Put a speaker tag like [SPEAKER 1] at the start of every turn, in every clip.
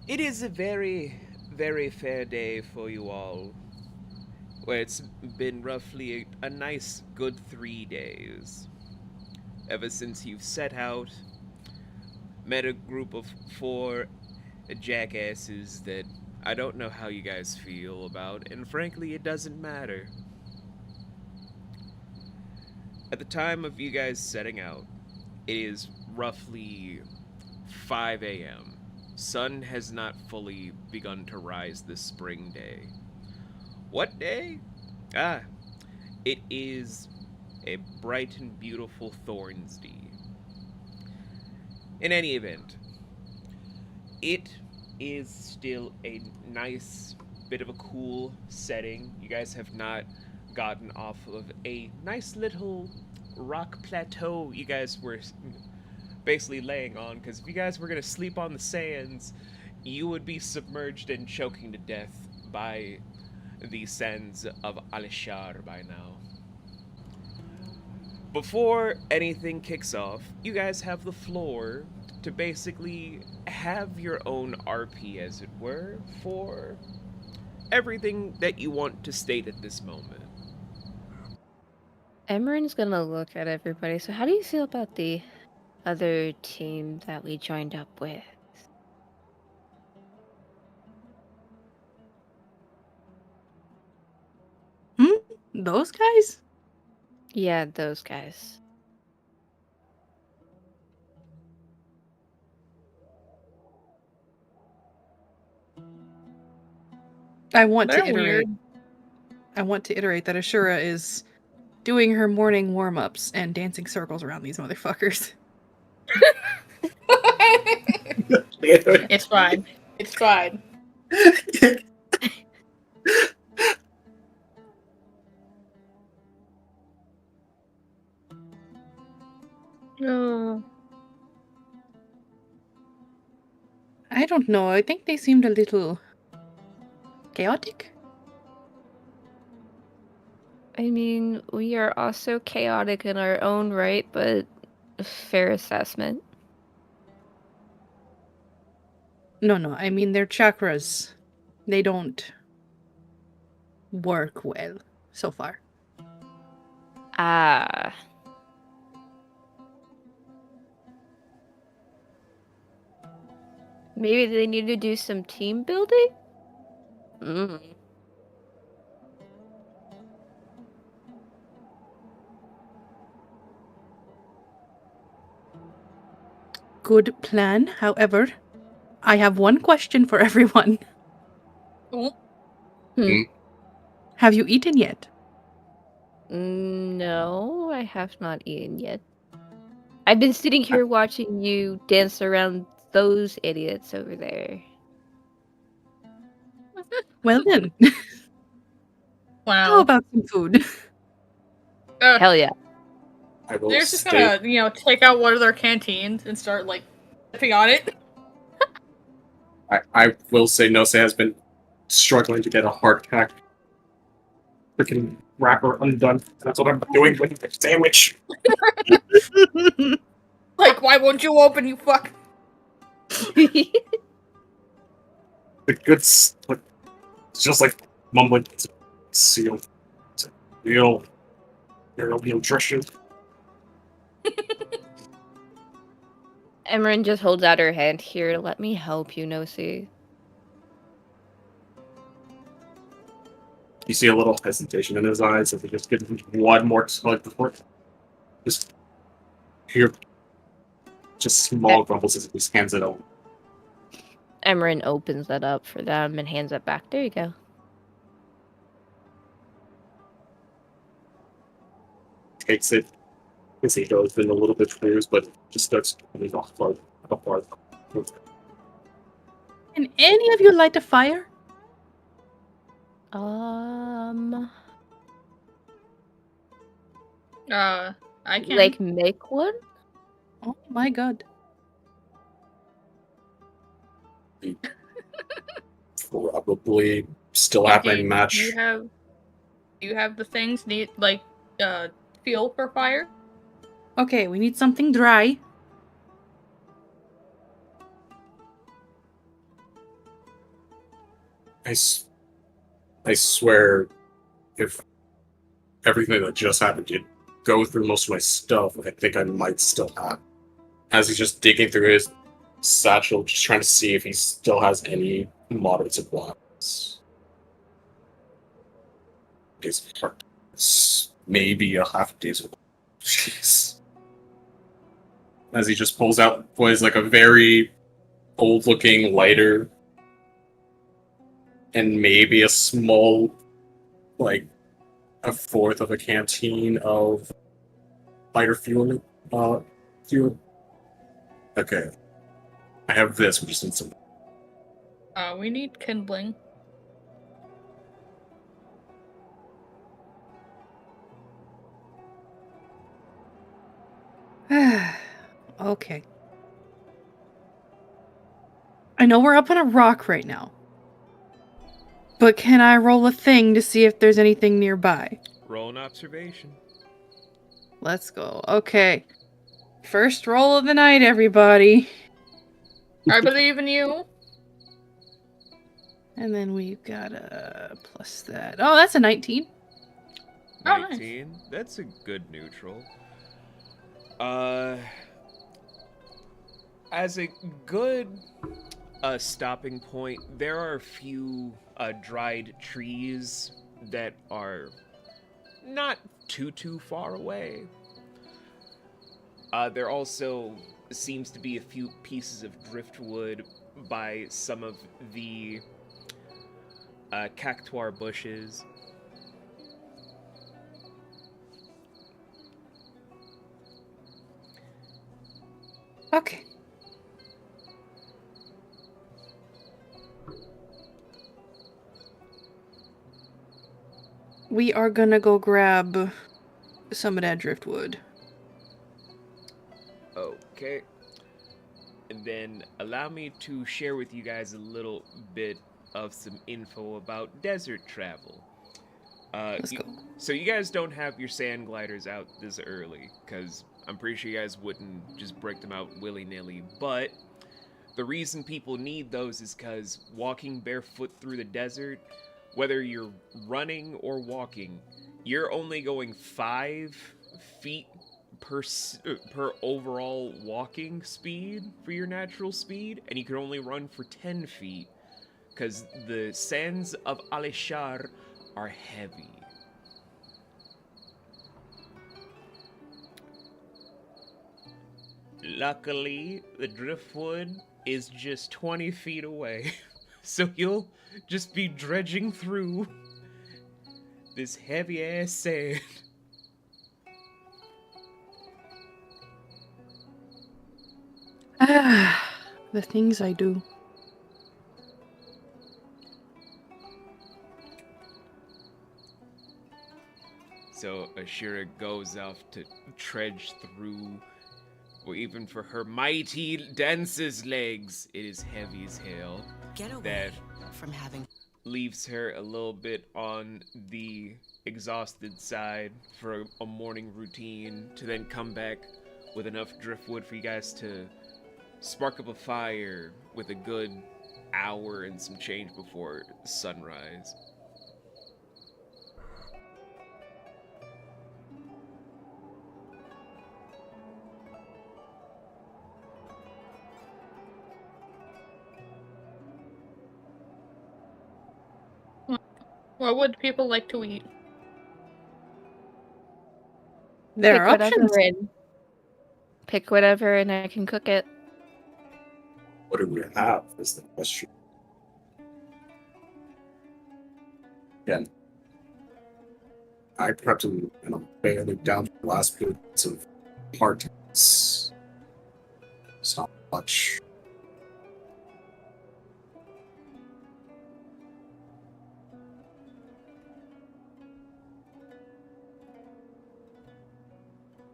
[SPEAKER 1] It is a very, very fair day for you all. Where it's been roughly a nice good 3 days. Ever since you've set out, met a group of four jackasses that I don't know how you guys feel about, and frankly, it doesn't matter. At the time of you guys setting out, it is roughly 5 a.m. Sun has not fully begun to rise this spring day. What day? Ah, it is a bright and beautiful Thornsday. In any event, it is still a nice bit of a cool setting. You guys have not gotten off of a nice little rock plateau you guys were basically laying on, because if you guys were going to sleep on the sands, you would be submerged and choking to death by the sands of Ali Shar by now. Before anything kicks off, you guys have the floor to basically have your own RP, as it were, for everything that you want to state at this moment.
[SPEAKER 2] Emrin's gonna look at everybody. So how do you feel about the other team that we joined up with?
[SPEAKER 3] Those guys?
[SPEAKER 2] Yeah, those guys.
[SPEAKER 3] I want
[SPEAKER 4] They're
[SPEAKER 3] to iterate.
[SPEAKER 4] weird.
[SPEAKER 3] I want to iterate that Ashura is doing her morning warm-ups and dancing circles around these motherfuckers.
[SPEAKER 4] It's fine. It's fine.
[SPEAKER 2] No.
[SPEAKER 3] I don't know. I think they seemed a little chaotic.
[SPEAKER 2] I mean, we are also chaotic in our own right, but fair assessment.
[SPEAKER 3] No. I mean, their chakras, they don't work well so far.
[SPEAKER 2] Ah. Maybe they need to do some team building?
[SPEAKER 3] Good plan. However, I have one question for everyone.
[SPEAKER 4] Oh,
[SPEAKER 3] Have you eaten yet?
[SPEAKER 2] No, I have not eaten yet. I've been sitting here watching you dance around those idiots over there.
[SPEAKER 3] Well then,
[SPEAKER 4] wow.
[SPEAKER 3] how about some food?
[SPEAKER 2] Hell yeah.
[SPEAKER 5] I will
[SPEAKER 4] They're just
[SPEAKER 5] stay.
[SPEAKER 4] gonna, take out one of their canteens and start, sipping on it.
[SPEAKER 5] I will say Nose has been struggling to get a hardtack freaking wrapper undone. That's what I'm doing with the sandwich.
[SPEAKER 4] Why won't you open, you fuck?
[SPEAKER 5] The good it's just like mumbling. It's sealed. It's real nutrition.
[SPEAKER 2] Emrin just holds out her hand. Here, let me help you, Nosi.
[SPEAKER 5] You see a little hesitation in his eyes as he just gives one more tug before. Just here. Just small grumbles as he just hands it over.
[SPEAKER 2] Emrin opens that up for them and hands it back. There you go.
[SPEAKER 5] Takes it as he goes in a little bit clears, but just starts coming off farther.
[SPEAKER 3] Can any of you light a fire?
[SPEAKER 4] I can.
[SPEAKER 2] Like, make one?
[SPEAKER 3] Oh my god.
[SPEAKER 5] Probably still have my match.
[SPEAKER 4] Do you have the things need, fuel for fire?
[SPEAKER 3] Okay, we need something dry.
[SPEAKER 5] I swear, if everything that just happened did go through most of my stuff, I think I might still have. As he's just digging through his satchel, just trying to see if he still has any moderate supplies. Days of heart. Maybe a half day's of jeez. As he just pulls out what is like a very old-looking lighter, and maybe a small, like, a fourth of a canteen of lighter fuel. Fuel. Okay. I have this, we just need some.
[SPEAKER 4] We need kindling.
[SPEAKER 3] Okay. I know we're up on a rock right now. But can I roll a thing to see if there's anything nearby?
[SPEAKER 1] Roll an observation.
[SPEAKER 3] Let's go. Okay. First roll of the night, everybody.
[SPEAKER 4] I believe in you.
[SPEAKER 3] And then we've got a plus that. Oh, that's a 19.
[SPEAKER 4] Oh, nice.
[SPEAKER 1] 19. That's a good neutral. As a good stopping point, there are a few dried trees that are not too far away. There also seems to be a few pieces of driftwood by some of the cactuar bushes.
[SPEAKER 3] Okay. We are gonna go grab some of that driftwood.
[SPEAKER 1] Okay. And then allow me to share with you guys a little bit of some info about desert travel.
[SPEAKER 3] Let's go.
[SPEAKER 1] So you guys don't have your sand gliders out this early, because I'm pretty sure you guys wouldn't just break them out willy-nilly, but the reason people need those is because walking barefoot through the desert, whether you're running or walking, you're only going 5 feet per overall walking speed for your natural speed, and you can only run for 10 feet, because the sands of Ali Shar are heavy. Luckily, the driftwood is just 20 feet away, so you'll just be dredging through this heavy-ass sand.
[SPEAKER 3] The things I do.
[SPEAKER 1] So Ashura goes off to trudge through, or even for her mighty dancer's legs, it is heavy as hell.
[SPEAKER 6] Get away
[SPEAKER 1] That
[SPEAKER 6] from having
[SPEAKER 1] leaves her a little bit on the exhausted side for a morning routine, to then come back with enough driftwood for you guys to spark up a fire with a good hour and some change before sunrise.
[SPEAKER 4] What would people like to eat?
[SPEAKER 3] There
[SPEAKER 2] Pick
[SPEAKER 3] are
[SPEAKER 2] whatever
[SPEAKER 3] options.
[SPEAKER 2] and pick whatever, and I can cook it.
[SPEAKER 5] What do we have is the question. Again, I prepped him and I'm barely down to the last bits of parts. It's not much.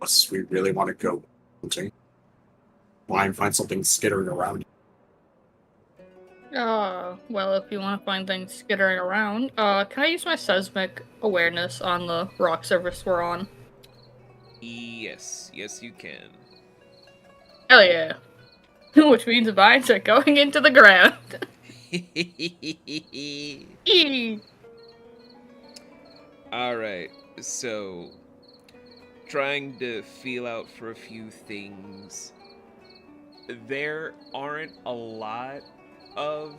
[SPEAKER 5] Unless we really want to go hunting. Try and find something skittering around.
[SPEAKER 4] Well, if you want to find things skittering around, can I use my seismic awareness on the rock surface we're on?
[SPEAKER 1] Yes, you can.
[SPEAKER 4] Hell yeah. Which means vines are going into the ground. Eee.
[SPEAKER 1] Alright, so trying to feel out for a few things. There aren't a lot of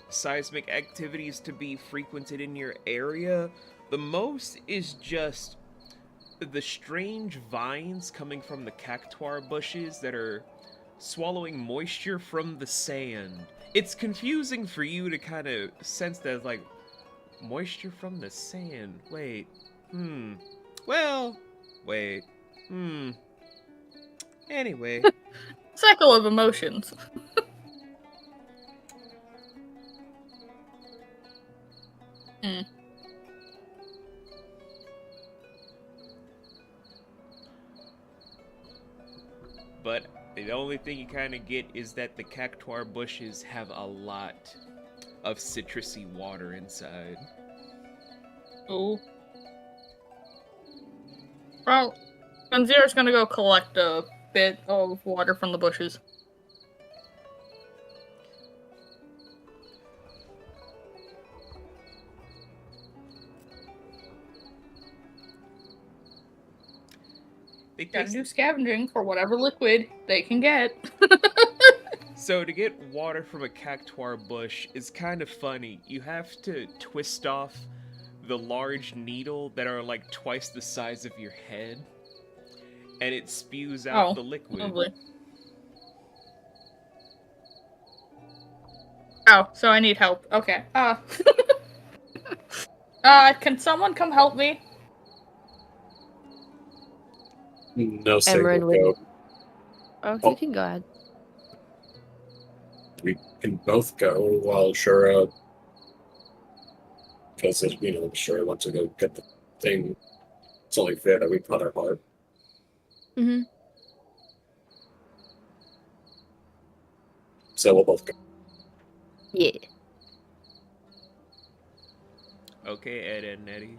[SPEAKER 1] seismic activities to be frequented in your area. The most is just the strange vines coming from the cactuar bushes that are swallowing moisture from the sand. It's confusing for you to kind of sense that, like, moisture from the sand. Wait. Well, wait. Anyway.
[SPEAKER 4] Cycle of emotions.
[SPEAKER 1] But the only thing you kind of get is that the cactuar bushes have a lot of citrusy water inside.
[SPEAKER 4] Ooh. Well, Zira's gonna go collect a bit of water from the bushes.
[SPEAKER 1] They
[SPEAKER 4] Gotta
[SPEAKER 1] taste
[SPEAKER 4] do scavenging for whatever liquid they can get.
[SPEAKER 1] So to get water from a cactuar bush is kind of funny. You have to twist off the large needle that are like twice the size of your head, and it spews out the liquid.
[SPEAKER 4] Lovely. Oh, so I need help. Okay. Can someone come help me?
[SPEAKER 5] No single
[SPEAKER 2] Emrin
[SPEAKER 5] go.
[SPEAKER 2] would. Oh,
[SPEAKER 5] Oh.
[SPEAKER 2] you can go ahead.
[SPEAKER 5] We can both go while Ashura, because Ashura wants to go get the thing. It's only fair that we put our part.
[SPEAKER 2] Mm-hmm.
[SPEAKER 5] So we'll both go.
[SPEAKER 2] Yeah.
[SPEAKER 1] Okay, Ed, Ed, and Eddie.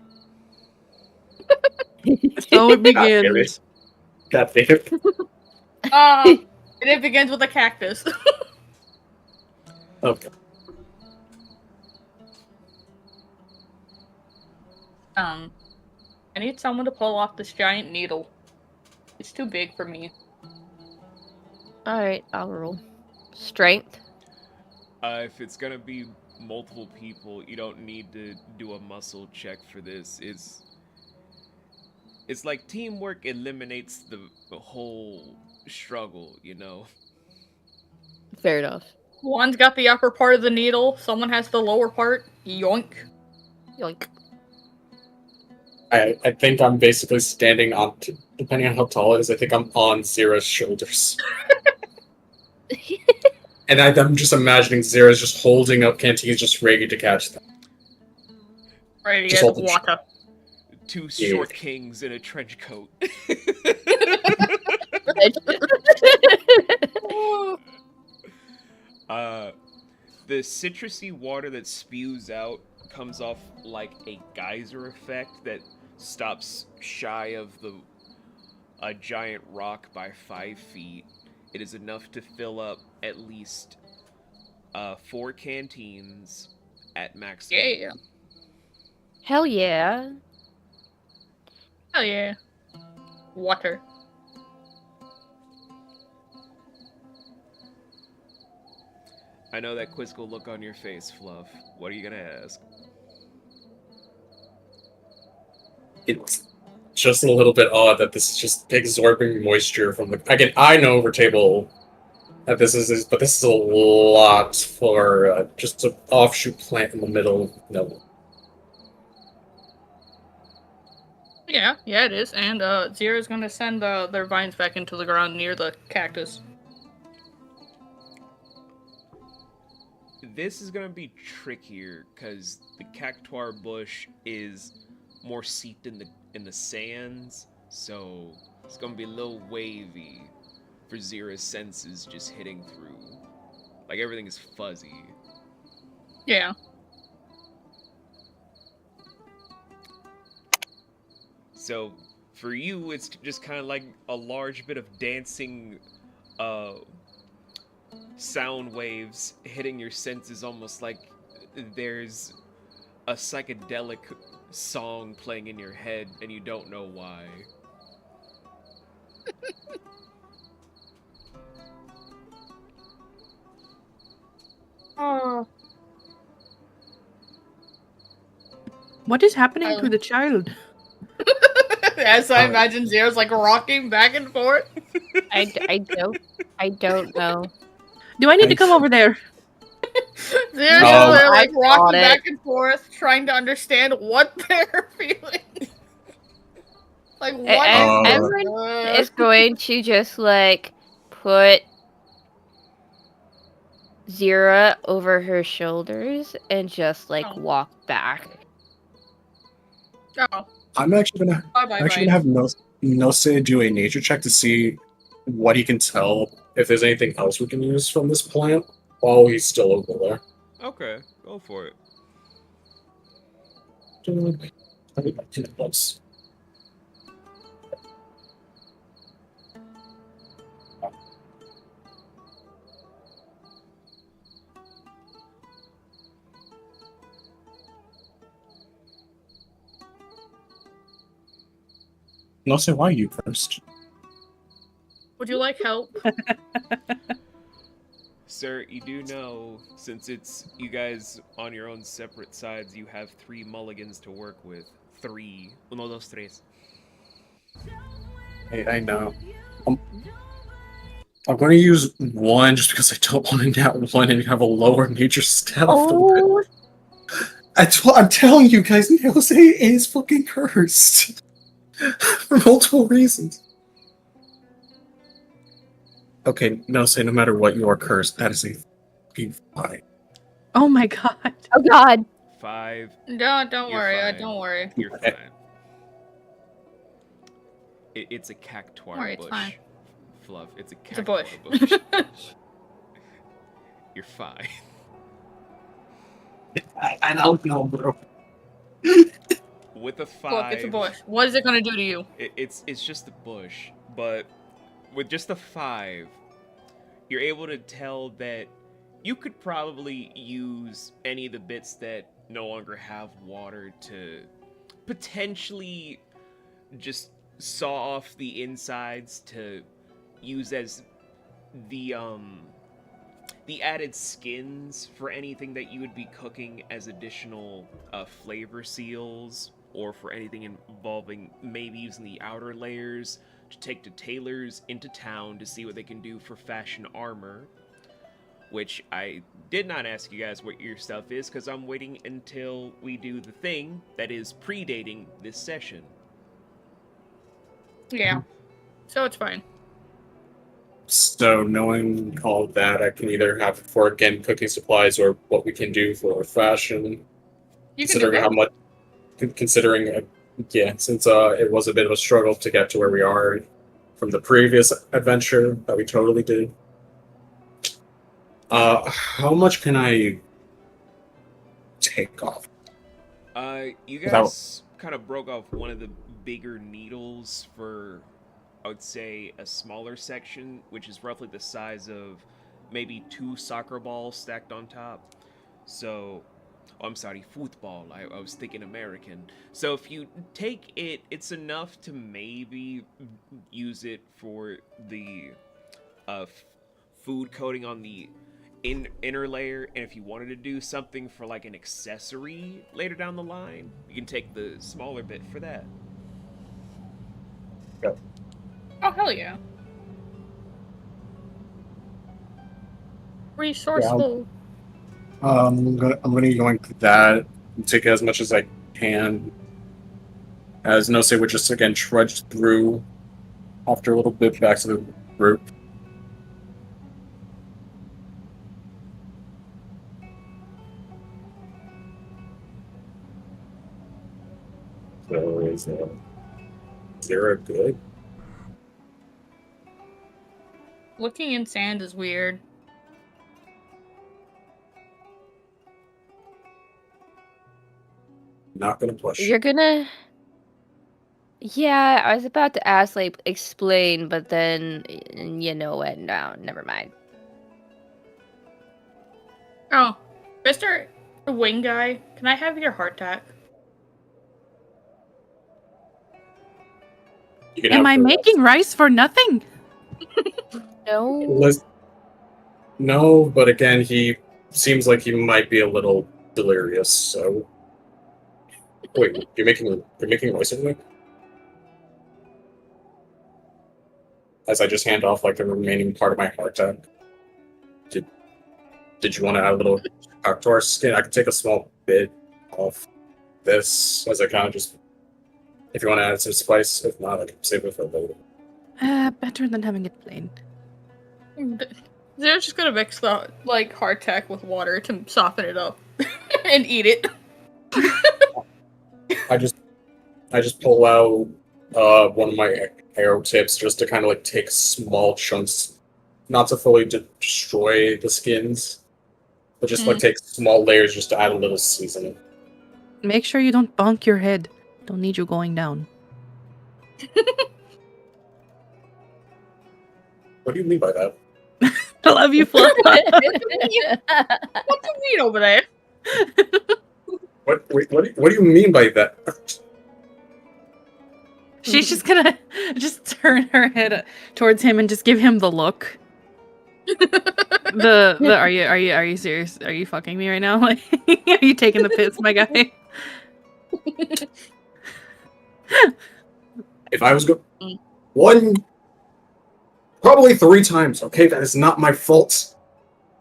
[SPEAKER 3] So it
[SPEAKER 5] God damn
[SPEAKER 3] begins.
[SPEAKER 5] it. God damn it.
[SPEAKER 4] And it begins with a cactus.
[SPEAKER 5] Okay.
[SPEAKER 4] I need someone to pull off this giant needle. It's too big for me.
[SPEAKER 2] Alright, I'll roll. Strength.
[SPEAKER 1] If it's gonna be multiple people, you don't need to do a muscle check for this. It's like teamwork eliminates the whole struggle, you know?
[SPEAKER 2] Fair enough.
[SPEAKER 4] One's got the upper part of the needle, someone has the lower part. Yoink.
[SPEAKER 2] Yoink.
[SPEAKER 5] I think I'm basically standing on, depending on how tall it is, I think I'm on Zira's shoulders. And I'm just imagining Zira's just holding up canteens, just ready to catch them.
[SPEAKER 4] Ready to
[SPEAKER 5] Just
[SPEAKER 4] get
[SPEAKER 5] hold the
[SPEAKER 4] water.
[SPEAKER 1] Two
[SPEAKER 5] Yeah.
[SPEAKER 1] short kings in a trench coat. The citrusy water that spews out comes off like a geyser effect that stops shy of a giant rock by 5 feet. It is enough to fill up at least 4 canteens at maximum.
[SPEAKER 4] Yeah.
[SPEAKER 2] Hell yeah.
[SPEAKER 4] Hell yeah. Water.
[SPEAKER 1] I know that quizzical look on your face, Fluff. What are you gonna ask?
[SPEAKER 5] It's just a little bit odd that this is just absorbing moisture from the. Again, I know over table that this is, but this is a lot for just an offshoot plant in the middle of nowhere.
[SPEAKER 4] Yeah, it is. And Zira's gonna send their vines back into the ground near the cactus.
[SPEAKER 1] This is gonna be trickier because the cactuar bush is more seeped in the sands, so it's gonna be a little wavy for Zira's senses just hitting through. Like everything is fuzzy.
[SPEAKER 4] Yeah.
[SPEAKER 1] So for you, it's just kind of like a large bit of dancing sound waves hitting your senses, almost like there's a psychedelic song playing in your head and you don't know why.
[SPEAKER 4] Oh.
[SPEAKER 3] What is happening to the child?
[SPEAKER 4] As I imagine Zira's like rocking back and forth.
[SPEAKER 2] I don't know.
[SPEAKER 3] Do I need to come over there?
[SPEAKER 4] Zira's
[SPEAKER 2] No,
[SPEAKER 4] there,
[SPEAKER 2] I
[SPEAKER 4] like rocking
[SPEAKER 2] got it.
[SPEAKER 4] back and forth, trying to understand what they're feeling. Like what?
[SPEAKER 2] Emrin is going to just like put Zira over her shoulders and just like walk back.
[SPEAKER 4] Oh.
[SPEAKER 5] I'm actually gonna have Nose do a nature check to see what he can tell if there's anything else we can use from this plant while he's still over there.
[SPEAKER 1] Okay, go for it.
[SPEAKER 5] Nose, why are you first?
[SPEAKER 4] Would you like help?
[SPEAKER 1] Sir, you do know, since it's you guys on your own separate sides, you have 3 mulligans to work with. 3. Uno, dos, tres.
[SPEAKER 5] Hey, I know. I'm going to use 1 just because I don't want to nat 1 and have a lower nature stat.
[SPEAKER 2] Oh.
[SPEAKER 5] I'm telling you guys, Nose is fucking cursed. For multiple reasons. Okay, Nose, no matter what, you are cursed. That is a fucking 5.
[SPEAKER 3] Oh my god.
[SPEAKER 2] Oh god.
[SPEAKER 1] 5.
[SPEAKER 4] No, don't
[SPEAKER 1] You're
[SPEAKER 4] worry.
[SPEAKER 1] fine.
[SPEAKER 4] Don't worry.
[SPEAKER 1] You're fine. It's a cactuar
[SPEAKER 4] Alright, it's
[SPEAKER 1] bush.
[SPEAKER 4] fine.
[SPEAKER 1] Fluff. It's a
[SPEAKER 4] It's a
[SPEAKER 1] cactuar
[SPEAKER 4] bush.
[SPEAKER 1] bush. You're fine.
[SPEAKER 5] I don't know, bro.
[SPEAKER 1] With a 5.
[SPEAKER 4] Look, it's a bush. What is it gonna do to you?
[SPEAKER 1] It's just a bush, but with just a 5, you're able to tell that you could probably use any of the bits that no longer have water to potentially just saw off the insides to use as the added skins for anything that you would be cooking as additional flavor seals, or for anything involving maybe using the outer layers to take to tailors into town to see what they can do for fashion armor. Which I did not ask you guys what your stuff is, because I'm waiting until we do the thing that is predating this session.
[SPEAKER 4] Yeah. So it's fine.
[SPEAKER 5] So knowing all of that, I can either have it for, again, cooking supplies or what we can do for fashion.
[SPEAKER 4] You can do
[SPEAKER 5] Considering how
[SPEAKER 4] that.
[SPEAKER 5] much, considering, yeah, since it was a bit of a struggle to get to where we are from the previous adventure that we totally did. How much can I take off?
[SPEAKER 1] You guys kind of broke off one of the bigger needles for, I would say, a smaller section, which is roughly the size of maybe 2 soccer balls stacked on top. So, oh, I'm sorry, football. I was thinking American. So if you take it, it's enough to maybe use it for the food coating on the inner layer, and if you wanted to do something for like an accessory later down the line, you can take the smaller bit for that.
[SPEAKER 4] Oh, hell yeah. Resourceful.
[SPEAKER 5] I'm gonna be going to that and take as much as I can. As Nose would just again trudge through after a little bit back to the group. So is Zira good?
[SPEAKER 4] Looking in sand is weird.
[SPEAKER 5] Not gonna push.
[SPEAKER 2] You're gonna. Yeah, I was about to ask, like, explain, but then you know what? No, never mind.
[SPEAKER 4] Oh, Mr. Wing Guy, can I have your hardtack?
[SPEAKER 5] You can
[SPEAKER 3] Am
[SPEAKER 5] have
[SPEAKER 3] I
[SPEAKER 5] the
[SPEAKER 3] making rice for nothing?
[SPEAKER 2] No.
[SPEAKER 5] rest. No, but again, he seems like he might be a little delirious. So, wait, you're making rice anyway? As I just hand off like the remaining part of my hardtack. Did you want to add a little to our skin? I could take a small bit off this as I kind of just. If you want to add some spice, if not, I can save it for later.
[SPEAKER 3] Better than having it plain.
[SPEAKER 4] They're just gonna mix the hardtack with water to soften it up and eat it.
[SPEAKER 5] I just pull out one of my arrow tips just to kind of like take small chunks, not to fully destroy the skins, but just like take small layers just to add a little seasoning.
[SPEAKER 3] Make sure you don't bonk your head. Don't need you going down.
[SPEAKER 5] What do you mean by that?
[SPEAKER 3] I love you, Flora.
[SPEAKER 4] What do you mean over there?
[SPEAKER 5] What do you mean by that?
[SPEAKER 3] She's just gonna just turn her head towards him and just give him the look. The are you serious? Are you fucking me right now? Like, are you taking the piss, my guy?
[SPEAKER 5] If I was one, probably 3 times. Okay, that is not my fault.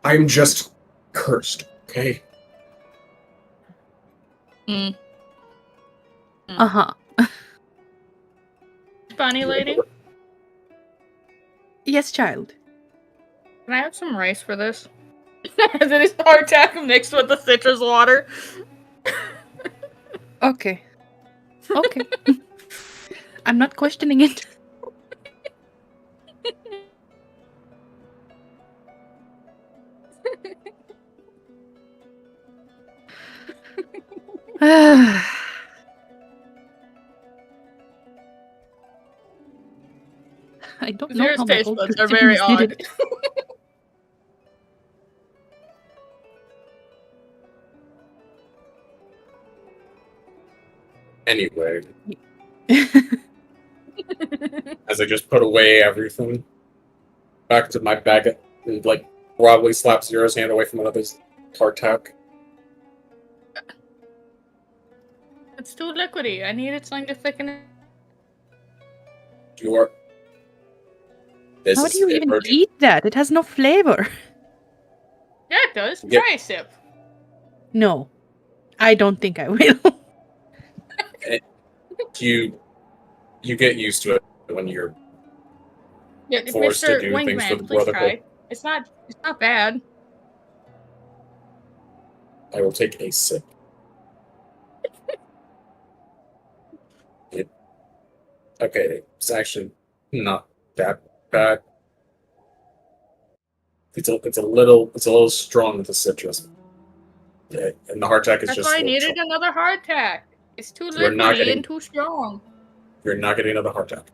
[SPEAKER 5] I am just cursed. Okay.
[SPEAKER 3] Uh-huh.
[SPEAKER 4] Bunny lady,
[SPEAKER 3] Yes, child.
[SPEAKER 4] can I have some rice for this? As it is hardtack mixed with the citrus water.
[SPEAKER 3] Okay. Okay. I'm not questioning it. I don't know
[SPEAKER 4] Zira's
[SPEAKER 3] how my
[SPEAKER 4] taste
[SPEAKER 3] old
[SPEAKER 4] buds are very
[SPEAKER 3] Christians did
[SPEAKER 4] odd.
[SPEAKER 3] it.
[SPEAKER 5] Anyway, as I just put away everything back to my bag and like probably slap Zero's hand away from another hardtack.
[SPEAKER 4] It's too liquidy. I needed something to thicken it.
[SPEAKER 5] You are. This
[SPEAKER 3] How
[SPEAKER 5] is
[SPEAKER 3] do you even
[SPEAKER 5] emerging.
[SPEAKER 3] eat that? It has no flavor.
[SPEAKER 4] Yeah, it does.
[SPEAKER 5] Yeah.
[SPEAKER 4] Try a sip.
[SPEAKER 3] No. I don't think I will.
[SPEAKER 5] You get used to it when you're
[SPEAKER 4] Yeah,
[SPEAKER 5] forced to
[SPEAKER 4] Mr.
[SPEAKER 5] do things for the
[SPEAKER 4] Wingman, please
[SPEAKER 5] Brotherhood.
[SPEAKER 4] try. It's not bad.
[SPEAKER 5] I will take a sip. Okay, it's actually not that bad. It's a little strong with the citrus. Yeah, and the hardtack is
[SPEAKER 4] That's
[SPEAKER 5] just.
[SPEAKER 4] why I
[SPEAKER 5] a little
[SPEAKER 4] needed
[SPEAKER 5] strong.
[SPEAKER 4] another hardtack. It's too
[SPEAKER 5] You're not
[SPEAKER 4] liquidy
[SPEAKER 5] getting-
[SPEAKER 4] and too strong.
[SPEAKER 5] You're not getting another hardtack.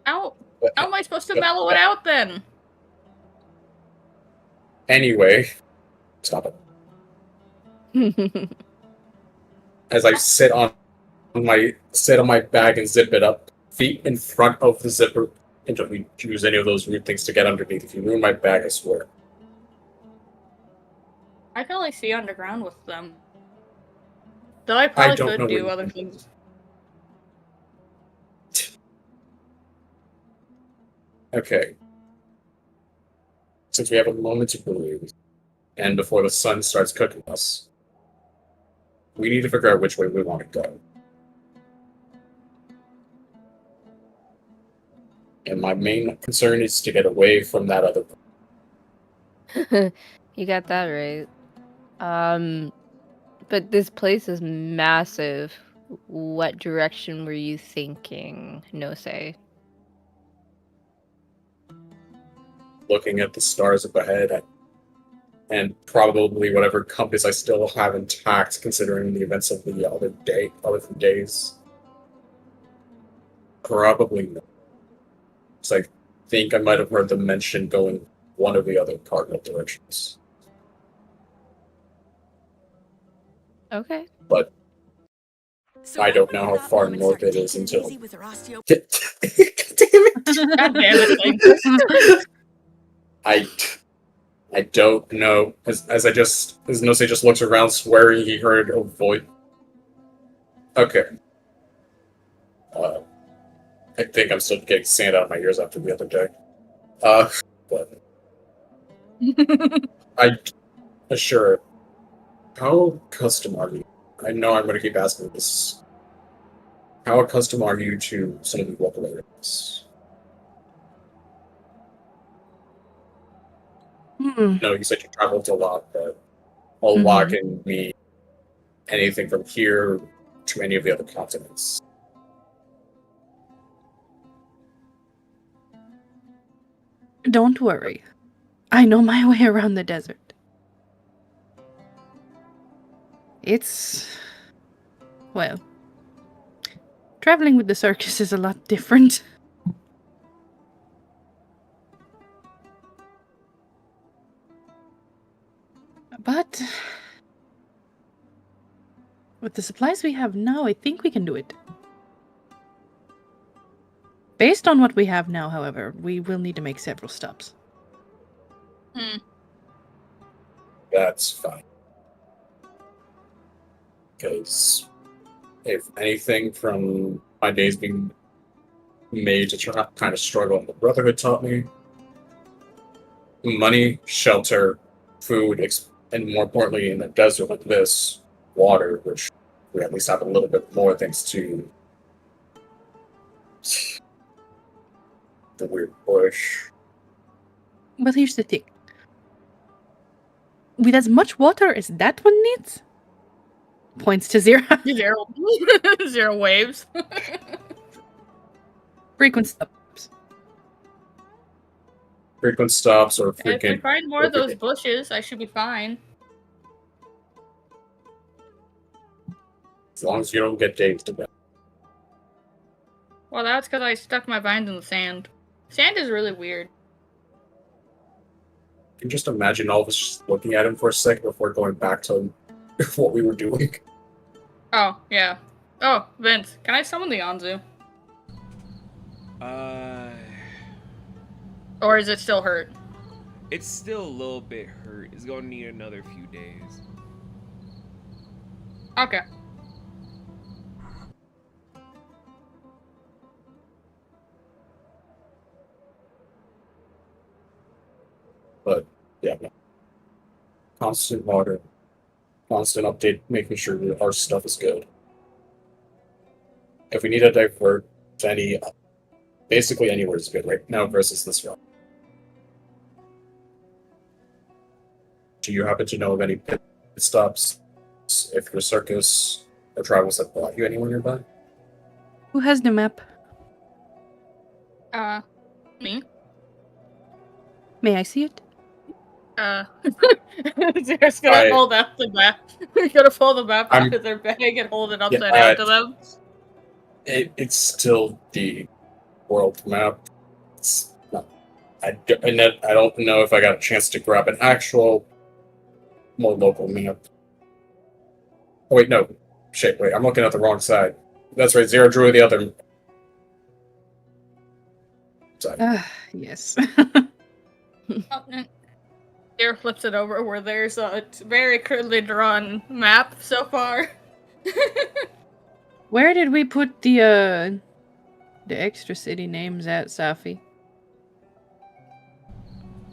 [SPEAKER 4] How am I supposed to mellow it out then?
[SPEAKER 5] Anyway, stop it. As I sit on my bag and zip it up, feet in front of the zipper, and don't use any of those weird things to get underneath. If you ruin my bag, I swear.
[SPEAKER 4] I can only see underground with them. Though I probably
[SPEAKER 5] don't know
[SPEAKER 4] could do
[SPEAKER 5] what-
[SPEAKER 4] other things.
[SPEAKER 5] Okay. Since we have a moment to breathe, and before the sun starts cooking us, we need to figure out which way we want to go. And my main concern is to get away from that other.
[SPEAKER 2] You got that right. But this place is massive. What direction were you thinking, No say?
[SPEAKER 5] Looking at the stars up ahead, and probably whatever compass I still have intact, considering the events of the other days. Probably not. So I think I might have heard them mention going one of the other cardinal directions.
[SPEAKER 2] Okay.
[SPEAKER 5] but
[SPEAKER 6] So
[SPEAKER 5] I
[SPEAKER 6] what
[SPEAKER 5] don't
[SPEAKER 6] when
[SPEAKER 5] know
[SPEAKER 6] the
[SPEAKER 5] how far
[SPEAKER 6] woman
[SPEAKER 5] north
[SPEAKER 6] started
[SPEAKER 5] it is
[SPEAKER 6] taking
[SPEAKER 5] until.
[SPEAKER 6] easy with her osteo-
[SPEAKER 5] Damn it!
[SPEAKER 4] God damn it, thing.
[SPEAKER 5] I don't know. As Nose just looks around, swearing he heard a voice. Okay. I think I'm still getting sand out of my ears after the other day. But Ashura, how accustomed are you? I know I'm going to keep asking this. How accustomed are you to some of the local areas? No, you said you traveled a lot, but a lot can mean anything from here to any of the other continents.
[SPEAKER 3] Don't worry. I know my way around the desert. It's... well... traveling with the circus is a lot different. But... with the supplies we have now, I think we can do it. Based on what we have now, however, we will need to make several stops.
[SPEAKER 5] That's fine. Because if anything from my days being made to try kind of struggle, the Brotherhood taught me money, shelter, food, and more importantly, in the desert like this, water, which we at least have a little bit more thanks to the weird bush.
[SPEAKER 3] But here's the thing. With as much water as that one needs... points to Zira.
[SPEAKER 4] Zero waves.
[SPEAKER 3] Frequent stops.
[SPEAKER 5] Frequent stops or
[SPEAKER 4] If I
[SPEAKER 5] freaking.
[SPEAKER 4] find more of those bushes, I should be fine.
[SPEAKER 5] As long as you don't get dazed to death.
[SPEAKER 4] Well, that's because I stuck my vines in the sand. Sand is really weird.
[SPEAKER 5] You can just imagine all of us just looking at him for a second before going back to what we were doing.
[SPEAKER 4] Oh, yeah. Oh, Vince, can I summon the Anzu? Or is it still hurt?
[SPEAKER 1] It's still a little bit hurt. It's gonna need another few days.
[SPEAKER 4] Okay.
[SPEAKER 5] But yeah, constant water, constant update, making sure that our stuff is good. If we need to divert to any, basically anywhere is good right now versus this route. Do you happen to know of any pit stops, if your circus or travels have brought you anywhere nearby?
[SPEAKER 3] Who has the map?
[SPEAKER 4] Me?
[SPEAKER 3] May I see it?
[SPEAKER 4] Zira's gonna hold up the map. You're gonna pull the map out of their bag and hold it upside down to them.
[SPEAKER 5] It's still the world map. It's not, I don't know if I got a chance to grab an actual, more local map. Oh wait, no. Shit, wait, I'm looking at the wrong side. That's right, Zira drew the other side.
[SPEAKER 3] Yes.
[SPEAKER 4] Zira flips it over where there's a very crudely drawn map so far.
[SPEAKER 3] Where did we put the extra city names at, Safi?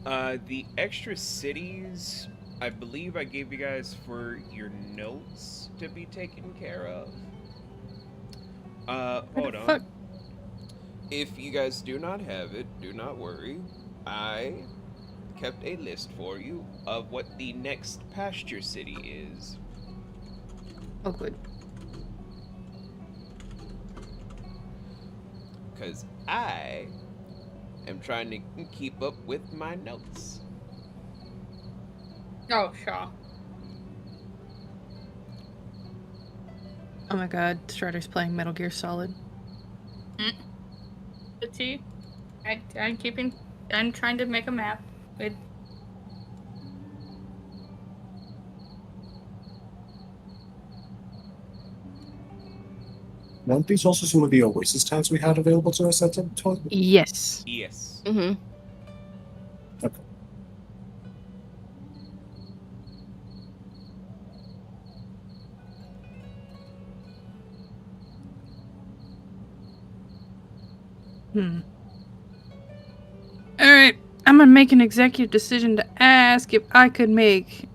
[SPEAKER 1] The extra cities, I believe I gave you guys for your notes to be taken care of. Hold on.
[SPEAKER 3] Fuck?
[SPEAKER 1] If you guys do not have it, do not worry. I kept a list for you of what the next pasture city is.
[SPEAKER 3] Oh, good.
[SPEAKER 1] Because I am trying to keep up with my notes.
[SPEAKER 4] Oh, Shaw.
[SPEAKER 3] Oh my god, Strider's playing Metal Gear Solid.
[SPEAKER 4] I'm trying to make a map. It...
[SPEAKER 5] Weren't these also some of the Oasis towns we had available to us at the time?
[SPEAKER 3] Yes.
[SPEAKER 1] Yes.
[SPEAKER 2] Mm-hmm.
[SPEAKER 5] Okay.
[SPEAKER 3] Alright, I'm gonna make an executive decision to ask if I could make...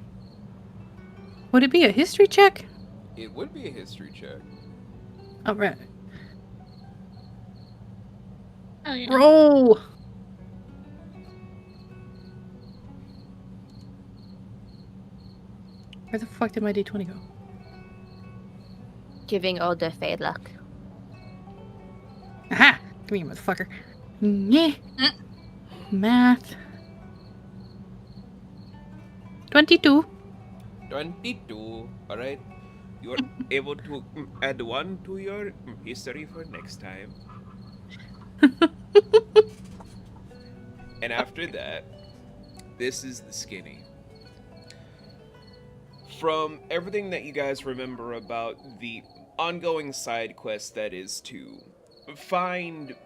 [SPEAKER 3] Would it be a history check?
[SPEAKER 1] It would be a history check.
[SPEAKER 3] Alright.
[SPEAKER 4] Oh, yeah.
[SPEAKER 3] Roll! Where the fuck did my d20 go?
[SPEAKER 2] Giving all the fade luck.
[SPEAKER 3] Aha! Come here, motherfucker. Yeah.
[SPEAKER 4] Mm.
[SPEAKER 3] Math. 22.
[SPEAKER 1] 22. Alright. You are able to add 1 to your history for next time. And after that, this is the skinny. From everything that you guys remember about the ongoing side quest that is to find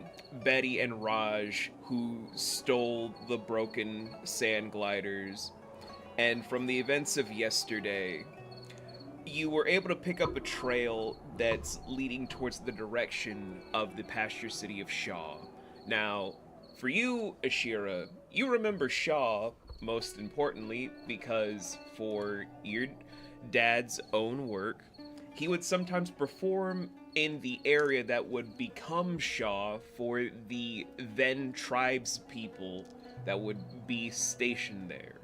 [SPEAKER 1] Betty and Raj, who stole the broken sand gliders, and from the events of yesterday, you were able to pick up a trail that's leading towards the direction of the pasture city of Shaw. Now, for you, Ashura, you remember Shaw, most importantly, because for your dad's own work, he would sometimes perform in the area that would become Shaw for the then tribes people that would be stationed there.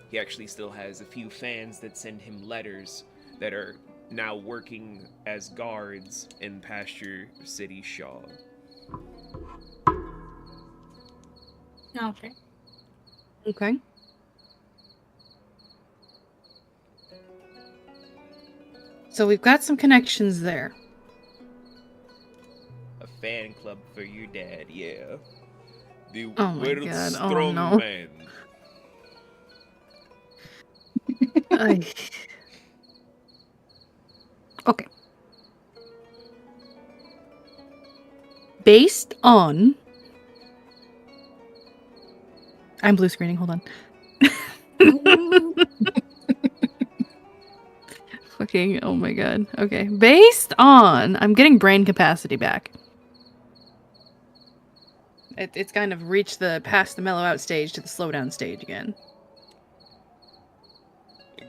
[SPEAKER 1] He actually still has a few fans that send him letters that are now working as guards in Pasture City Shaw.
[SPEAKER 4] Okay.
[SPEAKER 3] Okay. So we've got some connections there.
[SPEAKER 1] A fan club for your dad, yeah. The
[SPEAKER 3] Oh my
[SPEAKER 1] world's
[SPEAKER 3] God, oh
[SPEAKER 1] strong
[SPEAKER 3] no.
[SPEAKER 1] man.
[SPEAKER 3] Ay. Okay. Based on... I'm blue screening, hold on. Fucking, oh my god. Okay. Based on... I'm getting brain capacity back. It's kind of reached the past the mellow out stage to the slow down stage again.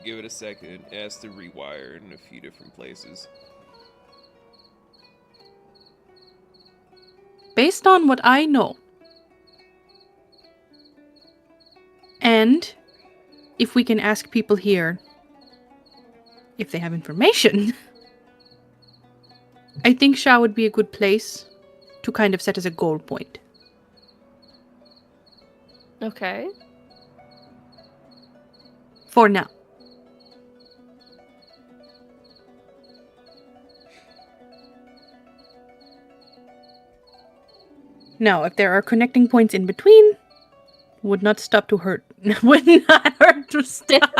[SPEAKER 1] Give it a second. It has to rewire in a few different places.
[SPEAKER 3] Based on what I know, and if we can ask people here if they have information, I think Sha would be a good place to kind of set as a goal point.
[SPEAKER 2] Okay.
[SPEAKER 3] For now. Now, if there are connecting points in between, would not stop to hurt. Would not hurt to stop.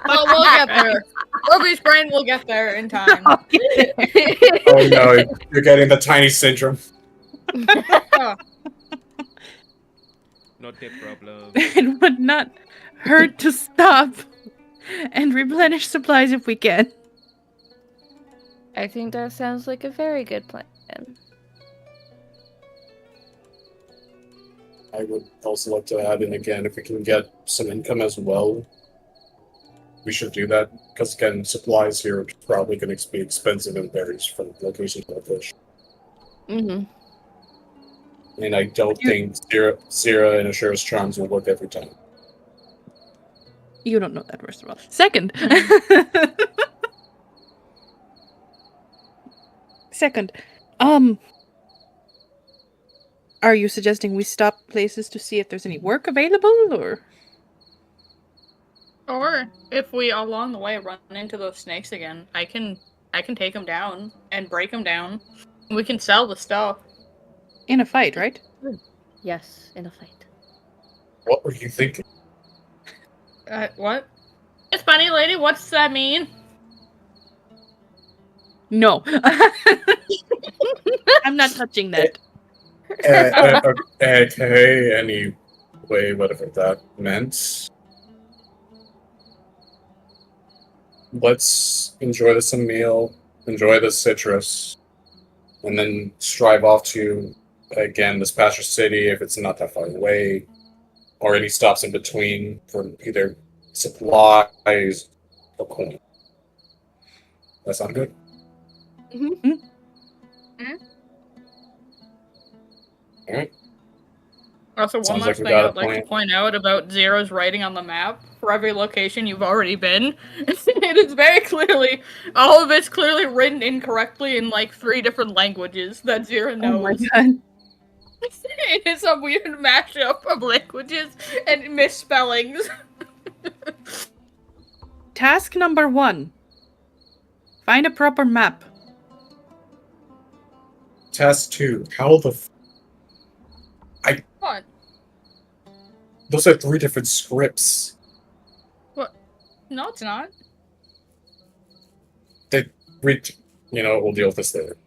[SPEAKER 4] Well, we'll get there. Ruby's brain will get there in time.
[SPEAKER 5] Oh no, you're getting the tiny syndrome.
[SPEAKER 4] Oh,
[SPEAKER 1] Not a problem.
[SPEAKER 3] It would not hurt to stop and replenish supplies if we can.
[SPEAKER 2] I think that sounds like a very good plan.
[SPEAKER 5] I would also like to add in again, if we can get some income as well, we should do that. Because again, supplies here are probably going to be expensive and varies from location to location.
[SPEAKER 2] Mm-hmm.
[SPEAKER 5] And I don't think Zira and Ashura's charms will work every time.
[SPEAKER 3] You don't know that, first of all. Second. Second. Are you suggesting we stop places to see if there's any work available, or?
[SPEAKER 4] or if we along the way run into those snakes again, I can take them down and break them down. We can sell the stuff.
[SPEAKER 3] In a fight, right?
[SPEAKER 2] Yes, in a fight.
[SPEAKER 5] What were you thinking?
[SPEAKER 4] What? It's funny, lady. What's that mean?
[SPEAKER 3] No. I'm not touching that.
[SPEAKER 5] Okay, anyway, whatever that meant. Let's enjoy this meal, enjoy this citrus, and then strive off to, again, this pasture city if it's not that far away, or any stops in between for either supplies or coin. That sound good? Alright.
[SPEAKER 4] Also, one
[SPEAKER 5] Sounds
[SPEAKER 4] last
[SPEAKER 5] like we
[SPEAKER 4] thing
[SPEAKER 5] got a
[SPEAKER 4] I'd like to
[SPEAKER 5] plan.
[SPEAKER 4] point out about Zira's writing on the map for every location you've already been. It is very clearly, all of it's clearly written incorrectly in like 3 different languages that Zira knows.
[SPEAKER 3] Oh my god.
[SPEAKER 4] It is a weird mashup of languages and misspellings.
[SPEAKER 3] Task number 1. Find a proper map.
[SPEAKER 5] Task 2. How the
[SPEAKER 4] What?
[SPEAKER 5] Those are 3 different scripts.
[SPEAKER 4] No, it's not.
[SPEAKER 5] We'll deal with this later.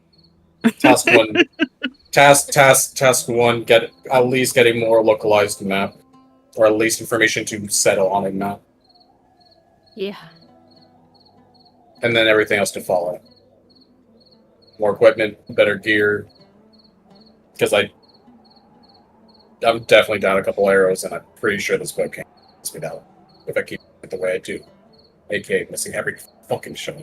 [SPEAKER 5] Task 1. Task 1, get at least get a more localized map. Or at least information to settle on a map.
[SPEAKER 2] Yeah.
[SPEAKER 5] And then everything else to follow. More equipment, better gear. Because I'm definitely down a couple arrows, and I'm pretty sure this bow can't miss me down. If I keep it the way I do. AKA missing every fucking shot.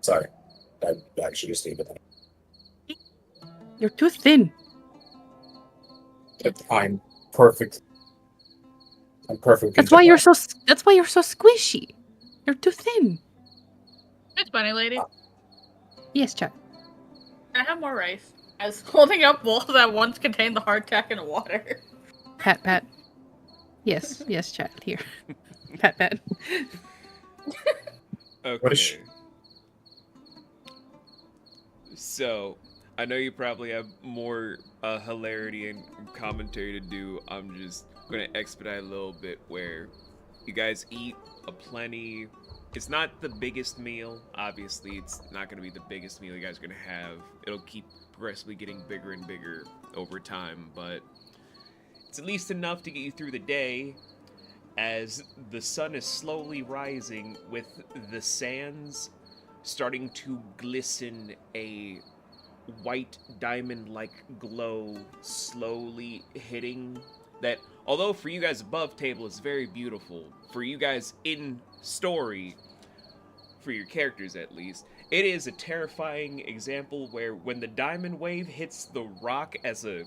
[SPEAKER 5] Sorry. I actually just needed that.
[SPEAKER 3] You're too thin.
[SPEAKER 5] I'm perfect. I'm perfect.
[SPEAKER 3] That's why you're so squishy. You're too thin.
[SPEAKER 4] It's funny, lady.
[SPEAKER 3] Yes, Chuck.
[SPEAKER 4] I have more rice. I was holding up bowls that once contained the hardtack and water.
[SPEAKER 3] Pat. Yes, chat. Here. Pat.
[SPEAKER 1] Okay.
[SPEAKER 5] What is
[SPEAKER 1] So, I know you probably have more hilarity and commentary to do. I'm just going to expedite a little bit where you guys eat aplenty. It's not the biggest meal. Obviously, it's not going to be the biggest meal you guys are going to have. It'll keep progressively getting bigger and bigger over time, but it's at least enough to get you through the day as the sun is slowly rising with the sands starting to glisten a white diamond-like glow slowly hitting that, although for you guys above table is very beautiful, for you guys in story, for your characters at least, it is a terrifying example where when the diamond wave hits the rock as a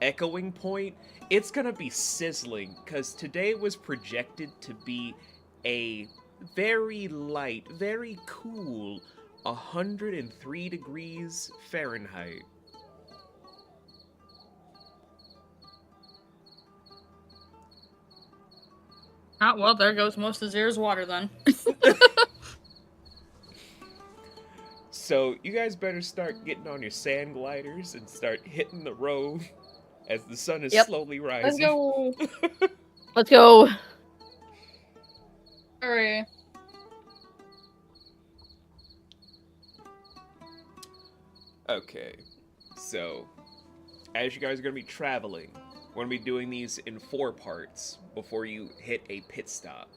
[SPEAKER 1] echoing point, it's gonna be sizzling, because today was projected to be a very light, very cool 103 degrees Fahrenheit.
[SPEAKER 4] Ah, well, there goes most of Zira's water then.
[SPEAKER 1] So you guys better start getting on your sand gliders and start hitting the road as the sun is slowly rising.
[SPEAKER 4] Let's go.
[SPEAKER 2] Let's go.
[SPEAKER 4] Hurry.
[SPEAKER 1] Okay, so as you guys are going to be traveling, we're going to be doing these in 4 parts before you hit a pit stop.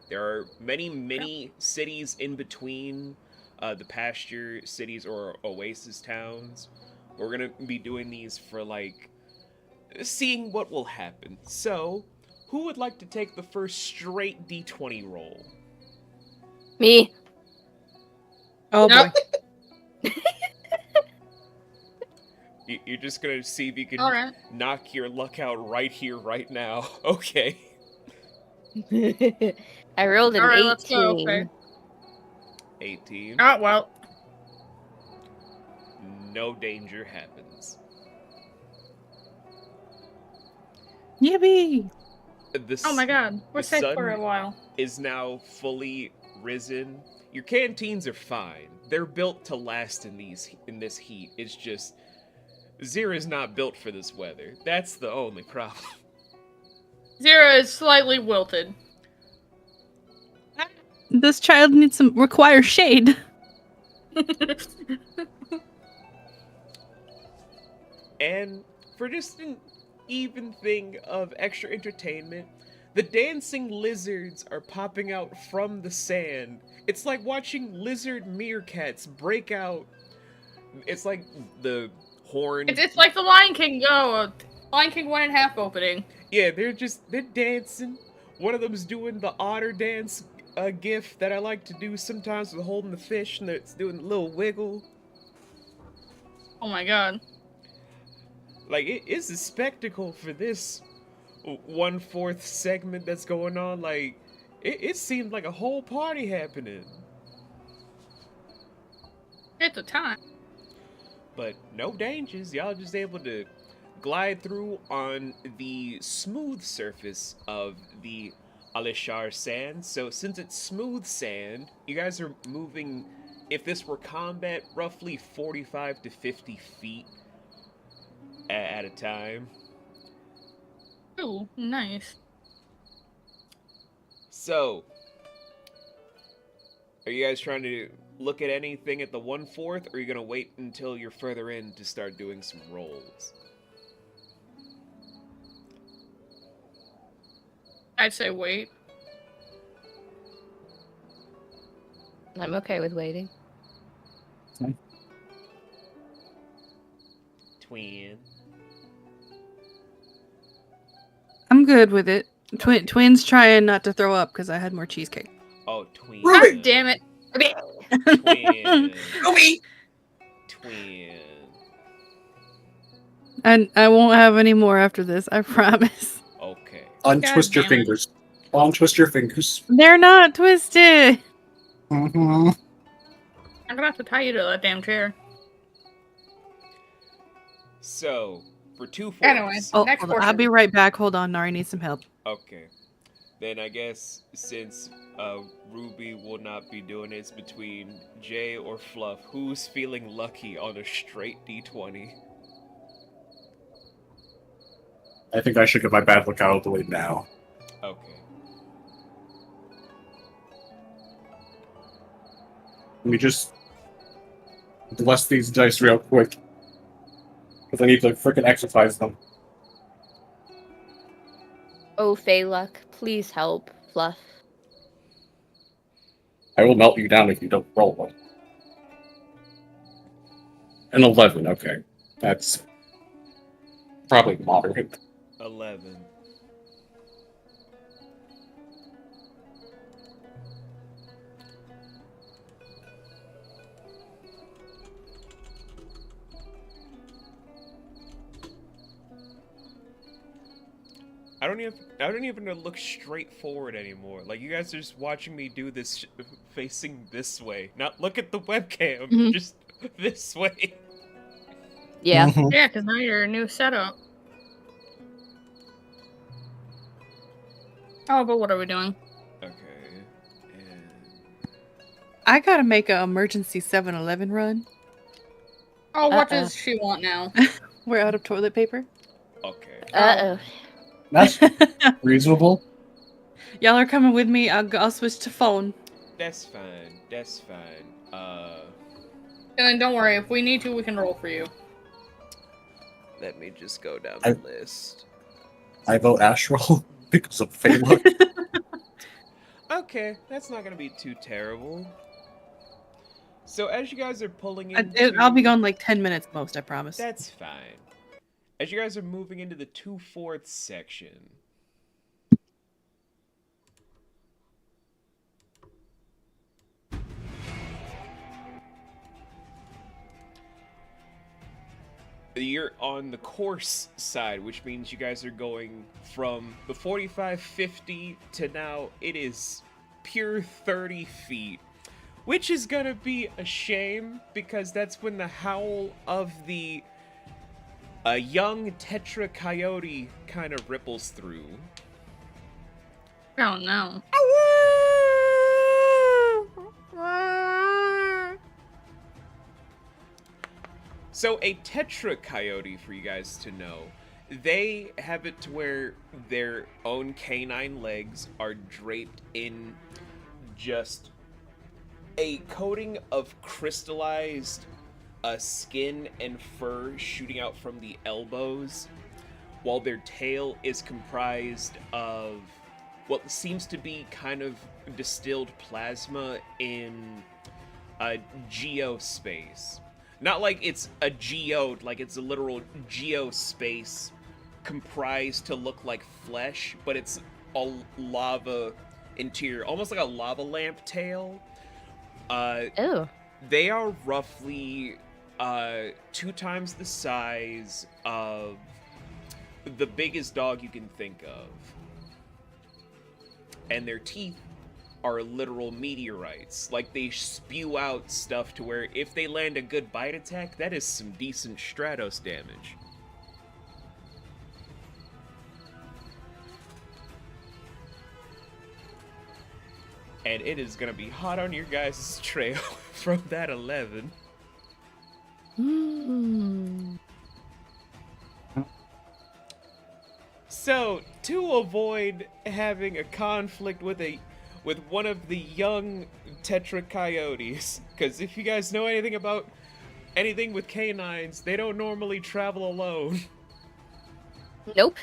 [SPEAKER 1] There are many mini cities in between the pasture cities or oasis towns. We're going to be doing these for like seeing what will happen. So, who would like to take the first straight D20 roll?
[SPEAKER 2] Me.
[SPEAKER 3] Oh
[SPEAKER 4] Nope.
[SPEAKER 3] boy.
[SPEAKER 1] You're just going to see if you can
[SPEAKER 4] Alright.
[SPEAKER 1] knock your luck out right here, right now. Okay.
[SPEAKER 2] I rolled an
[SPEAKER 4] Alright,
[SPEAKER 2] 18.
[SPEAKER 4] let's go. Okay.
[SPEAKER 1] 18.
[SPEAKER 4] Oh, well.
[SPEAKER 1] No danger happens.
[SPEAKER 3] Yippee!
[SPEAKER 4] Oh my god. We're
[SPEAKER 1] the
[SPEAKER 4] safe
[SPEAKER 1] sun
[SPEAKER 4] for a while.
[SPEAKER 1] is now fully risen. Your canteens are fine. They're built to last in this heat. It's just Zira's not built for this weather. That's the only problem.
[SPEAKER 4] Zira is slightly wilted.
[SPEAKER 3] This child requires shade.
[SPEAKER 1] And for just an even thing of extra entertainment, the dancing lizards are popping out from the sand. It's like watching lizard meerkats break out. It's like the horn.
[SPEAKER 4] It's like the Lion King. Lion King 1.5 opening.
[SPEAKER 1] Yeah, they're dancing. One of them's doing the otter dance gif that I like to do sometimes with holding the fish, and it's doing a little wiggle.
[SPEAKER 4] Oh my god.
[SPEAKER 1] Like, it is a spectacle for this 1/4 segment that's going on. Like, it seemed like a whole party happening.
[SPEAKER 4] It's a time.
[SPEAKER 1] But no dangers. Y'all just able to glide through on the smooth surface of the Ali Shar sand. So since it's smooth sand, you guys are moving, if this were combat, roughly 45 to 50 feet at a time.
[SPEAKER 4] Ooh, nice.
[SPEAKER 1] So, are you guys trying to look at anything at the 1/4, or are you going to wait until you're further in to start doing some rolls?
[SPEAKER 4] I'd say wait.
[SPEAKER 2] I'm okay with waiting.
[SPEAKER 1] Twin.
[SPEAKER 3] I'm good with it. Twins trying not to throw up because I had more cheesecake.
[SPEAKER 1] Oh, twin.
[SPEAKER 4] God damn it.
[SPEAKER 1] Twin.
[SPEAKER 5] Ruby!
[SPEAKER 1] Twin.
[SPEAKER 3] And I won't have any more after this, I promise.
[SPEAKER 1] Okay.
[SPEAKER 5] Untwist your
[SPEAKER 4] damn it.
[SPEAKER 5] fingers. Untwist your fingers.
[SPEAKER 3] They're not twisted.
[SPEAKER 5] Mm-hmm.
[SPEAKER 4] I'm gonna have to tie you to that damn chair.
[SPEAKER 1] So, for 2/4.
[SPEAKER 4] Anyway.
[SPEAKER 3] Oh,
[SPEAKER 4] Next
[SPEAKER 3] hold on. I'll
[SPEAKER 4] portion.
[SPEAKER 3] be right back. Hold on, Nari needs some help.
[SPEAKER 1] Okay. Then I guess since Ruby will not be doing it, it's between Jay or Fluff. Who's feeling lucky on a straight D20?
[SPEAKER 5] I think I should get my bad luck out of the way now.
[SPEAKER 1] Okay.
[SPEAKER 5] Let me just bless these dice real quick. Because I need to freaking exercise them.
[SPEAKER 2] Oh, Feyluck, please help, Fluff.
[SPEAKER 5] I will melt you down if you don't roll one. An 11, okay. That's probably moderate.
[SPEAKER 1] 11. I don't even look straight forward anymore. Like, you guys are just watching me do this facing this way. Not look at the webcam,
[SPEAKER 2] Mhm.
[SPEAKER 1] just this way.
[SPEAKER 2] Yeah.
[SPEAKER 5] Mhm.
[SPEAKER 4] Yeah, because now you're a new setup. Oh, but what are we doing?
[SPEAKER 1] Okay. And
[SPEAKER 3] I gotta make an emergency 7-Eleven run.
[SPEAKER 4] Oh, what
[SPEAKER 2] Uh-oh.
[SPEAKER 4] does she want now?
[SPEAKER 3] We're out of toilet paper.
[SPEAKER 1] okay.
[SPEAKER 2] Uh-oh.
[SPEAKER 5] That's reasonable.
[SPEAKER 3] Y'all are coming with me. I'll switch to phone.
[SPEAKER 1] That's fine. That's fine.
[SPEAKER 4] And then don't worry, if we need to, we can roll for you.
[SPEAKER 1] Let me just go down
[SPEAKER 5] I-
[SPEAKER 1] the list.
[SPEAKER 5] I vote Astral because of Feylook.
[SPEAKER 1] Okay, that's not gonna be too terrible. So as you guys are pulling into...
[SPEAKER 3] I'll be gone like 10 minutes most, I promise.
[SPEAKER 1] That's fine. As you guys are moving into the 2/4 section, you're on the course side, which means you guys are going from the 45-50 to now it is pure 30 feet, which is gonna be a shame because that's when the howl of the a young tetra coyote kind of ripples through.
[SPEAKER 4] Oh no.
[SPEAKER 1] So a tetra coyote, for you guys to know, they have it to where their own canine legs are draped in just a coating of crystallized skin and fur shooting out from the elbows, while their tail is comprised of what seems to be kind of distilled plasma in geospace. Not like it's a geode, like it's a literal geospace comprised to look like flesh, but it's a lava interior, almost like a lava lamp tail.
[SPEAKER 2] Oh.
[SPEAKER 1] They are roughly 2 times the size of the biggest dog you can think of. And their teeth are literal meteorites. Like, they spew out stuff to where if they land a good bite attack, that is some decent Stratos damage. And it is gonna be hot on your guys' trail from that 11. So, to avoid having a conflict with one of the young Tetra Coyotes, because if you guys know anything about anything with canines, they don't normally travel alone.
[SPEAKER 2] Nope.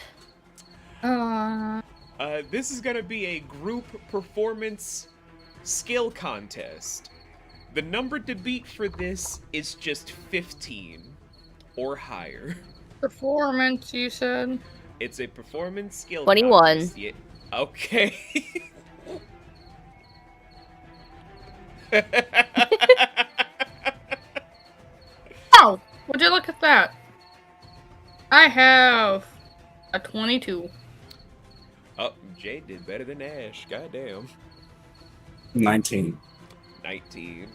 [SPEAKER 1] This is gonna be a group performance skill contest. The number to beat for this is just 15 or higher.
[SPEAKER 4] Performance, you said?
[SPEAKER 1] It's a performance skill
[SPEAKER 2] 21.
[SPEAKER 1] contest. Yeah. Okay.
[SPEAKER 4] Oh, would you look at that? I have a 22.
[SPEAKER 1] Oh, Jay did better than Ash. Goddamn.
[SPEAKER 5] 19.
[SPEAKER 1] 19.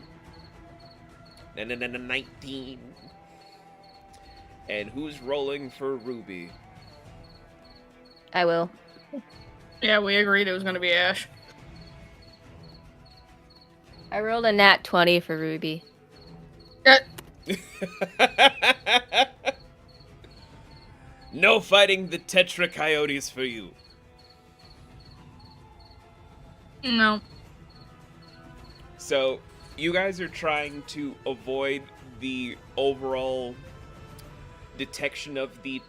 [SPEAKER 1] 19. And who's rolling for Ruby?
[SPEAKER 2] I will.
[SPEAKER 4] Yeah, we agreed it was gonna be Ash.
[SPEAKER 2] I rolled a nat 20 for Ruby.
[SPEAKER 1] No fighting the Tetra Coyotes for you.
[SPEAKER 4] No.
[SPEAKER 1] So, you guys are trying to avoid the overall detection of the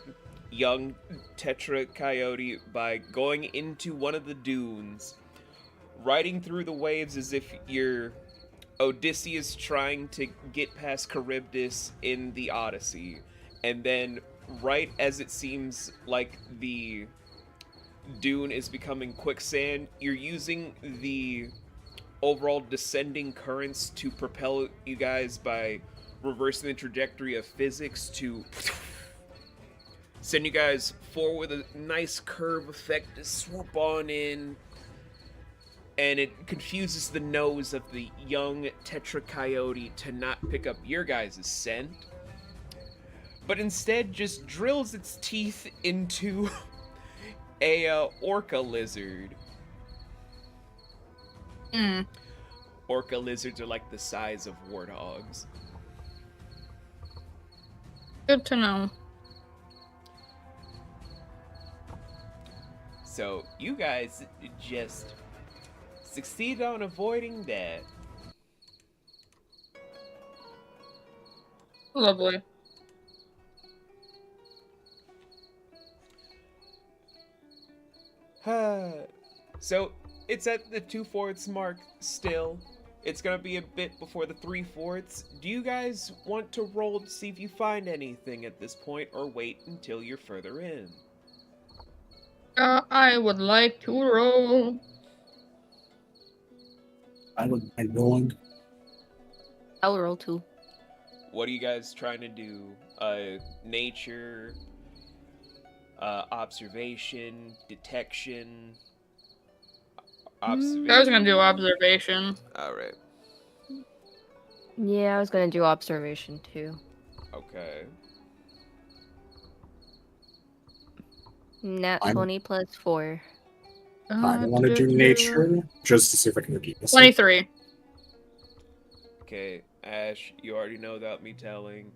[SPEAKER 1] young Tetra Coyote by going into one of the dunes, riding through the waves as if you're Odysseus trying to get past Charybdis in the Odyssey, and then right as it seems like the dune is becoming quicksand, you're using the overall descending currents to propel you guys by reversing the trajectory of physics to send you guys forward with a nice curve effect to swoop on in, and it confuses the nose of the young Tetra Coyote to not pick up your guys' scent, but instead just drills its teeth into a orca lizard. Orca lizards are like the size of warthogs.
[SPEAKER 4] Good to know.
[SPEAKER 1] So you guys just succeed on avoiding that.
[SPEAKER 4] Lovely.
[SPEAKER 1] So it's at the 2/4 mark still. It's gonna be a bit before the 3/4. Do you guys want to roll to see if you find anything at this point, or wait until you're further in?
[SPEAKER 4] I would like to roll.
[SPEAKER 5] I would mind rolling.
[SPEAKER 2] I'll roll 2.
[SPEAKER 1] What are you guys trying to do? Nature, observation, detection, observation.
[SPEAKER 4] I was gonna do observation.
[SPEAKER 1] Alright,
[SPEAKER 2] Yeah, I was gonna do observation too.
[SPEAKER 1] okay.
[SPEAKER 2] Nat
[SPEAKER 5] I'm-
[SPEAKER 2] 20 plus 4.
[SPEAKER 5] I want to do nature just to see if I can repeat this.
[SPEAKER 4] 23.
[SPEAKER 1] Okay, Ash, you already know without me telling.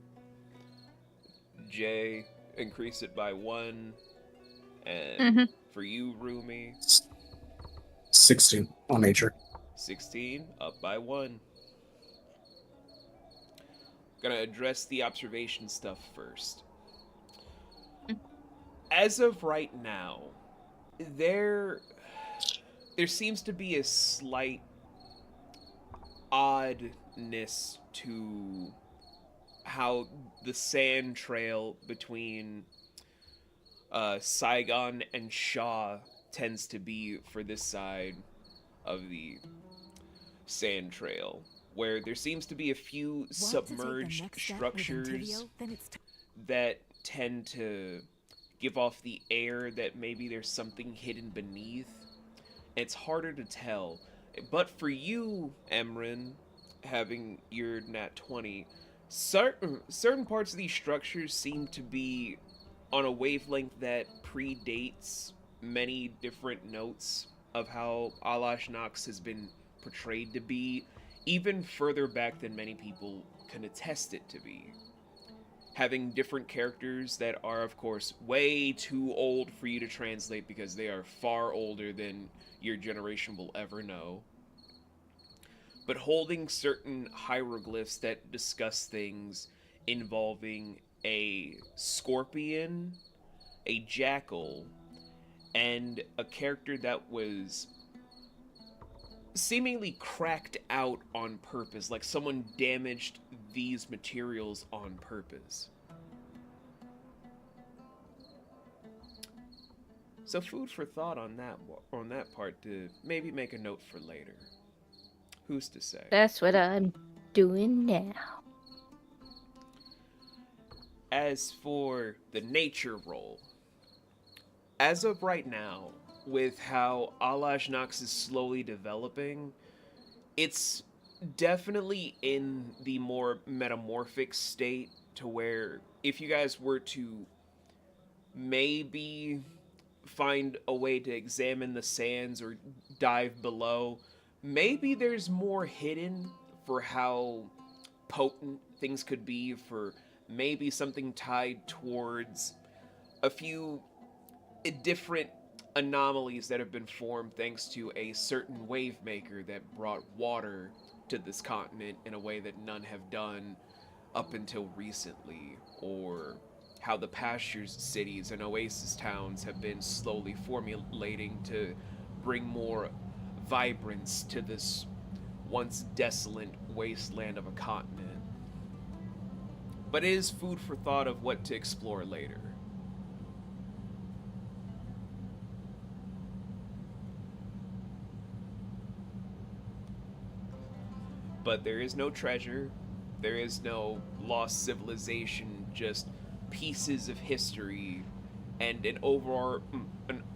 [SPEAKER 1] Jay, increase it by 1. And for you, Rumi,
[SPEAKER 5] 16 on nature.
[SPEAKER 1] 16, up by 1. Gonna address the observation stuff first. As of right now, there seems to be a slight oddness to how the sand trail between Saigon and Shaw tends to be for this side of the sand trail, where there seems to be a few submerged structures that tend to give off the air that maybe there's something hidden beneath. It's harder to tell. But for you, Emrin, having your nat 20, certain parts of these structures seem to be on a wavelength that predates many different notes of how Alash Nox has been portrayed to be, even further back than many people can attest it to be. Having different characters that are, of course, way too old for you to translate because they are far older than your generation will ever know. But holding certain hieroglyphs that discuss things involving a scorpion, a jackal, and a character that was seemingly cracked out on purpose, like someone damaged these materials on purpose. So food for thought on that part to maybe make a note for later. Who's to say?
[SPEAKER 2] That's what I'm doing now.
[SPEAKER 1] As for the nature roll, as of right now, with how Alash Nox is slowly developing, it's definitely in the more metamorphic state to where if you guys were to maybe find a way to examine the sands or dive below, maybe there's more hidden for how potent things could be, for maybe something tied towards a few different anomalies that have been formed thanks to a certain Wavemaker that brought water to this continent in a way that none have done up until recently, or how the pastures cities and oasis towns have been slowly formulating to bring more vibrance to this once desolate wasteland of a continent. But it is food for thought of what to explore later. But there is no treasure, there is no lost civilization, just pieces of history and an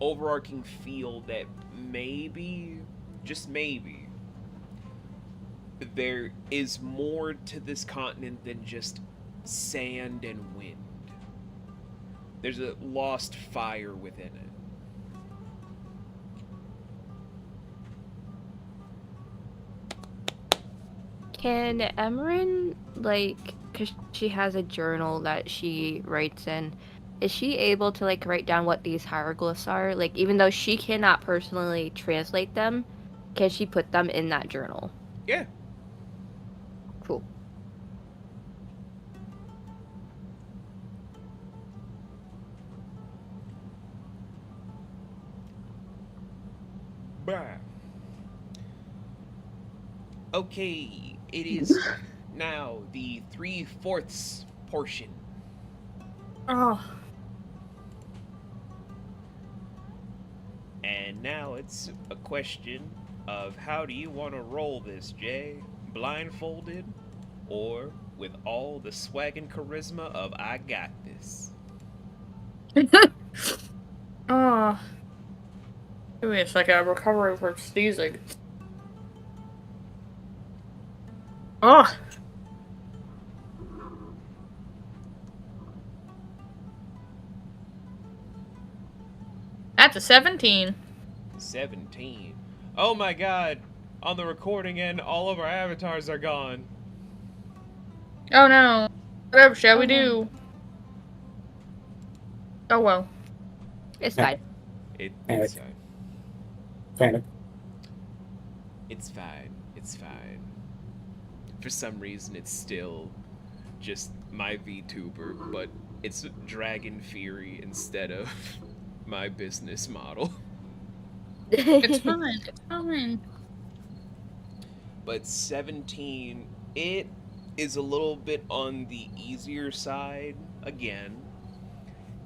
[SPEAKER 1] overarching feel that maybe, just maybe, there is more to this continent than just sand and wind. There's a lost fire within it.
[SPEAKER 2] Can Emrin, like, because she has a journal that she writes in, is she able to, like, write down what these hieroglyphs are? Like, even though she cannot personally translate them, can she put them in that journal?
[SPEAKER 1] Yeah.
[SPEAKER 2] Cool.
[SPEAKER 1] Bah. Okay, it is now the 3/4 portion.
[SPEAKER 4] Oh.
[SPEAKER 1] And now it's a question of how do you want to roll this, Jay? Blindfolded or with all the swag and charisma of I got this?
[SPEAKER 4] Oh. Give me a second, I'm recovering from sneezing. Oh! That's a 17.
[SPEAKER 1] 17. Oh my god! On the recording end, all of our avatars are gone.
[SPEAKER 4] Oh no. Whatever shall we do? Oh well.
[SPEAKER 2] It's
[SPEAKER 5] Yeah.
[SPEAKER 2] fine.
[SPEAKER 1] It's
[SPEAKER 5] Panic.
[SPEAKER 1] fine.
[SPEAKER 5] Panic.
[SPEAKER 1] It's fine. It's fine. For some reason, it's still just my VTuber, but it's Dragon Fury instead of my business model.
[SPEAKER 4] It's fine. It's fine.
[SPEAKER 1] But 17, it is a little bit on the easier side again.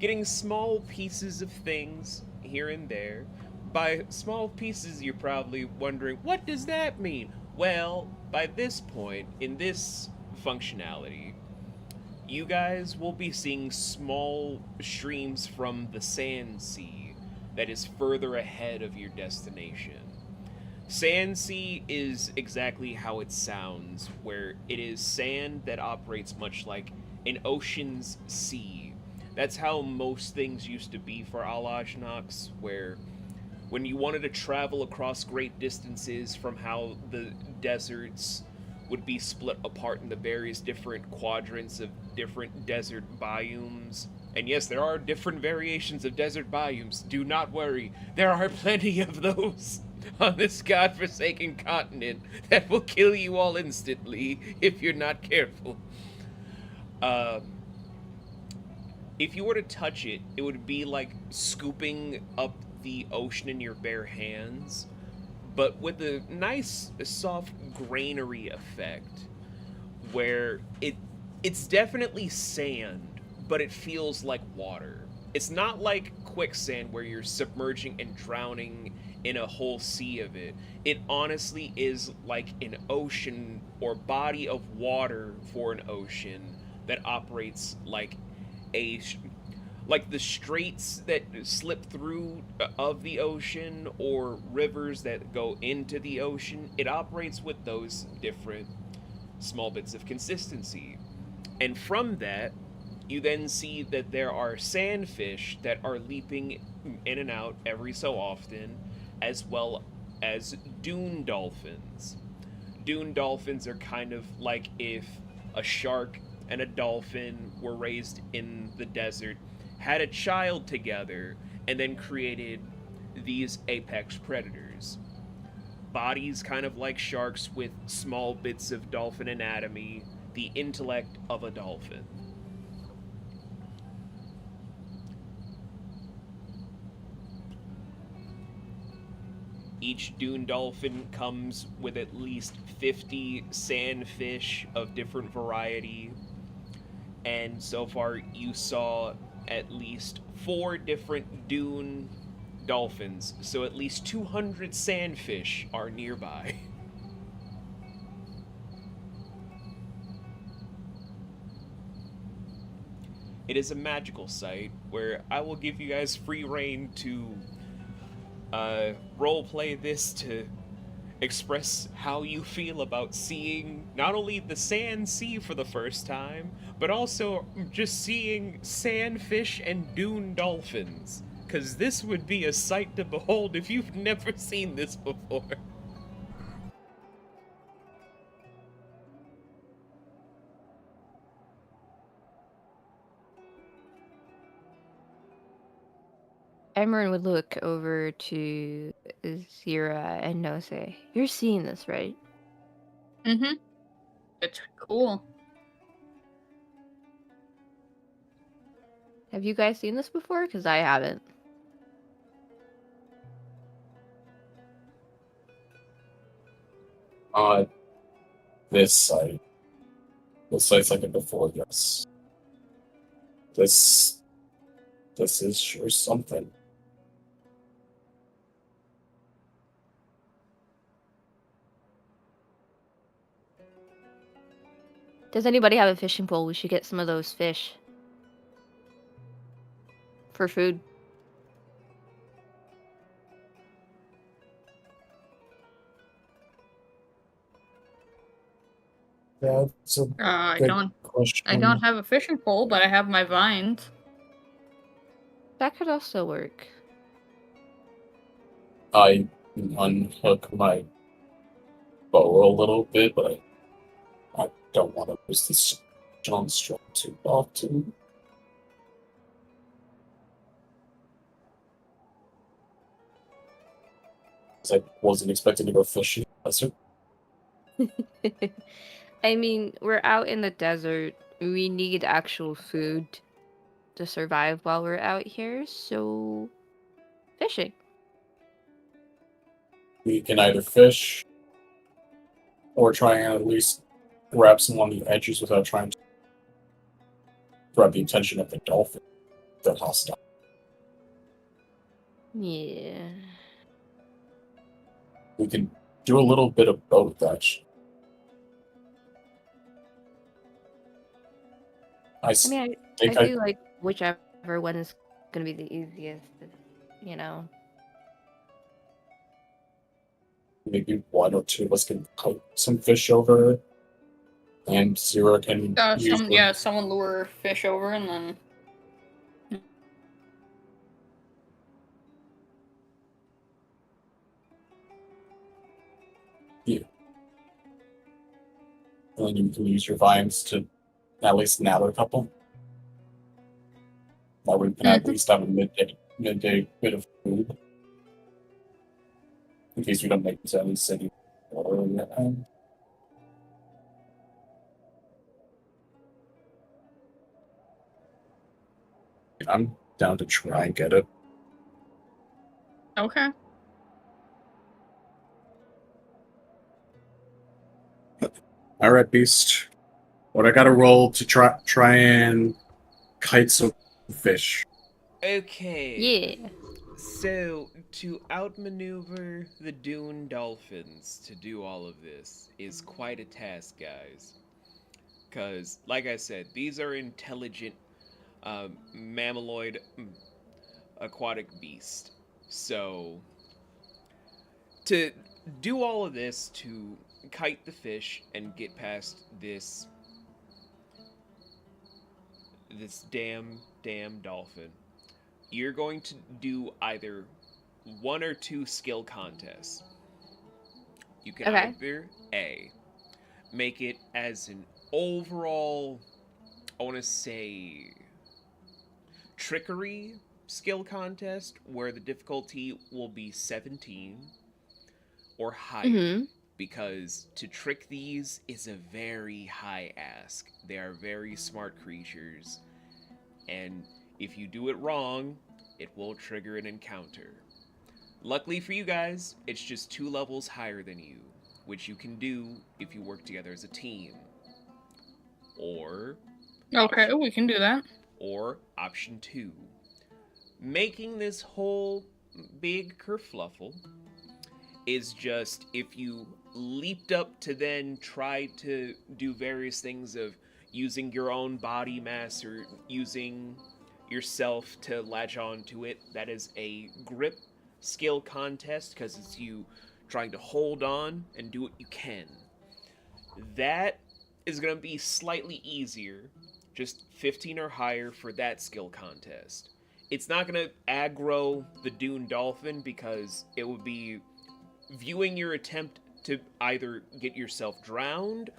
[SPEAKER 1] Getting small pieces of things here and there. By small pieces, you're probably wondering, what does that mean? Well, by this point, in this functionality, you guys will be seeing small streams from the sand sea that is further ahead of your destination. Sand sea is exactly how it sounds, where it is sand that operates much like an ocean's sea. That's how most things used to be for Alajnox, where when you wanted to travel across great distances from how the deserts would be split apart into various different quadrants of different desert biomes. And yes, there are different variations of desert biomes. Do not worry, there are plenty of those on this godforsaken continent that will kill you all instantly if you're not careful. If you were to touch it, it would be like scooping up the ocean in your bare hands, but with a nice soft grainery effect where it's definitely sand, but it feels like water. It's not like quicksand where you're submerging and drowning in a whole sea of it. It honestly is like an ocean or body of water for an ocean that operates like like the straits that slip through of the ocean or rivers that go into the ocean. It operates with those different small bits of consistency. And from that, you then see that there are sandfish that are leaping in and out every so often, as well as dune dolphins. Dune dolphins are kind of like if a shark and a dolphin were raised in the desert, had a child together, and then created these apex predators. Bodies kind of like sharks with small bits of dolphin anatomy, the intellect of a dolphin. Each dune dolphin comes with at least 50 sandfish of different variety. And so far, you saw at least 4 different dune dolphins. So at least 200 sandfish are nearby. It is a magical site where I will give you guys free reign to roleplay this to express how you feel about seeing not only the sand sea for the first time, but also just seeing sandfish and dune dolphins. Because this would be a sight to behold if you've never seen this before.
[SPEAKER 2] Emrin would look over to Zira and Nose. You're seeing this, right?
[SPEAKER 4] Mm-hmm. It's cool.
[SPEAKER 2] Have you guys seen this before? Because I haven't.
[SPEAKER 5] This site. This site's like it before, yes. This is sure something.
[SPEAKER 2] Does anybody have a fishing pole? We should get some of those fish. For food.
[SPEAKER 5] Yeah, it's a
[SPEAKER 4] I
[SPEAKER 5] good
[SPEAKER 4] don't
[SPEAKER 5] question.
[SPEAKER 4] have a fishing pole, but I have my vines.
[SPEAKER 2] That could also work.
[SPEAKER 5] I unhook my bow a little bit, but I don't want to use this John Strong too often. 'Cause I wasn't expecting to go fishing in the desert.
[SPEAKER 2] I mean, we're out in the desert. We need actual food to survive while we're out here, so fishing.
[SPEAKER 5] We can either fish or try and at least grab some on the edges without trying to grab the attention of the dolphin. They're hostile.
[SPEAKER 2] Yeah.
[SPEAKER 5] We can do a little bit of both, actually.
[SPEAKER 2] I mean, I
[SPEAKER 5] think
[SPEAKER 2] feel like whichever one is gonna be the easiest, you know.
[SPEAKER 5] maybe one or two of us can cook some fish over, and Zira can use
[SPEAKER 4] someone lure fish over and then.
[SPEAKER 5] and then you can use your vines to at least nab a couple. That way we can at least have a midday bit of food. In case we don't make it to any city. I'm down to try and get it.
[SPEAKER 4] Okay.
[SPEAKER 5] Alright, Beast. What I gotta roll to try and kite some fish.
[SPEAKER 1] Okay.
[SPEAKER 2] Yeah.
[SPEAKER 1] So, to outmaneuver the dune dolphins to do all of this is quite a task, guys. Because, like I said, these are intelligent mammaloid aquatic beasts. So, to do all of this, to kite the fish and get past this damn dolphin, you're going to do either one or two skill contests. You can either A, make it as an overall, I want to say, trickery skill contest where the difficulty will be 17 or higher. Because to trick these is a very high ask. They are very smart creatures, and if you do it wrong, it will trigger an encounter. Luckily for you guys, it's just 2 levels higher than you, which you can do if you work together as a team. Or...
[SPEAKER 4] Okay, we can do that.
[SPEAKER 1] Or option 2. Making this whole big kerfluffle is just if you leaped up to then try to do various things of using your own body mass or using yourself to latch onto it. That is a grip skill contest because it's you trying to hold on and do what you can. That is going to be slightly easier, just 15 or higher for that skill contest. It's not going to aggro the dune dolphin because it would be viewing your attempt to either get yourself drowned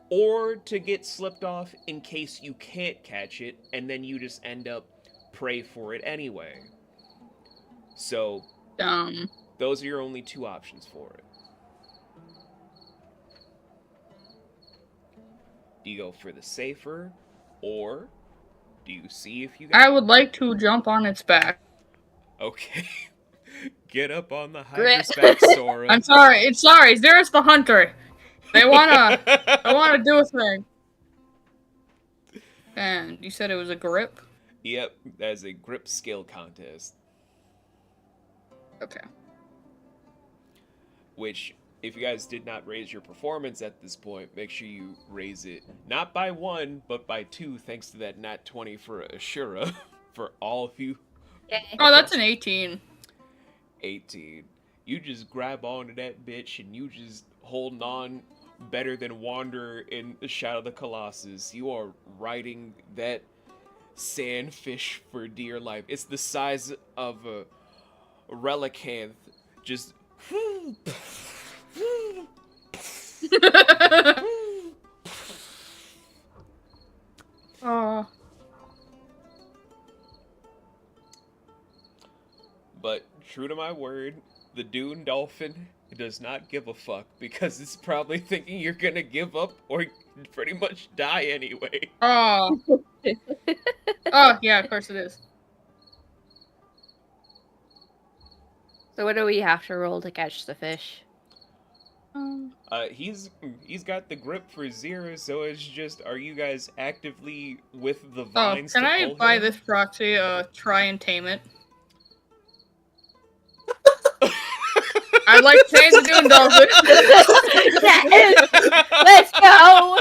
[SPEAKER 1] or to get slipped off in case you can't catch it and then you just end up prey for it anyway. So, those are your only 2 options for it. Do you go for the safer, or do you see if you can...
[SPEAKER 4] I would like to jump on its back.
[SPEAKER 1] Okay. Get up on the hydra's back, Sora.
[SPEAKER 4] I'm sorry. Zira's the hunter. They wanna do a thing. And you said it was a grip?
[SPEAKER 1] Yep, that is a grip skill contest.
[SPEAKER 4] Okay.
[SPEAKER 1] Which, if you guys did not raise your performance at this point, make sure you raise it not by 1, but by 2, thanks to that nat 20 for Ashura, for all of you.
[SPEAKER 4] Oh, that's an 18.
[SPEAKER 1] 18. You just grab onto that bitch and you just holding on better than Wanderer in the Shadow of the Colossus. You are riding that sandfish for dear life. It's the size of a relicanth. Just...
[SPEAKER 4] Oh.
[SPEAKER 1] But true to my word, The dune dolphin does not give a fuck because it's probably thinking you're gonna give up or pretty much die anyway.
[SPEAKER 4] Oh. Oh, yeah, of course it is.
[SPEAKER 2] So what do we have to roll to catch the fish?
[SPEAKER 1] He's got the grip for Zira, so it's just, are you guys actively with the
[SPEAKER 4] Oh,
[SPEAKER 1] vines
[SPEAKER 4] can
[SPEAKER 1] to
[SPEAKER 4] I
[SPEAKER 1] pull
[SPEAKER 4] buy
[SPEAKER 1] him?
[SPEAKER 4] this proxy, try and tame it? I'd like to tame the dune dolphin.
[SPEAKER 2] Yes! Let's go!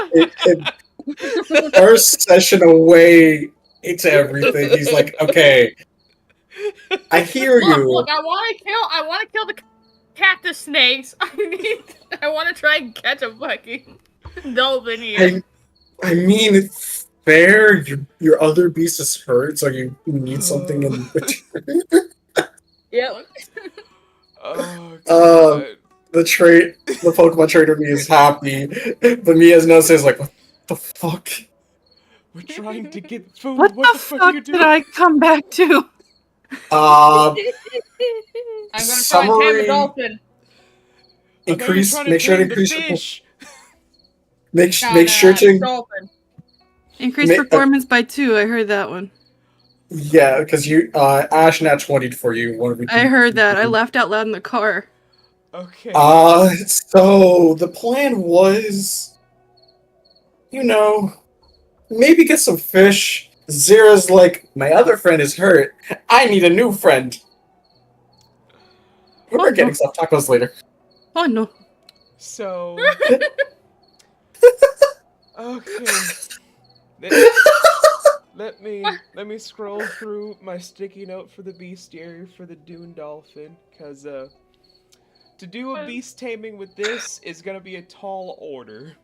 [SPEAKER 5] First session away into everything. He's like, okay, I hear you.
[SPEAKER 4] Look, I want to kill the cactus snakes. I want to try and catch a fucking dolphin here.
[SPEAKER 5] I mean, it's fair. Your other beast is hurt, so you need something in return.
[SPEAKER 4] Yep.
[SPEAKER 1] Oh, God.
[SPEAKER 5] The Pokemon trader me is happy, but me as Nose is like, what the fuck?
[SPEAKER 1] We're trying to get food.
[SPEAKER 3] What the
[SPEAKER 1] fuck are you
[SPEAKER 3] fuck
[SPEAKER 1] doing?
[SPEAKER 3] did I come back to?
[SPEAKER 4] I'm gonna try and tame
[SPEAKER 5] Summary-
[SPEAKER 4] the dolphin.
[SPEAKER 1] I thought you were trying to
[SPEAKER 5] make sure to
[SPEAKER 1] tame the
[SPEAKER 5] increase your
[SPEAKER 1] fish.
[SPEAKER 5] make
[SPEAKER 4] No,
[SPEAKER 5] sure to
[SPEAKER 4] dolphin.
[SPEAKER 3] Increase
[SPEAKER 5] Ma-
[SPEAKER 3] performance by 2. I heard that one.
[SPEAKER 5] yeah, because you Ash nat 20'd for you.
[SPEAKER 3] I heard that. I laughed out loud in the car.
[SPEAKER 1] Okay.
[SPEAKER 5] So the plan was, maybe get some fish. Zira's like, my other friend is hurt. I need a new friend. We're getting some tacos later.
[SPEAKER 3] Oh no.
[SPEAKER 1] So. Okay. Let me scroll through my sticky note for the bestiary for the dune dolphin, cause to do a beast taming with this is gonna be a tall order.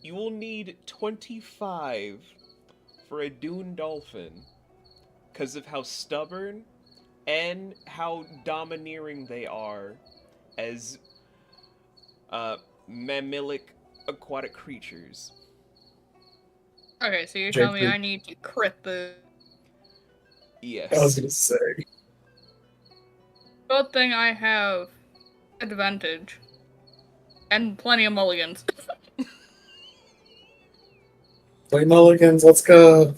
[SPEAKER 1] You will need 25 for a dune dolphin, cause of how stubborn and how domineering they are as mammalic aquatic creatures.
[SPEAKER 4] Okay, so you're telling me
[SPEAKER 5] JP.
[SPEAKER 4] I need to crit the...
[SPEAKER 1] Yes.
[SPEAKER 5] I was gonna say.
[SPEAKER 4] Good thing I have advantage. And plenty of mulligans.
[SPEAKER 5] Play mulligans, let's go.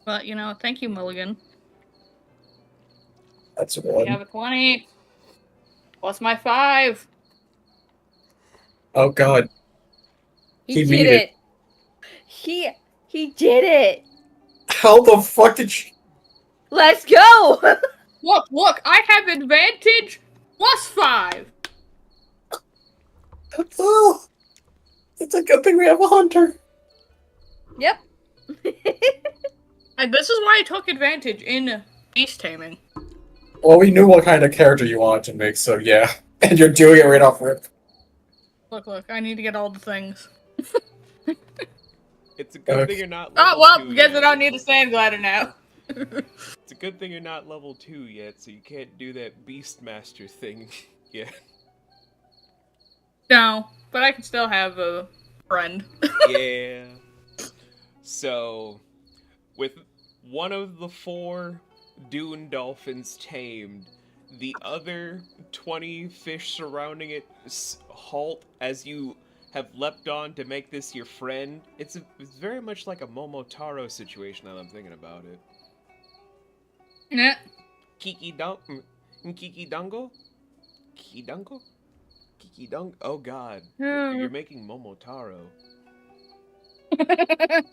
[SPEAKER 4] But, thank you, mulligan.
[SPEAKER 5] That's
[SPEAKER 4] We
[SPEAKER 5] one.
[SPEAKER 4] have a 20. What's my 5?
[SPEAKER 5] Oh god.
[SPEAKER 2] He
[SPEAKER 5] beat
[SPEAKER 2] did it. He did it.
[SPEAKER 5] How the fuck did you...
[SPEAKER 2] Let's go.
[SPEAKER 4] Look, I have advantage +5.
[SPEAKER 5] Oh, it's a good thing we have a hunter.
[SPEAKER 2] Yep.
[SPEAKER 4] And this is why I took advantage in beast taming.
[SPEAKER 5] Well, we knew what kind of character you wanted to make, so yeah. And you're doing it right off rip.
[SPEAKER 4] Look, I need to get all the things.
[SPEAKER 1] It's a good
[SPEAKER 5] Okay.
[SPEAKER 1] thing you're not level
[SPEAKER 4] Oh, well,
[SPEAKER 1] 2
[SPEAKER 4] guess I
[SPEAKER 1] yet.
[SPEAKER 4] don't need a sand glider now.
[SPEAKER 1] It's a good thing you're not level 2 yet, so you can't do that Beastmaster thing yet.
[SPEAKER 4] No, but I can still have a friend.
[SPEAKER 1] Yeah. So, with one of the 4 dune dolphins tamed, the other 20 fish surrounding it halt as you have leapt on to make this your friend. It's very much like a Momotaro situation now that I'm thinking about it.
[SPEAKER 4] Yeah.
[SPEAKER 1] Kiki Dongo? Kiki Dongo? Kiki Dongo? Oh god. You're making Momotaro. Whatever.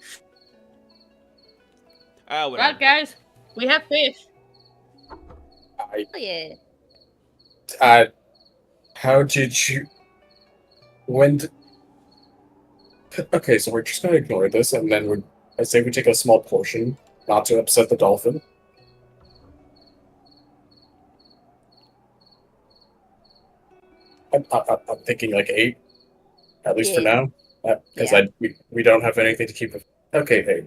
[SPEAKER 4] Right, guys, we have fish.
[SPEAKER 2] Oh yeah.
[SPEAKER 5] How did you... Okay, so we're just gonna ignore this, and then I say we take a small portion, not to upset the dolphin. I'm thinking like 8, at least for
[SPEAKER 2] Yeah.
[SPEAKER 5] now, because
[SPEAKER 2] Yeah.
[SPEAKER 5] we don't have anything to keep it. Okay, 8.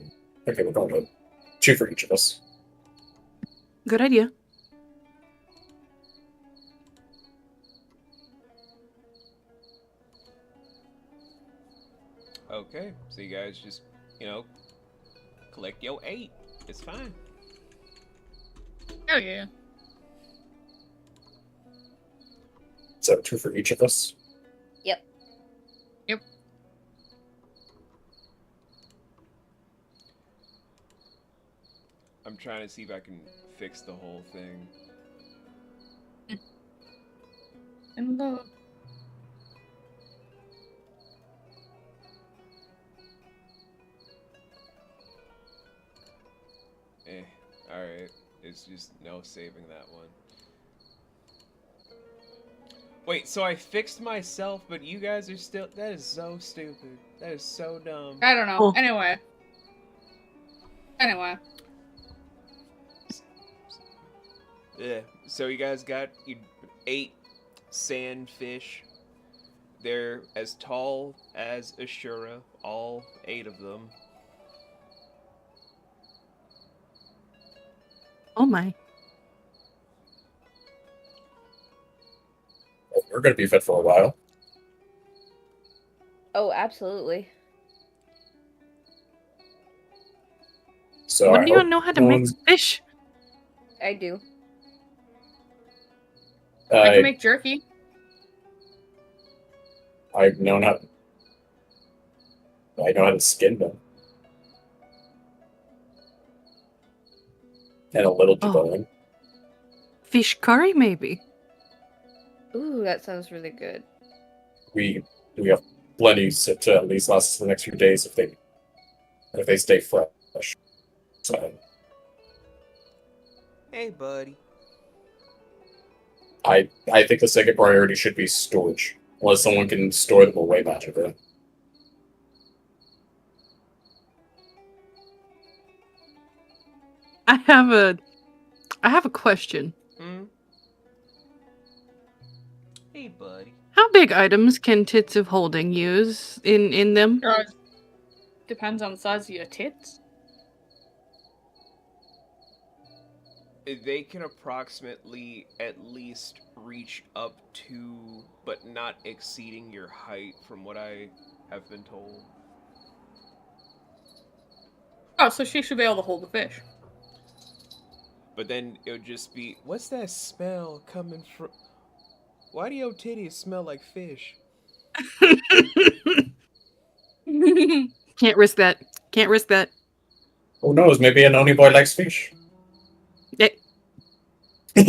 [SPEAKER 5] Okay, we're going to 2 for each of us.
[SPEAKER 3] Good idea.
[SPEAKER 1] Okay, so you guys just, collect your 8. It's fine.
[SPEAKER 4] Oh yeah.
[SPEAKER 5] Is that 2 for each of us?
[SPEAKER 2] Yep.
[SPEAKER 4] Yep.
[SPEAKER 1] I'm trying to see if I can fix the whole thing.
[SPEAKER 4] And
[SPEAKER 1] Alright. It's just no saving that one. Wait, so I fixed myself, but you guys are still... That is so stupid. That is so dumb.
[SPEAKER 4] I don't know.
[SPEAKER 3] Oh.
[SPEAKER 4] Anyway.
[SPEAKER 1] Yeah. So you guys got 8 sand fish. They're as tall as Ashura, all 8 of them.
[SPEAKER 3] Oh my.
[SPEAKER 5] Well, we're going to be fit for a while.
[SPEAKER 2] Oh, absolutely.
[SPEAKER 5] So
[SPEAKER 3] When
[SPEAKER 5] I
[SPEAKER 3] do you
[SPEAKER 5] hope
[SPEAKER 3] know how to
[SPEAKER 5] no
[SPEAKER 3] make
[SPEAKER 5] one's-
[SPEAKER 3] fish?
[SPEAKER 2] I do.
[SPEAKER 4] I can make jerky.
[SPEAKER 5] I know how to skin them. And a little
[SPEAKER 3] Oh.
[SPEAKER 5] debugging.
[SPEAKER 3] Fish curry, maybe.
[SPEAKER 2] Ooh, that sounds really good.
[SPEAKER 5] We have plenty to at least last us the next few days if they stay fresh. So
[SPEAKER 1] Hey, buddy.
[SPEAKER 5] I think the second priority should be storage, unless someone can store them away magically.
[SPEAKER 3] I have a question.
[SPEAKER 1] Hmm? Hey, buddy.
[SPEAKER 3] How big items can tits of holding use in them?
[SPEAKER 4] Depends on the size of your tits.
[SPEAKER 1] They can approximately at least reach up to, but not exceeding your height, from what I have been told.
[SPEAKER 4] Oh, so she should be able to hold the fish.
[SPEAKER 1] But then it would just be, what's that smell coming from? Why do your titties smell like fish?
[SPEAKER 3] Can't risk that. Can't risk that.
[SPEAKER 5] Who knows? Maybe an Oni boy likes fish.
[SPEAKER 3] Don't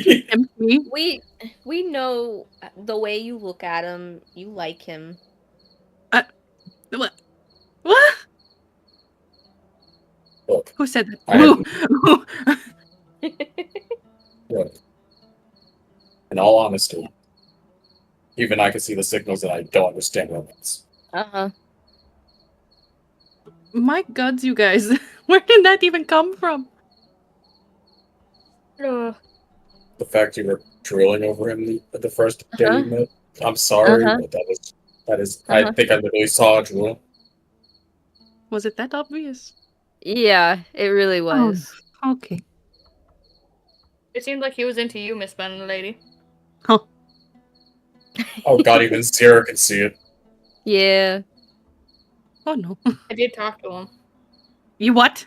[SPEAKER 3] you tempt me.
[SPEAKER 2] We know the way you look at him. You like him.
[SPEAKER 3] What? What?
[SPEAKER 5] Look,
[SPEAKER 3] Who said that?
[SPEAKER 5] I
[SPEAKER 3] Who?
[SPEAKER 5] look. In all honesty, even I can see the signals that I don't understand romance.
[SPEAKER 2] Uh-huh.
[SPEAKER 3] My gods, you guys. Where did that even come from?
[SPEAKER 2] Ugh.
[SPEAKER 5] The fact you were drooling over him the first day
[SPEAKER 2] Uh-huh.
[SPEAKER 5] you met, I'm sorry,
[SPEAKER 2] Uh-huh.
[SPEAKER 5] but that is.
[SPEAKER 2] Uh-huh.
[SPEAKER 5] I think I literally saw a drool.
[SPEAKER 3] Was it that obvious?
[SPEAKER 2] Yeah, it really was.
[SPEAKER 3] Okay.
[SPEAKER 4] It seemed like he was into you, Miss Ben Lady.
[SPEAKER 3] Huh.
[SPEAKER 5] Oh god, even Zira can see it.
[SPEAKER 2] Yeah.
[SPEAKER 3] Oh no.
[SPEAKER 4] I did talk to him.
[SPEAKER 3] You what?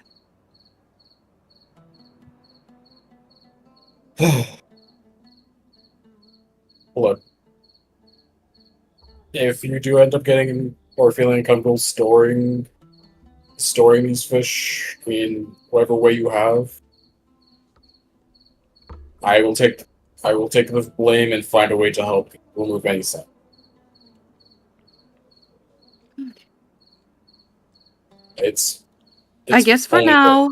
[SPEAKER 5] Look, if you do end up getting or feeling uncomfortable storing these fish in whatever way you have, I will take the blame and find a way to help remove any scent. It's
[SPEAKER 3] I guess for
[SPEAKER 5] only
[SPEAKER 3] now,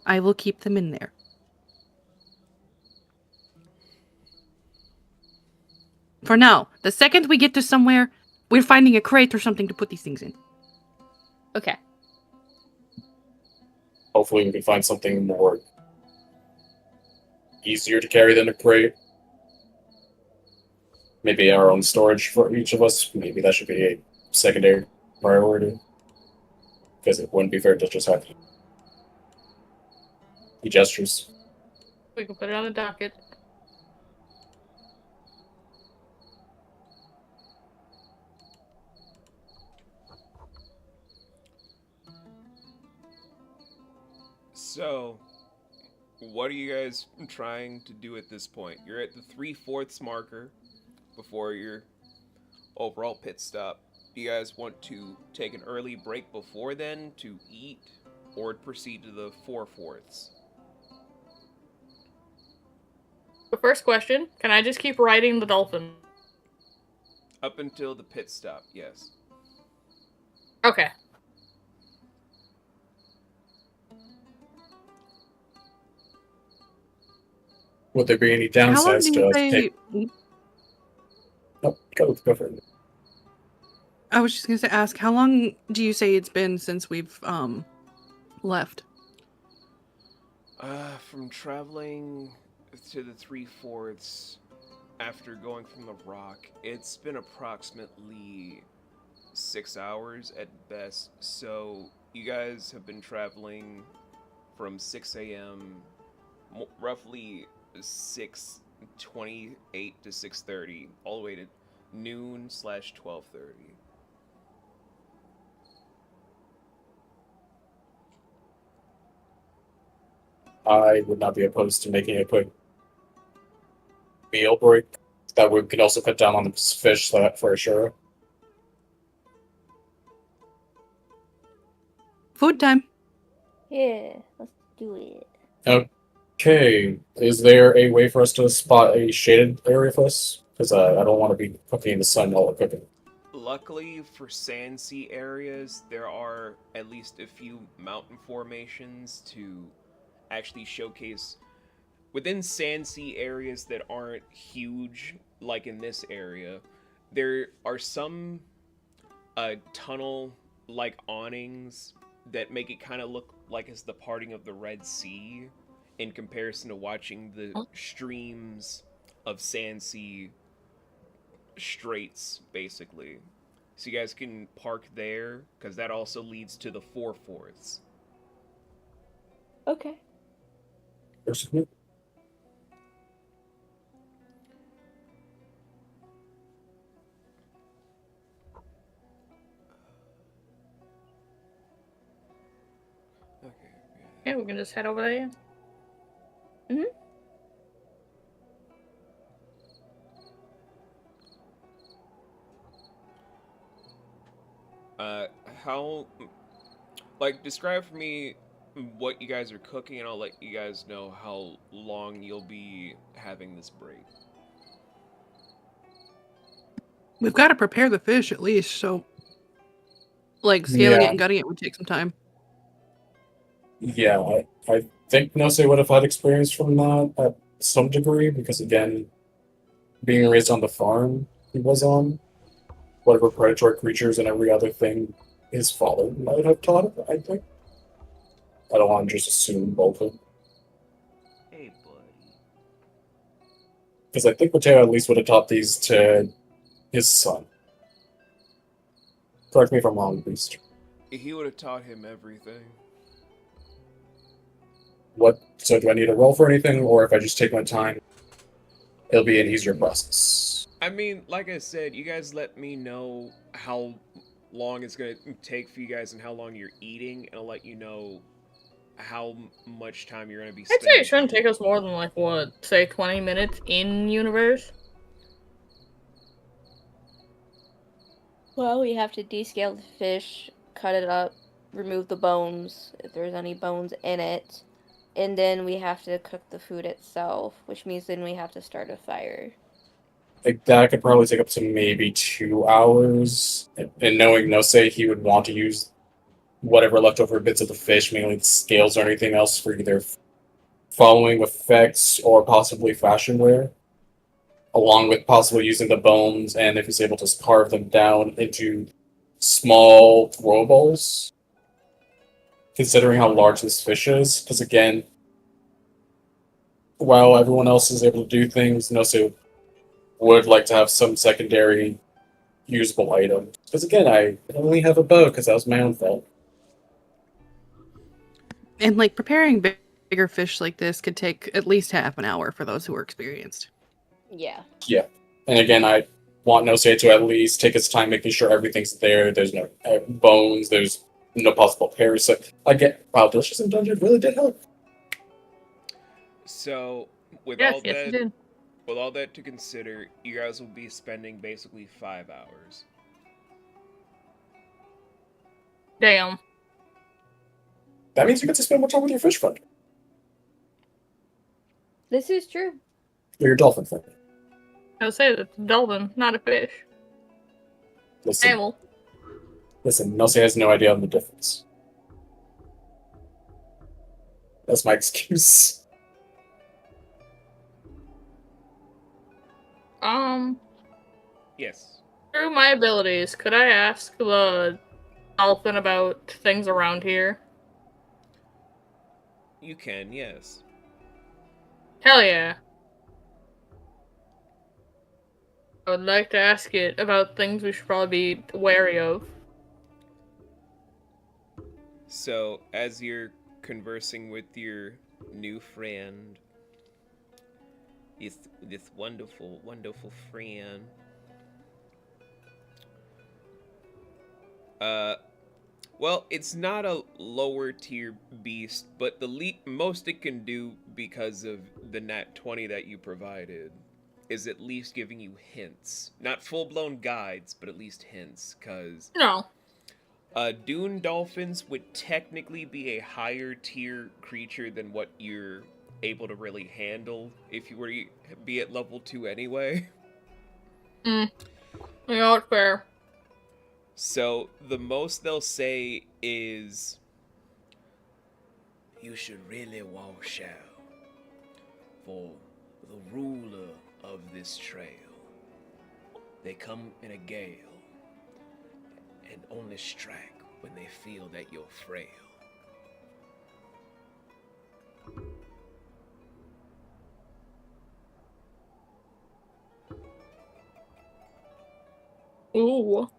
[SPEAKER 3] I will keep them in there. For now. The second we get to somewhere, we're finding a crate or something to put these things in.
[SPEAKER 2] Okay.
[SPEAKER 5] Hopefully we can find something more easier to carry than a crate. Maybe our own storage for each of us. Maybe that should be a secondary priority. Because it wouldn't be fair to just have he gestures.
[SPEAKER 4] We can put it on the docket.
[SPEAKER 1] So, what are you guys trying to do at this point? You're at the 3/4 marker before your overall pit stop. Do you guys want to take an early break before then to eat, or proceed to the 4/4?
[SPEAKER 4] The first question, can I just keep riding the dolphin?
[SPEAKER 1] Up until the pit stop, yes.
[SPEAKER 4] Okay.
[SPEAKER 5] Would there be any
[SPEAKER 3] How long
[SPEAKER 5] downsides
[SPEAKER 3] do
[SPEAKER 5] to
[SPEAKER 3] you
[SPEAKER 5] us
[SPEAKER 3] say?
[SPEAKER 5] take? Oh, go for it.
[SPEAKER 3] I was just gonna ask, how long do you say it's been since we've left?
[SPEAKER 1] From traveling to the 3/4 after going from the rock, it's been approximately 6 hours at best. So you guys have been traveling from 6 a.m. Roughly 6:28 to 6:30, all the way to noon/12:30.
[SPEAKER 5] I would not be opposed to making a quick meal break. That we could also cut down on the fish for Ashura.
[SPEAKER 3] Food time.
[SPEAKER 2] Yeah, let's do it.
[SPEAKER 5] Okay, is there a way for us to spot a shaded area for us? Because I don't want to be cooking in the sun while we're cooking.
[SPEAKER 1] Luckily for sand sea areas, there are at least a few mountain formations to actually showcase within sand sea areas that aren't huge, like in this area. There are some tunnel like awnings that make it kind of look like it's the parting of the Red Sea in comparison to watching the streams of sand sea straits, basically. So you guys can park there, because that also leads to the 4/4.
[SPEAKER 2] Okay.
[SPEAKER 5] Personally,
[SPEAKER 1] Okay.
[SPEAKER 4] Yeah, we can just head over there.
[SPEAKER 1] How, like, describe for me what you guys are cooking, and I'll let you guys know how long you'll be having this break.
[SPEAKER 3] We've got to prepare the fish at least, so like scaling it
[SPEAKER 5] yeah,
[SPEAKER 3] and gutting it would take some time.
[SPEAKER 5] yeah. I think Nose would have had experience from that at some degree, because again, being raised on the farm he was on, whatever predatory creatures and every other thing his father might have taught him, I think. I don't want to just assume both of them.
[SPEAKER 1] Hey, buddy.
[SPEAKER 5] Because I think Mateo at least would have taught these to his son. Correct me if I'm wrong, Beast.
[SPEAKER 1] He would have taught him everything.
[SPEAKER 5] What? So do I need to roll for anything, or if I just take my time, it'll be an easier process?
[SPEAKER 1] I mean, like I said, you guys let me know how long it's going to take for you guys and how long you're eating, and I'll let you know how much time you're going to be
[SPEAKER 4] I'd
[SPEAKER 1] spending.
[SPEAKER 4] say it shouldn't take us more than, like, what, say 20 minutes in universe?
[SPEAKER 2] Well, we have to descale the fish, cut it up, remove the bones, if there's any bones in it. And then we have to cook the food itself, which means then we have to start a fire.
[SPEAKER 5] Like that could probably take up to maybe 2 hours. And knowing Nose, he would want to use whatever leftover bits of the fish, mainly the scales or anything else, for either following effects or possibly fashion wear, along with possibly using the bones, and if he's able to carve them down into small throw balls, considering how large this fish is. Because again, while everyone else is able to do things, Nose would like to have some secondary usable item. Because again, I only have a bow because that was my own fault.
[SPEAKER 3] And like preparing bigger fish like this could take at least half an hour for those who are experienced.
[SPEAKER 2] Yeah.
[SPEAKER 5] Yeah. And again, I want Nosei to at least take his time making sure everything's there. There's no bones. There's no possible parasite. Wow, Delicious and Dungeon really did help.
[SPEAKER 1] So, with
[SPEAKER 4] Yes,
[SPEAKER 1] all
[SPEAKER 4] yes,
[SPEAKER 1] that,
[SPEAKER 4] you did.
[SPEAKER 1] with all that to consider, you guys will be spending basically 5 hours.
[SPEAKER 4] Damn.
[SPEAKER 5] That means you get to spend more time with your fish friend.
[SPEAKER 2] This is true.
[SPEAKER 5] Or your dolphin friend.
[SPEAKER 4] I would say that it's a dolphin, not a fish.
[SPEAKER 5] Listen,
[SPEAKER 4] Mammal.
[SPEAKER 5] Nosei has no idea on the difference. That's my excuse.
[SPEAKER 1] Yes.
[SPEAKER 4] Through my abilities, could I ask the dolphin about things around here?
[SPEAKER 1] You can, yes.
[SPEAKER 4] Hell yeah. I would like to ask it about things we should probably be wary of.
[SPEAKER 1] So, as you're conversing with your new friend, this wonderful, wonderful friend, well, it's not a lower tier beast, but the most it can do because of the nat 20 that you provided is at least giving you hints. Not full-blown guides, but at least hints, because
[SPEAKER 4] No.
[SPEAKER 1] dune dolphins would technically be a higher tier creature than what you're able to really handle if you were to be at level 2 anyway.
[SPEAKER 4] Not fair.
[SPEAKER 1] So the most they'll say is, you should really watch out for the ruler of this trail. They come in a gale and only strike when they feel that you're frail.
[SPEAKER 4] Ooh.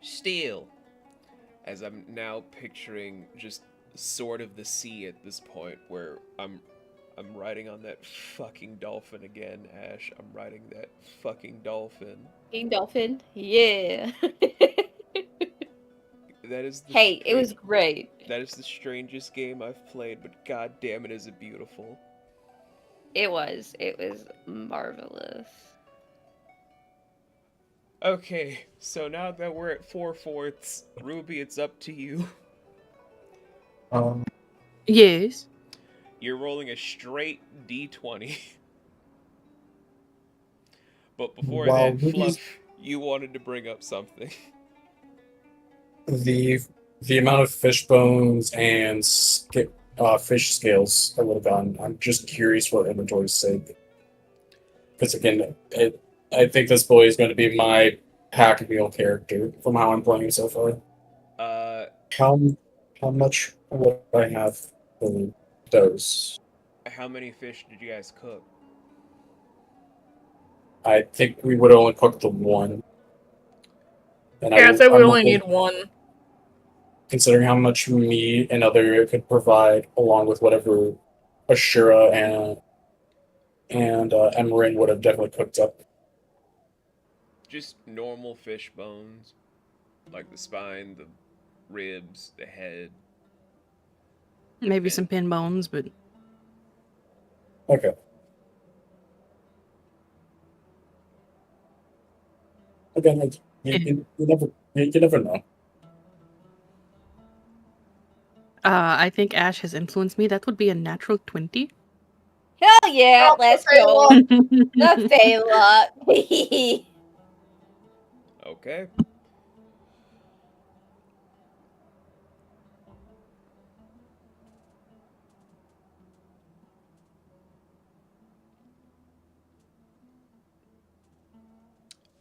[SPEAKER 1] Still, as I'm now picturing just sort of the sea at this point, where I'm riding on that fucking dolphin again, Ash. I'm riding that fucking dolphin.
[SPEAKER 2] King Dolphin. Yeah.
[SPEAKER 1] That is the
[SPEAKER 2] Hey, it was great.
[SPEAKER 1] That is the strangest game I've played, but god damn it, is it beautiful.
[SPEAKER 2] It was. It was marvelous.
[SPEAKER 1] Okay, so now that we're at 4/4, Ruby, it's up to you.
[SPEAKER 3] Yes.
[SPEAKER 1] You're rolling a straight D20. But before
[SPEAKER 5] Wow,
[SPEAKER 1] that,
[SPEAKER 5] Ruby's-
[SPEAKER 1] Fluff, you wanted to bring up something.
[SPEAKER 5] The amount of fish bones and fish scales I would have gotten. I'm just curious for inventory's sake. Because again, I think this boy is going to be my pack meal character from how I'm playing so far. How much would I have for those?
[SPEAKER 1] How many fish did you guys cook?
[SPEAKER 5] I think we would only cook the one. And
[SPEAKER 4] Yeah, I'd say we
[SPEAKER 5] I'm
[SPEAKER 4] only
[SPEAKER 5] looking-
[SPEAKER 4] need one.
[SPEAKER 5] Considering how much meat and other it could provide, along with whatever Ashura and Emrin would have definitely cooked up.
[SPEAKER 1] Just normal fish bones. Like the spine, the ribs, the head.
[SPEAKER 3] Maybe some pin bones, but
[SPEAKER 5] Okay. Again, like, you never know.
[SPEAKER 3] I think Ash has influenced me. That would be a natural 20.
[SPEAKER 2] Hell yeah,
[SPEAKER 4] Oh,
[SPEAKER 2] let's
[SPEAKER 4] okay,
[SPEAKER 2] go.
[SPEAKER 4] well-
[SPEAKER 2] The Feyla.
[SPEAKER 1] Okay.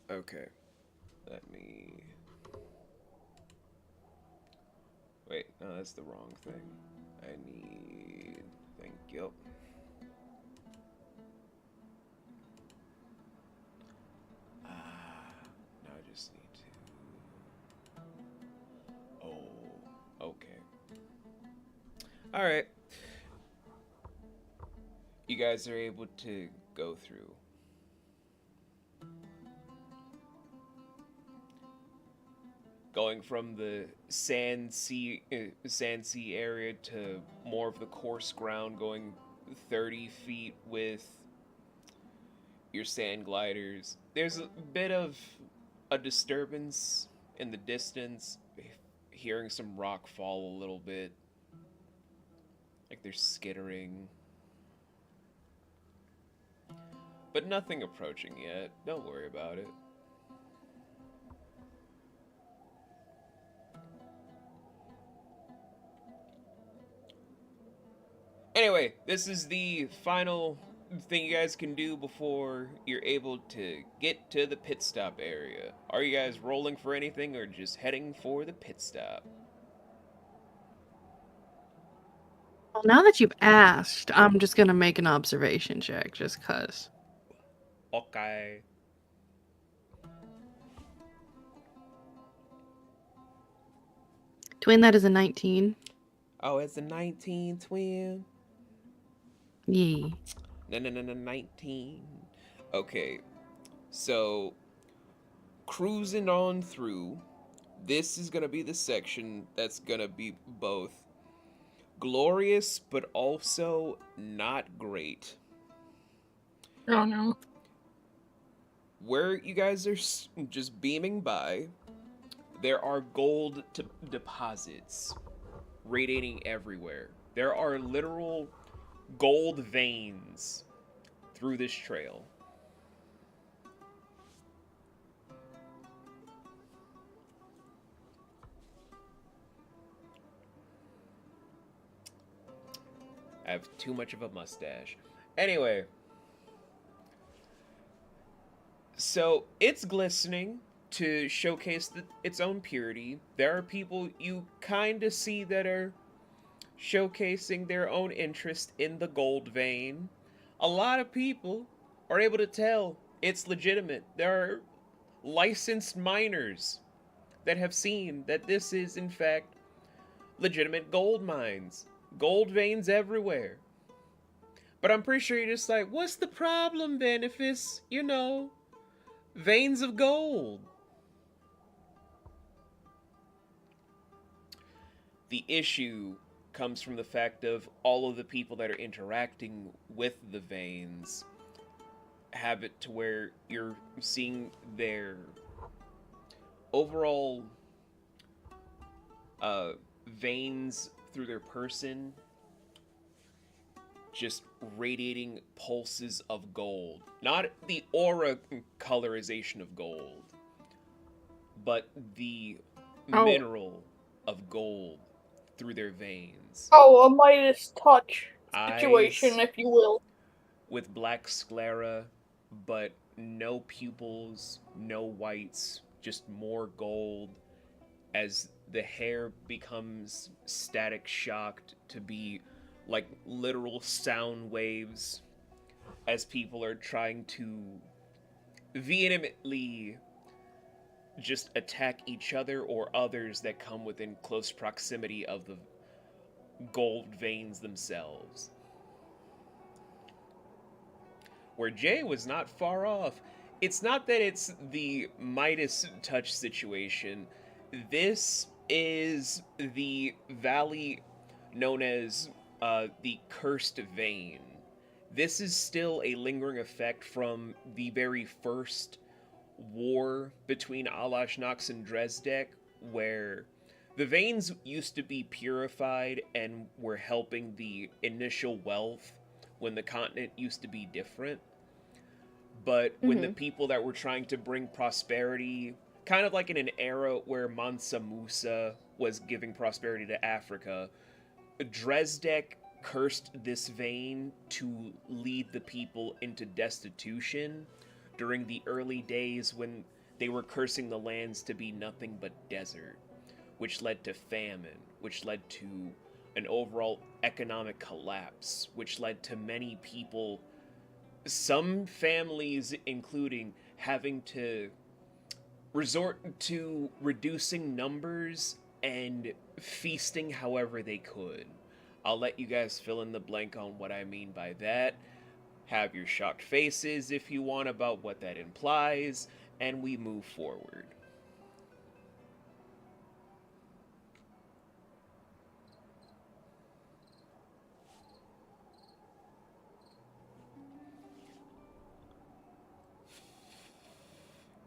[SPEAKER 1] Okay. Let me... Wait, no, that's the wrong thing. I need... Yep. Now I just need to. Oh, okay. All right. You guys are able to go through. Going from the sand sea area to more of the coarse ground, going 30 feet with your sand gliders. There's a bit of a disturbance in the distance, hearing some rock fall a little bit, like they're skittering. But nothing approaching yet. Don't worry about it. Anyway, this is the final thing you guys can do before you're able to get to the pit stop area. Are you guys rolling for anything or just heading for the pit stop?
[SPEAKER 3] Well, now that you've asked, I'm just gonna make an observation check, just cause.
[SPEAKER 1] Okay.
[SPEAKER 3] Twin, that is a 19.
[SPEAKER 1] Oh, it's a 19, twin.
[SPEAKER 3] Yeah.
[SPEAKER 1] No, 19. Okay, so cruising on through, this is gonna be the section that's gonna be both glorious but also not great.
[SPEAKER 4] Oh no.
[SPEAKER 1] Where you guys are just beaming by, there are gold deposits radiating everywhere. There are literal gold veins through this trail. I have too much of a mustache. Anyway, so it's glistening to showcase its own purity. There are people you kind of see that are showcasing their own interest in the gold vein. A lot of people are able to tell it's legitimate. There are licensed miners that have seen that this is, in fact, legitimate gold mines. Gold veins everywhere. But I'm pretty sure you're just like, what's the problem then if it's, veins of gold? The issue comes from the fact of all of the people that are interacting with the veins have it to where you're seeing their overall veins through their person just radiating pulses of gold. Not the aura colorization of gold, but the mineral of gold through their veins.
[SPEAKER 4] Oh, a Midas touch situation,
[SPEAKER 1] Eyes
[SPEAKER 4] if you will.
[SPEAKER 1] with black sclera, but no pupils, no whites, just more gold as the hair becomes static shocked to be like literal sound waves as people are trying to vehemently just attack each other or others that come within close proximity of the gold veins themselves. Where Jay was not far off. It's not that it's the Midas touch situation. This is the valley known as the Cursed Vein. This is still a lingering effect from the very first war between Alashnox and Dresdek, where the veins used to be purified and were helping the initial wealth when the continent used to be different. But when the people that were trying to bring prosperity, kind of like in an era where Mansa Musa was giving prosperity to Africa, Dresdek cursed this vein to lead the people into destitution during the early days when they were cursing the lands to be nothing but desert, which led to famine, which led to an overall economic collapse, which led to many people, some families including, having to resort to reducing numbers and feasting however they could. I'll let you guys fill in the blank on what I mean by that. Have your shocked faces if you want about what that implies, and we move forward.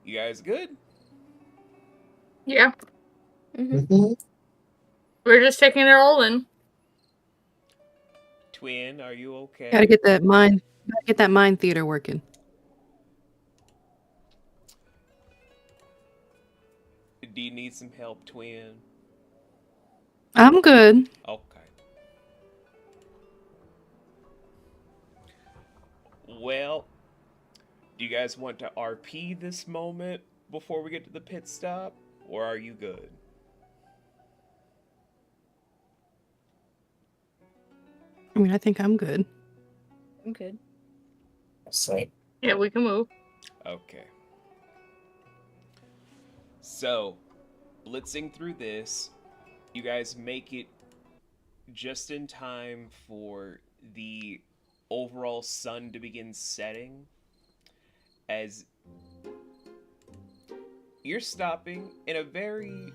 [SPEAKER 1] You guys good?
[SPEAKER 4] Yeah,
[SPEAKER 2] Mm-hmm.
[SPEAKER 4] we're just taking it all in.
[SPEAKER 1] Twin, are you okay?
[SPEAKER 3] Gotta get that mind theater working.
[SPEAKER 1] Do you need some help, Twin?
[SPEAKER 3] I'm good.
[SPEAKER 1] Okay. Well, do you guys want to RP this moment before we get to the pit stop? Or are you good?
[SPEAKER 3] I mean, I think I'm good.
[SPEAKER 2] I'm good.
[SPEAKER 5] Same.
[SPEAKER 4] Yeah, we can move.
[SPEAKER 1] Okay. So, blitzing through this, you guys make it just in time for the overall sun to begin setting, as you're stopping in a very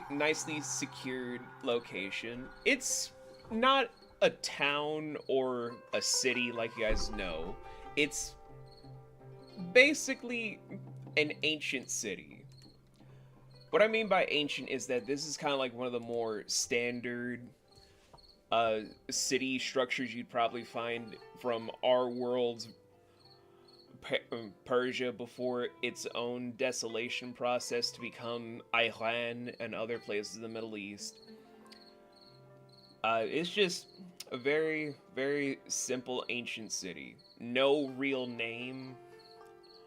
[SPEAKER 1] nicely secured location. It's not a town or a city like you guys know. It's basically an ancient city. What I mean by ancient is that this is kind of like one of the more standard city structures you'd probably find from our world's Persia before its own desolation process to become Iran and other places in the Middle East. It's just a very, very simple ancient city. No real name,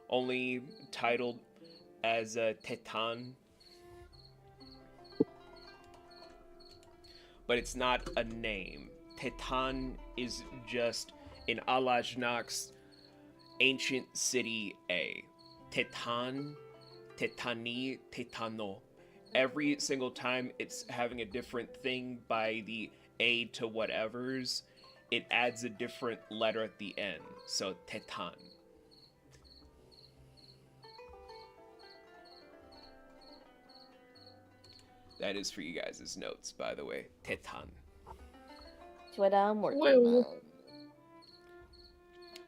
[SPEAKER 1] only titled as Tetan. But it's not a name. Tetan is just in Alajnak's ancient city A. Tetan, Tetani, Tetano. Every single time it's having a different thing by the A to whatevers, it adds a different letter at the end. So Tetan. That is for you guys' notes, by the way. Tetan.
[SPEAKER 2] That's what I'm working
[SPEAKER 4] Whoa.
[SPEAKER 2] on.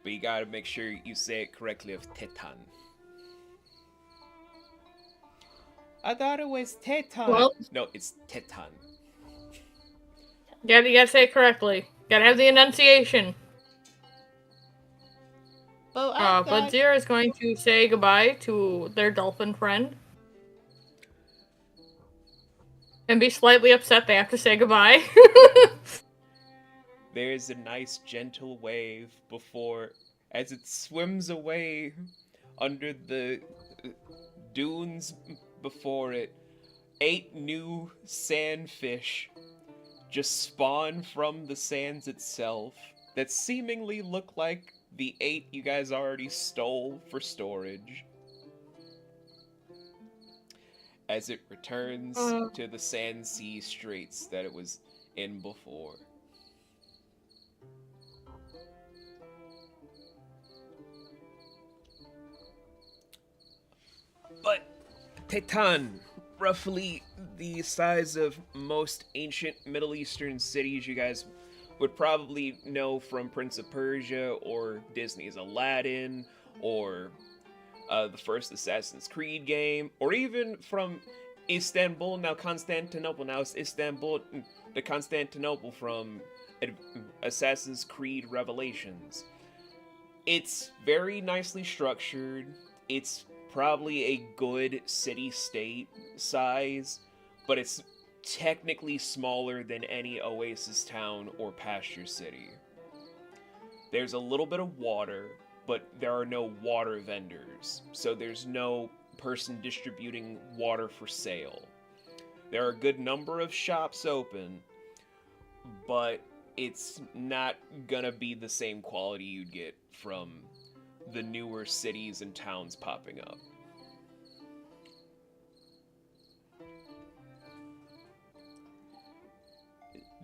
[SPEAKER 1] But you gotta make sure you say it correctly of Tetan. I thought it was Tetan.
[SPEAKER 4] Well-
[SPEAKER 1] No, it's Tetan.
[SPEAKER 4] You gotta say it correctly. Gotta have the enunciation.
[SPEAKER 1] Well,
[SPEAKER 4] But Zira is going to say goodbye to their dolphin friend. And be slightly upset they have to say goodbye.
[SPEAKER 1] There's a nice gentle wave before, as it swims away under the dunes before it. 8 new sandfish just spawn from the sands itself that seemingly look like the 8 you guys already stole for storage. As it returns to the sand sea straits that it was in before. But Tetan, roughly the size of most ancient Middle Eastern cities you guys would probably know from Prince of Persia or Disney's Aladdin or the first Assassin's Creed game, or even from Istanbul, now Constantinople. Now it's Istanbul to Constantinople from Assassin's Creed Revelations. It's very nicely structured. It's probably a good city-state size, but it's technically smaller than any oasis town or pasture city. There's a little bit of water, but there are no water vendors, so there's no person distributing water for sale. There are a good number of shops open, but it's not gonna be the same quality you'd get from the newer cities and towns popping up.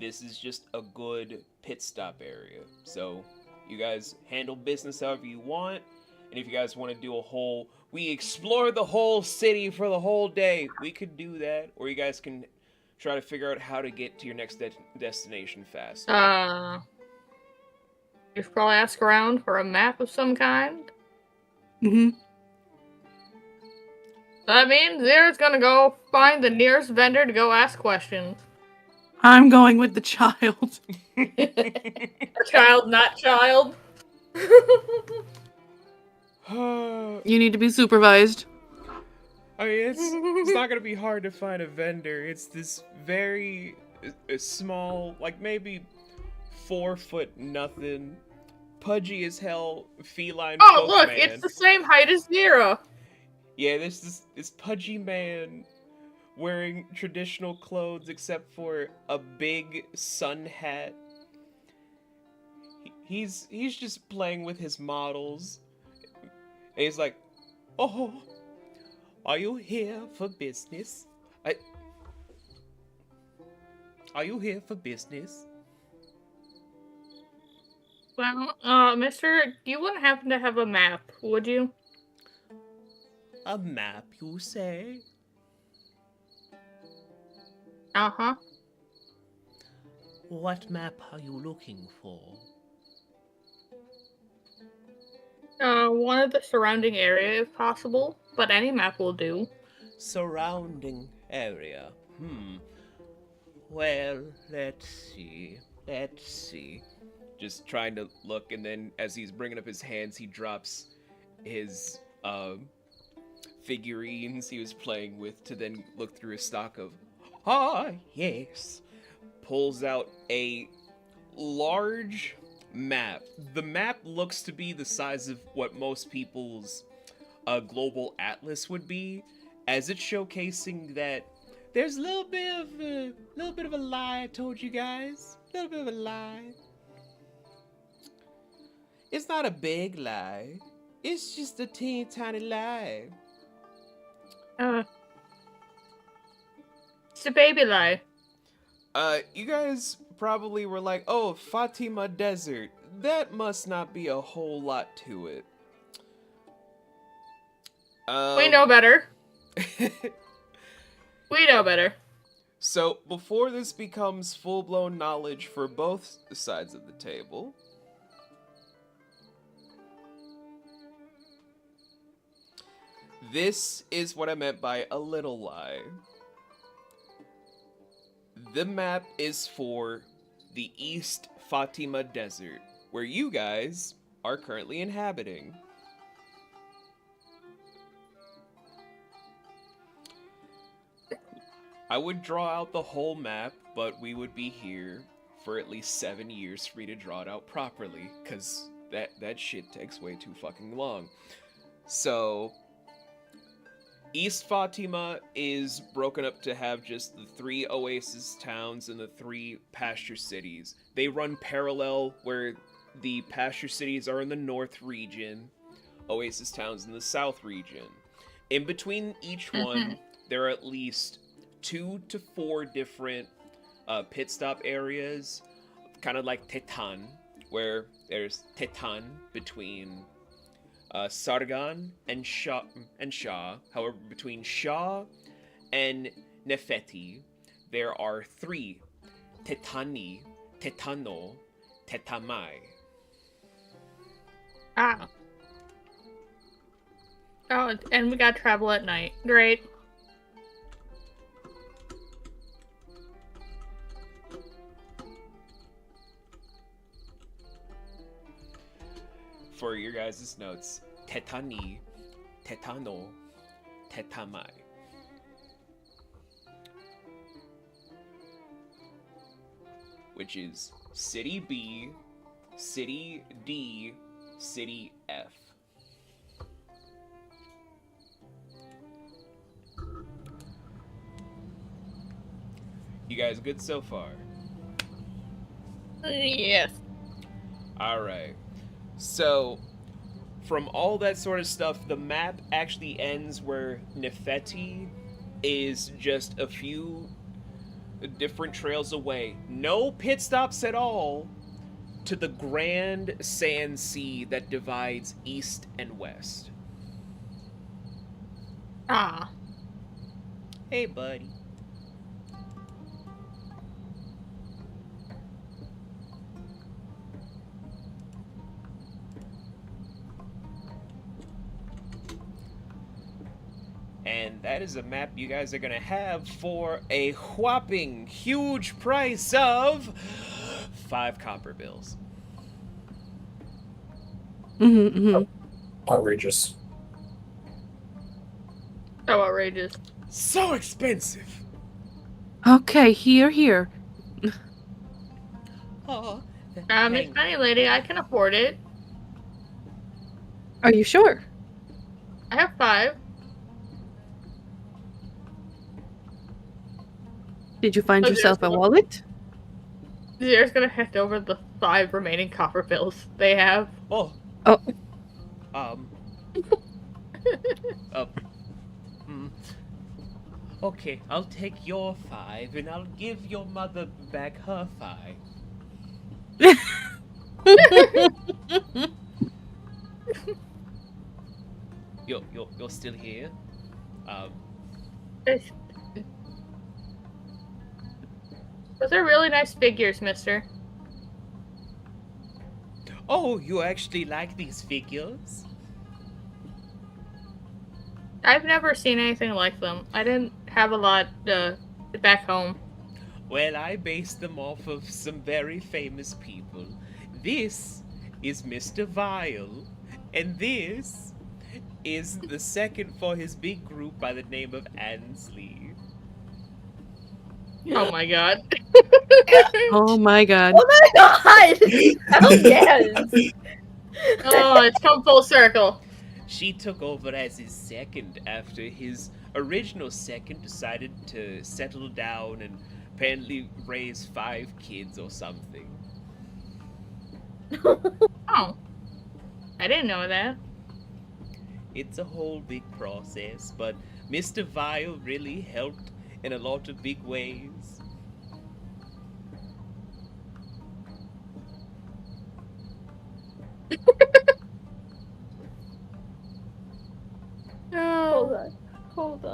[SPEAKER 1] This is just a good pit stop area. So you guys handle business however you want. And if you guys want to do we explore the whole city for the whole day, we could do that. Or you guys can try to figure out how to get to your next destination fast.
[SPEAKER 4] You should probably ask around for a map of some kind.
[SPEAKER 3] Mm-hmm.
[SPEAKER 4] That means Zira's gonna go find the nearest vendor to go ask questions.
[SPEAKER 3] I'm going with the child.
[SPEAKER 4] Child, not child.
[SPEAKER 3] You need to be supervised.
[SPEAKER 1] I mean, it's not gonna be hard to find a vendor. It's this very small, like maybe 4 foot nothing, pudgy as hell feline.
[SPEAKER 4] Oh, look,
[SPEAKER 1] man.
[SPEAKER 4] it's the same height as Zira.
[SPEAKER 1] Yeah, this pudgy man wearing traditional clothes except for a big sun hat. He's just playing with his models. And he's like, "Oh, are you here for business? Are you here for business?"
[SPEAKER 4] Well, mister, you wouldn't happen to have a map, would you?
[SPEAKER 1] A map, you say?
[SPEAKER 4] Uh-huh.
[SPEAKER 1] What map are you looking for?
[SPEAKER 4] One of the surrounding area if possible, but any map will do.
[SPEAKER 1] Surrounding area. Well, let's see. Just trying to look, and then as he's bringing up his hands, he drops his figurines he was playing with to then look through his stock of, yes. Pulls out a large map. The map looks to be the size of what most people's global atlas would be, as it's showcasing that there's a little bit of a lie I told you guys. A little bit of a lie. It's not a big lie. It's just a teeny tiny lie.
[SPEAKER 4] It's a baby lie.
[SPEAKER 1] You guys probably were like, "Oh, Fatima Desert. That must not be a whole lot to it."
[SPEAKER 4] We know better. We know better.
[SPEAKER 1] So, before this becomes full-blown knowledge for both sides of the table, this is what I meant by a little lie. The map is for the East Fatima Desert, where you guys are currently inhabiting. I would draw out the whole map, but we would be here for at least 7 years for me to draw it out properly, because that shit takes way too fucking long. So, East Fatima is broken up to have just the 3 oasis towns and the 3 pasture cities. They run parallel, where the pasture cities are in the north region, oasis towns in the south region. In between each one, there are at least 2 to 4 different pit stop areas, kind of like Tetan, where there's Tetan between Sargon and Shah. However, between Shah and Nefeti, there are 3 Tetani, Tetano, Tetamai.
[SPEAKER 4] Ah. Oh, and we gotta travel at night. Great.
[SPEAKER 1] For your guys' notes, Tetani, Tetano, Tetamai. Which is City B, City D, City F. You guys good so far?
[SPEAKER 4] Yes.
[SPEAKER 1] Alright. So, from all that sort of stuff, the map actually ends where Nefeti is just a few different trails away. No pit stops at all to the grand sand sea that divides east and west.
[SPEAKER 4] Ah.
[SPEAKER 1] Hey, buddy. And that is a map you guys are gonna have for a whopping huge price of 5 copper bills.
[SPEAKER 5] Outrageous.
[SPEAKER 4] So outrageous.
[SPEAKER 1] So expensive.
[SPEAKER 3] Okay, here.
[SPEAKER 1] Oh,
[SPEAKER 4] Miss Bunny Lady, I can afford it.
[SPEAKER 3] Are you sure?
[SPEAKER 4] I have 5.
[SPEAKER 3] Did you find
[SPEAKER 4] Oh,
[SPEAKER 3] yourself a
[SPEAKER 4] there's one.
[SPEAKER 3] wallet?
[SPEAKER 4] Zira's gonna hand over the 5 remaining copper bills they have.
[SPEAKER 1] Oh.
[SPEAKER 3] Oh.
[SPEAKER 1] Okay, I'll take your 5 and I'll give your mother back her 5. You're still here?
[SPEAKER 4] Those are really nice figures, mister.
[SPEAKER 1] Oh, you actually like these figures?
[SPEAKER 4] I've never seen anything like them. I didn't have a lot back home.
[SPEAKER 1] Well, I based them off of some very famous people. This is Mr. Vile, and this is the second for his big group by the name of Ansley.
[SPEAKER 4] Oh my god.
[SPEAKER 3] Oh my god.
[SPEAKER 2] Oh my god! Oh yes!
[SPEAKER 4] Oh, it's come full circle.
[SPEAKER 1] She took over as his second after his original second decided to settle down and apparently raise 5 kids or something.
[SPEAKER 4] Oh. I didn't know that.
[SPEAKER 1] It's a whole big process, but Mr. Vile really helped in a lot of big ways.
[SPEAKER 2] Hold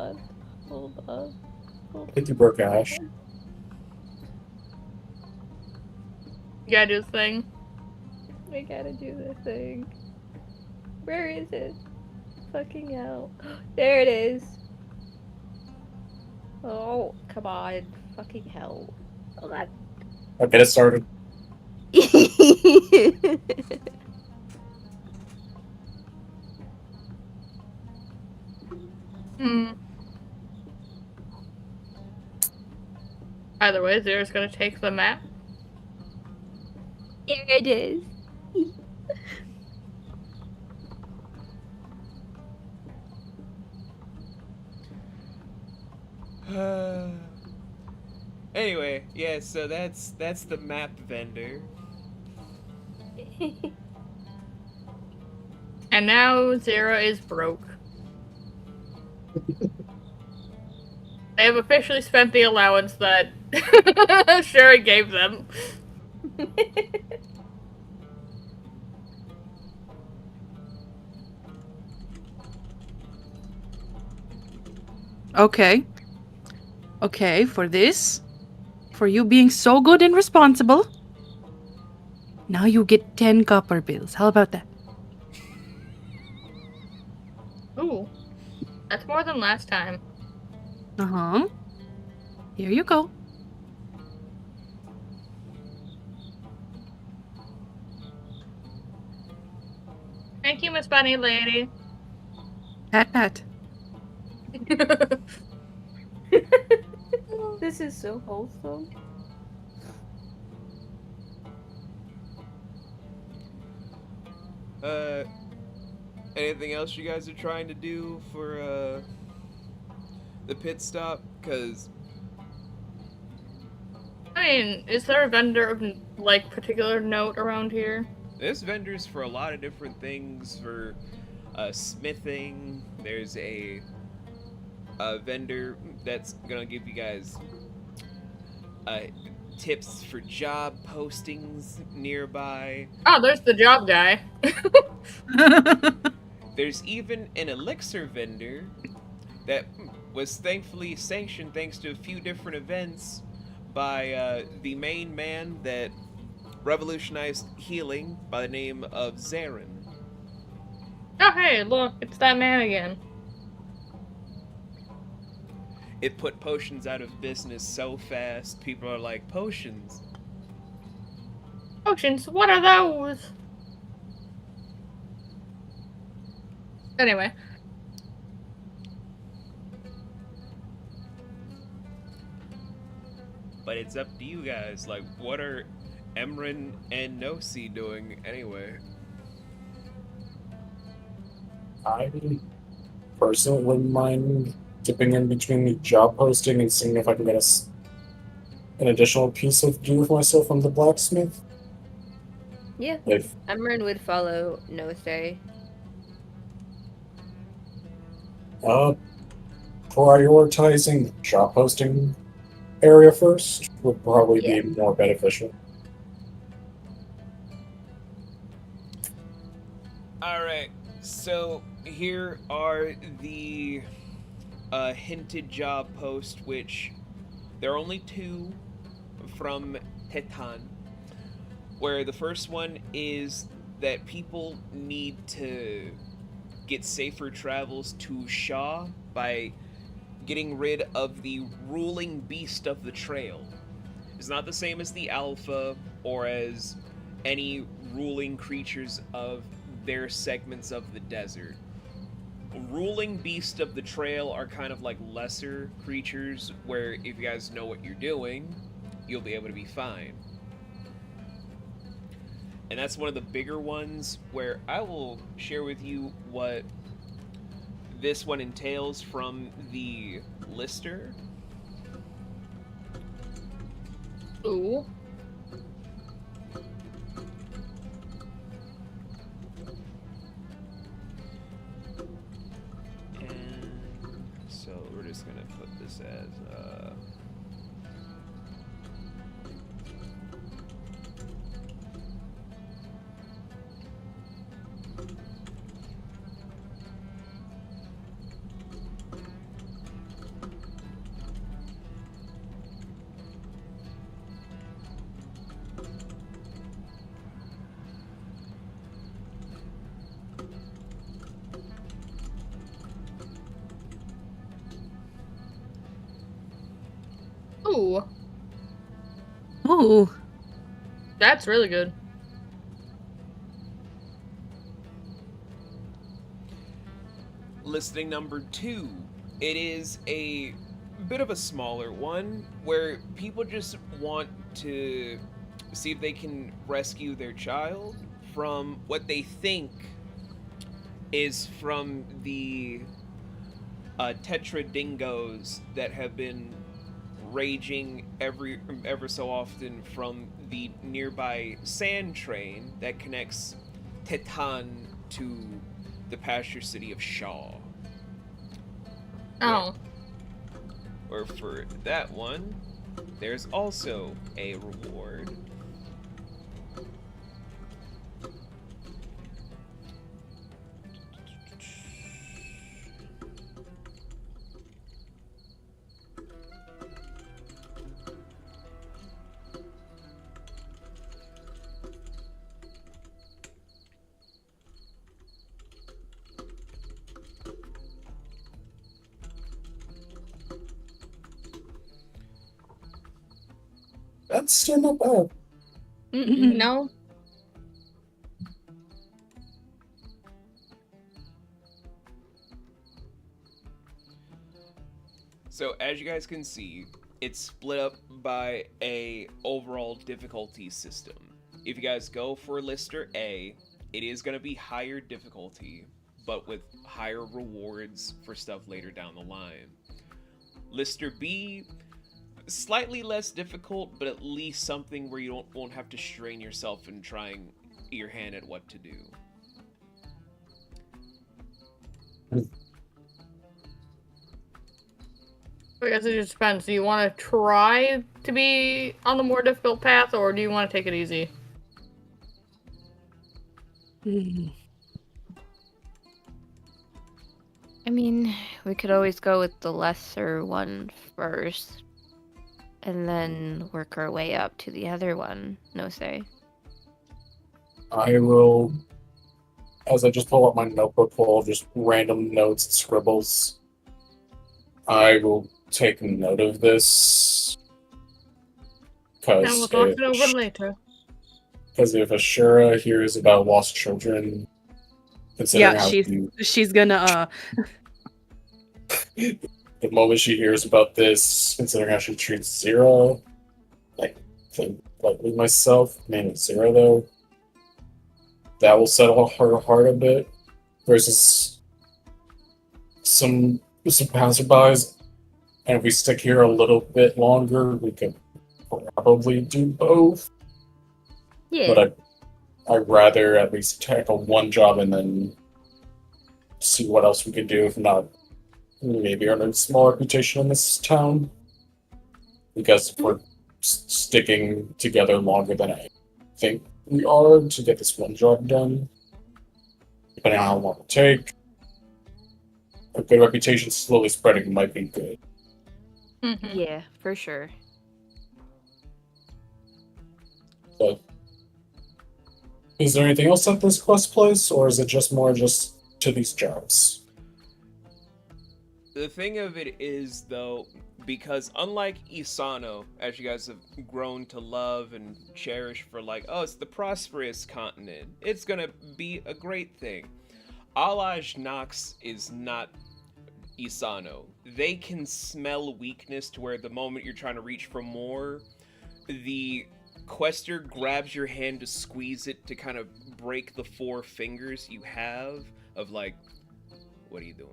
[SPEAKER 2] on.
[SPEAKER 5] I think you broke Ash.
[SPEAKER 4] You gotta do the thing.
[SPEAKER 2] We gotta do the thing. Where is it? Fucking hell. There it is. Oh, come on. Fucking hell. Oh, God.
[SPEAKER 5] I'll get it started.
[SPEAKER 4] Either way, Zira's gonna take the map.
[SPEAKER 2] Here it is.
[SPEAKER 1] Anyway, yeah, so that's the map vendor.
[SPEAKER 4] And now Zira is broke. They have officially spent the allowance that Sherry gave them.
[SPEAKER 3] Okay, for this, for you being so good and responsible, now you get 10 copper bills. How about that?
[SPEAKER 4] Ooh. That's more than last time.
[SPEAKER 3] Uh-huh. Here you go.
[SPEAKER 4] Thank you, Miss Bunny Lady.
[SPEAKER 3] Pat.
[SPEAKER 2] This is so wholesome.
[SPEAKER 1] Anything else you guys are trying to do for the pit stop? Cause
[SPEAKER 4] I mean, is there a vendor of, like, particular note around here?
[SPEAKER 1] There's vendors for a lot of different things, for smithing. There's a vendor that's gonna give you guys uh, tips for job postings nearby.
[SPEAKER 4] Oh, there's the job guy.
[SPEAKER 1] There's even an elixir vendor that was thankfully sanctioned thanks to a few different events by the main man that revolutionized healing by the name of Zira.
[SPEAKER 4] Oh, hey, look, it's that man again.
[SPEAKER 1] It put potions out of business so fast, people are like, potions?
[SPEAKER 4] Potions, what are those? Anyway.
[SPEAKER 1] But it's up to you guys. Like, what are Emrin and Nosi doing anyway?
[SPEAKER 5] I personally wouldn't mind dipping in between the job posting and seeing if I can get an additional piece of gear for myself from the blacksmith.
[SPEAKER 2] Yeah.
[SPEAKER 5] If
[SPEAKER 2] Emrin would follow Nose.
[SPEAKER 5] prioritizing the job posting area first would probably
[SPEAKER 2] Yeah.
[SPEAKER 5] be more beneficial.
[SPEAKER 1] Alright, so here are the hinted job posts, which there are only 2 from Tetan, where the first one is that people need to get safer travels to Shaw by getting rid of the ruling beast of the trail. It's not the same as the Alpha or as any ruling creatures of their segments of the desert. Ruling beast of the trail are kind of like lesser creatures where if you guys know what you're doing, you'll be able to be fine. And that's one of the bigger ones where I will share with you what this one entails from the lister.
[SPEAKER 4] Ooh.
[SPEAKER 1] And so we're just gonna put this as
[SPEAKER 4] Ooh.
[SPEAKER 3] Ooh.
[SPEAKER 4] That's really good.
[SPEAKER 1] listing number 2. It is a bit of a smaller one where people just want to see if they can rescue their child from what they think is from the tetra dingoes that have been raging ever so often from the nearby sand train that connects Tetan to the pasture city of Shaw.
[SPEAKER 4] Oh.
[SPEAKER 1] Or for that one, there's also a reward.
[SPEAKER 5] That's still not bad.
[SPEAKER 3] Mm-mm.
[SPEAKER 4] No.
[SPEAKER 1] So as you guys can see, it's split up by a overall difficulty system. If you guys go for Lister A, it is going to be higher difficulty, but with higher rewards for stuff later down the line. Lister B, slightly less difficult, but at least something where you won't have to strain yourself in trying your hand at what to do.
[SPEAKER 4] I guess it just depends. Do you want to try to be on the more difficult path, or do you want to take it easy?
[SPEAKER 2] I mean, we could always go with the lesser one first, and then work our way up to the other one. No say.
[SPEAKER 5] I will, as I just pull up my notebook full of just random notes and scribbles, I will take note of this.
[SPEAKER 4] And we'll talk it over later.
[SPEAKER 5] Because if Ashura hears about lost children, considering
[SPEAKER 3] Yeah,
[SPEAKER 5] how
[SPEAKER 3] she's gonna
[SPEAKER 5] the moment she hears about this, considering how she treats Zira, like with myself, mainly Zira though, that will settle her heart a bit. Versus some passerbys, and if we stick here a little bit longer, we could probably do both.
[SPEAKER 2] Yeah.
[SPEAKER 5] But I'd rather at least tackle one job and then see what else we could do. If not, maybe earn a small reputation in this town. Because if we're sticking together longer than I think we are to get this one job done, depending on how long it will take, a good reputation slowly spreading might be good.
[SPEAKER 4] Mm-hmm.
[SPEAKER 2] Yeah, for sure.
[SPEAKER 5] But is there anything else at this quest place, or is it just more just to these jobs?
[SPEAKER 1] The thing of it is, though, because unlike Isano, as you guys have grown to love and cherish for like, oh, it's the prosperous continent, it's gonna be a great thing. Alaj Nox is not Isano. They can smell weakness to where the moment you're trying to reach for more, the quester grabs your hand to squeeze it to kind of break the 4 fingers you have of like, what are you doing?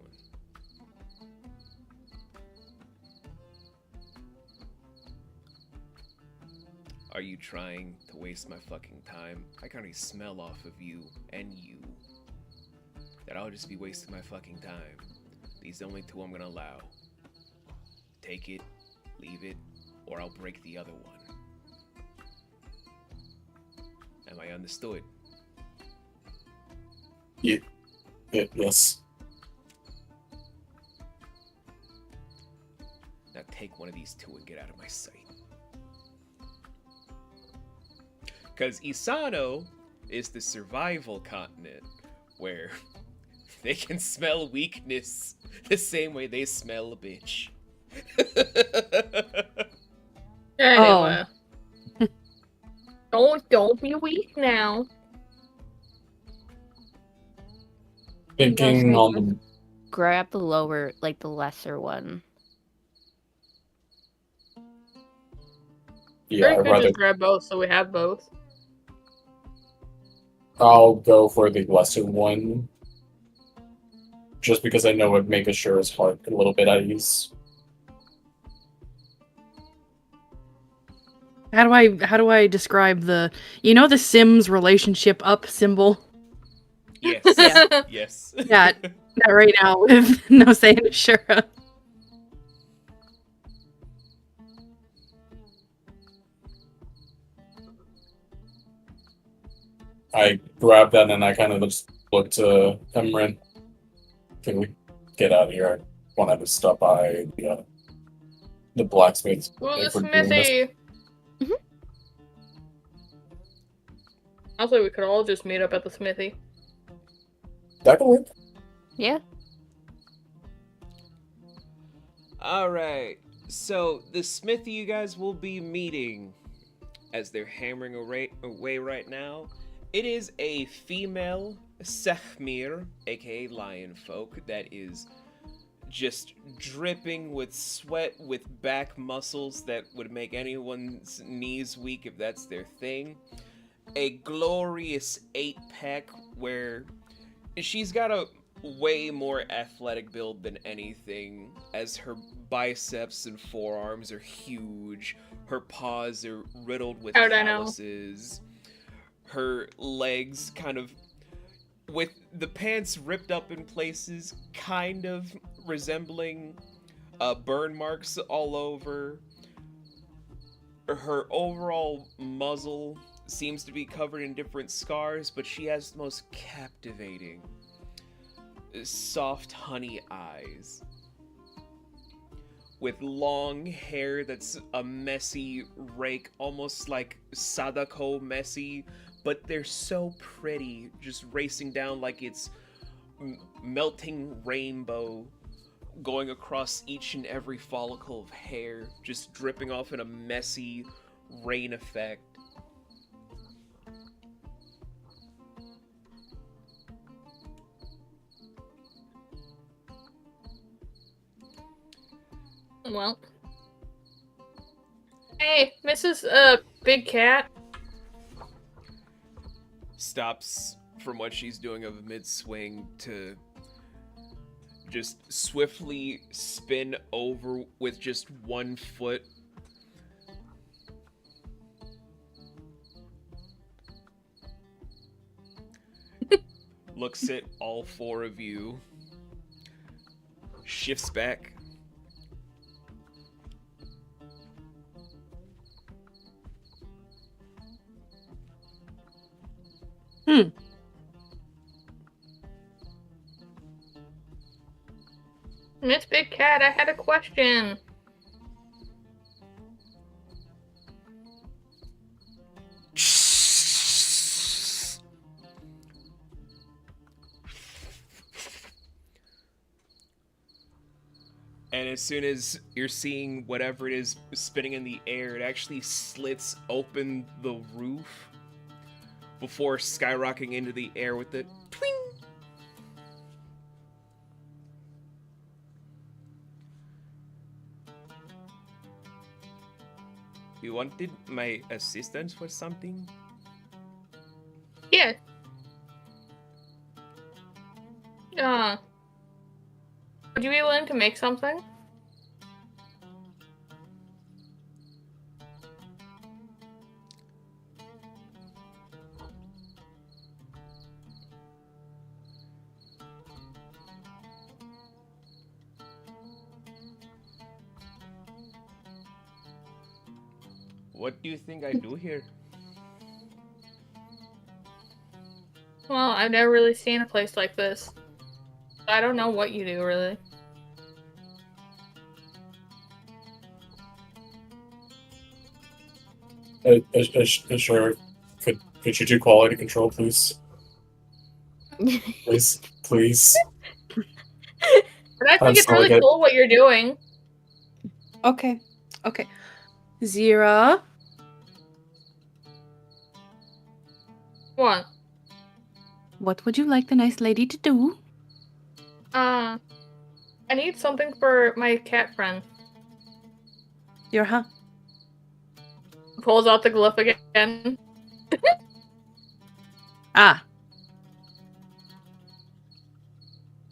[SPEAKER 1] Are you trying to waste my fucking time? I can already smell off of you and you that I'll just be wasting my fucking time. These are the only 2 I'm gonna allow. Take it, leave it, or I'll break the other one. Am I understood?
[SPEAKER 5] Yes.
[SPEAKER 1] Now take one of these 2 and get out of my sight. Because Isano is the survival continent where they can smell weakness the same way they smell a bitch.
[SPEAKER 4] Anyway. Don't be weak now.
[SPEAKER 5] Thinking on the...
[SPEAKER 2] Grab the lower, like the lesser one.
[SPEAKER 5] Yeah,
[SPEAKER 4] Or you
[SPEAKER 5] I'd
[SPEAKER 4] could
[SPEAKER 5] rather...
[SPEAKER 4] just grab both so we have both.
[SPEAKER 5] I'll go for the lesser one. Just because I know it would make Ashura's heart a little bit at ease.
[SPEAKER 3] how do I describe the the Sims relationship up symbol?
[SPEAKER 1] Yes.
[SPEAKER 4] Yeah.
[SPEAKER 1] Yes.
[SPEAKER 3] Yeah. That right now with no saying Ashura.
[SPEAKER 5] I grab that and I kind of just look to Emrin. Can we get out of here? I want to stop by the blacksmith.
[SPEAKER 4] Well, the
[SPEAKER 5] if we're doing this.
[SPEAKER 4] smithy. Also, we could all just meet up at the smithy.
[SPEAKER 5] That can work.
[SPEAKER 2] Yeah.
[SPEAKER 1] Alright, so the smithy you guys will be meeting as they're hammering away right now, it is a female Sehmir, aka lion folk, that is just dripping with sweat with back muscles that would make anyone's knees weak if that's their thing. A glorious 8-pack where she's got a way more athletic build than anything, as her biceps and forearms are huge. Her paws are riddled with
[SPEAKER 4] How'd I know?
[SPEAKER 1] calluses. Her legs kind of, with the pants ripped up in places, kind of resembling burn marks all over. Her overall muzzle seems to be covered in different scars, but she has the most captivating, soft honey eyes. With long hair that's a messy rake, almost like Sadako messy, but they're so pretty, just racing down like it's melting rainbow going across each and every follicle of hair, just dripping off in a messy rain effect.
[SPEAKER 4] Well. Hey, Mrs. Big Cat.
[SPEAKER 1] Stops from what she's doing of a mid-swing to just swiftly spin over with just one foot. Looks at all four of you. Shifts back.
[SPEAKER 4] Miss Big Cat, I had a question.
[SPEAKER 1] And as soon as you're seeing whatever it is spinning in the air, it actually slits open the roof before skyrocketing into the air with the twing. You wanted my assistance for something?
[SPEAKER 4] Yeah. Would you be willing to make something?
[SPEAKER 1] What do you think I do here?
[SPEAKER 4] Well, I've never really seen a place like this. I don't know what you do, really.
[SPEAKER 5] Sure. Could you do quality control, please? Please.
[SPEAKER 4] But I think
[SPEAKER 5] I'm
[SPEAKER 4] it's
[SPEAKER 5] sorry,
[SPEAKER 4] really
[SPEAKER 5] good.
[SPEAKER 4] cool what you're doing.
[SPEAKER 3] Okay. Okay. Zira,
[SPEAKER 4] What?
[SPEAKER 3] what would you like the nice lady to do?
[SPEAKER 4] I need something for my cat friend.
[SPEAKER 3] Zira,
[SPEAKER 4] Pulls out the glyph again.
[SPEAKER 3] Ah.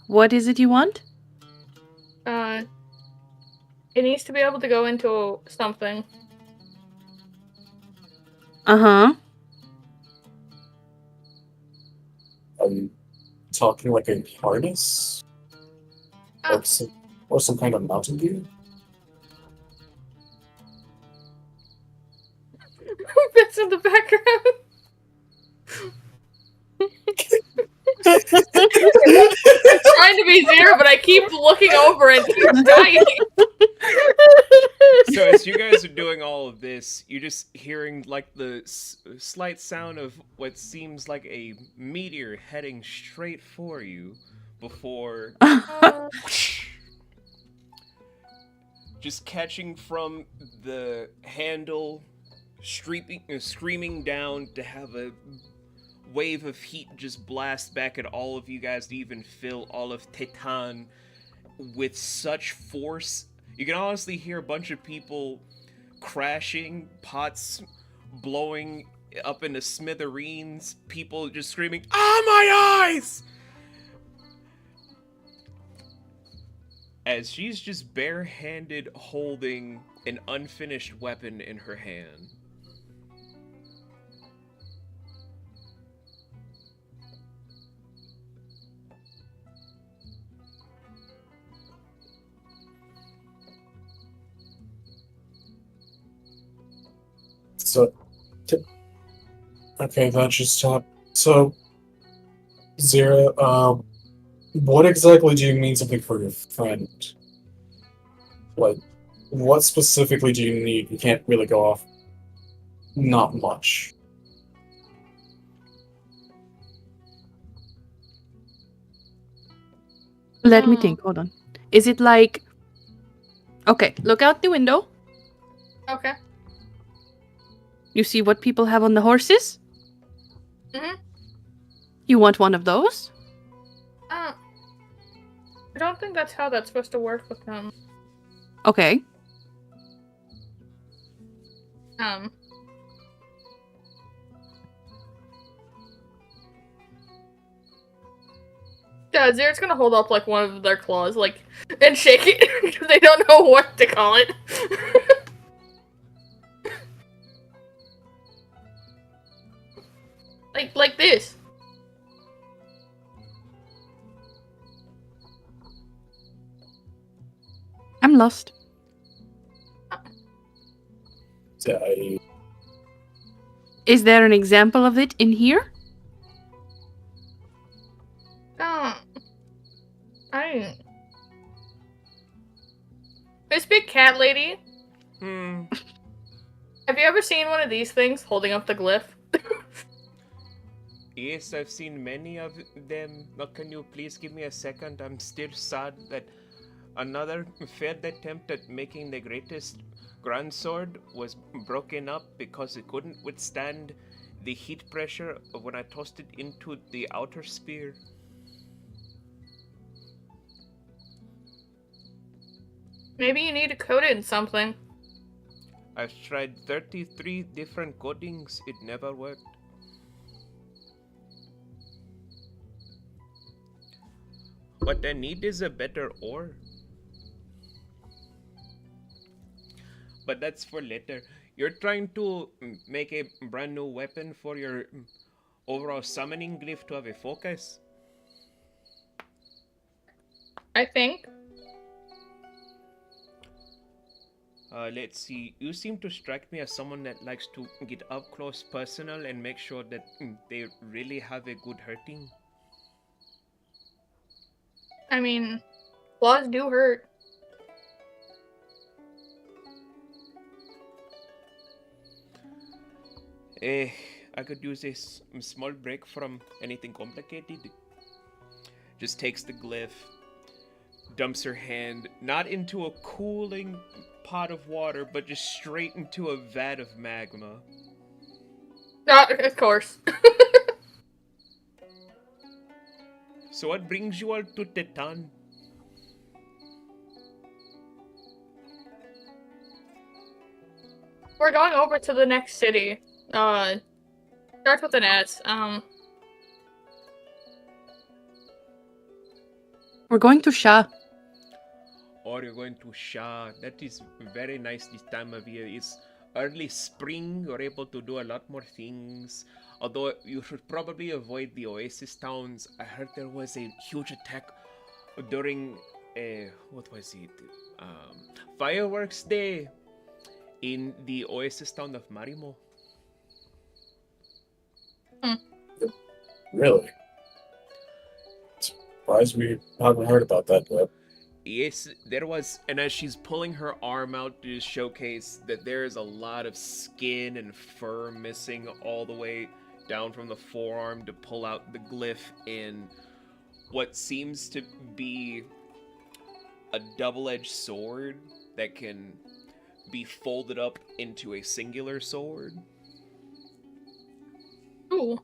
[SPEAKER 3] What is it you want?
[SPEAKER 4] It needs to be able to go into something.
[SPEAKER 3] Uh-huh.
[SPEAKER 5] Talking like a harness?
[SPEAKER 4] Oh.
[SPEAKER 5] Or some kind of mountain gear?
[SPEAKER 4] Bits in the background. I'm trying to be Zira, but I keep looking over and keep dying.
[SPEAKER 1] So as you guys are doing all of this, you're just hearing like the slight sound of what seems like a meteor heading straight for you before just catching from the handle, screaming down to have a wave of heat just blast back at all of you guys to even fill all of Titan with such force. You can honestly hear a bunch of people crashing, pots blowing up into smithereens, people just screaming, "Ah, my eyes!" as she's just barehanded holding an unfinished weapon in her hand.
[SPEAKER 5] So, okay, that should stop. So, Zira, what exactly do you mean something for your friend? Like, what specifically do you need? You can't really go off. Not much.
[SPEAKER 3] Let me think. Hold on. Is it like... Okay, look out the window.
[SPEAKER 4] Okay.
[SPEAKER 3] You see what people have on the horses?
[SPEAKER 4] Mhm.
[SPEAKER 3] You want one of those?
[SPEAKER 4] I don't think that's how that's supposed to work with them.
[SPEAKER 3] Okay.
[SPEAKER 4] Yeah, Zira's gonna hold up like one of their claws, like, and shake it because they don't know what to call it. like this.
[SPEAKER 3] I'm lost.
[SPEAKER 5] I...
[SPEAKER 3] Is there an example of it in here?
[SPEAKER 4] This big cat lady.
[SPEAKER 1] Hmm.
[SPEAKER 4] Have you ever seen one of these things holding up the glyph?
[SPEAKER 1] Yes, I've seen many of them. Now, can you please give me a second? I'm still sad that another failed attempt at making the greatest grand sword was broken up because it couldn't withstand the heat pressure of when I tossed it into the outer sphere.
[SPEAKER 4] Maybe you need to coat it in something.
[SPEAKER 1] I've tried 33 different coatings. It never worked. What I need is a better ore. But that's for later. You're trying to make a brand new weapon for your overall summoning glyph to have a focus?
[SPEAKER 4] I think.
[SPEAKER 1] Let's see. You seem to strike me as someone that likes to get up close personal and make sure that they really have a good hurting.
[SPEAKER 4] I mean, claws do hurt.
[SPEAKER 1] I could use a small break from anything complicated. Just takes the glyph, dumps her hand, not into a cooling pot of water, but just straight into a vat of magma.
[SPEAKER 4] Of course.
[SPEAKER 1] So what brings you all to Titan?
[SPEAKER 4] We're going over to the next city. Starts with an S.
[SPEAKER 3] We're going to Shah.
[SPEAKER 1] Or you're going to Shah. That is very nice this time of year. It's early spring. You're able to do a lot more things. Although you should probably avoid the oasis towns. I heard there was a huge attack during what was it? Fireworks Day in the oasis town of Marimo.
[SPEAKER 5] Really? Surprised we haven't heard about that yet.
[SPEAKER 1] Yes, there was, and as she's pulling her arm out to showcase that there is a lot of skin and fur missing all the way down from the forearm to pull out the glyph in what seems to be a double-edged sword that can be folded up into a singular sword.
[SPEAKER 4] Ooh.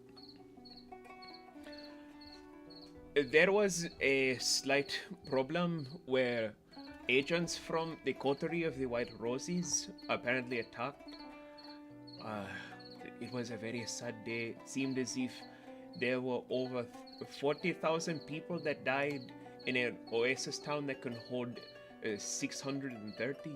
[SPEAKER 1] There was a slight problem where agents from the coterie of the White Roses apparently attacked. It was a very sad day. It seemed as if there were over 40,000 people that died in an oasis town that can hold 630.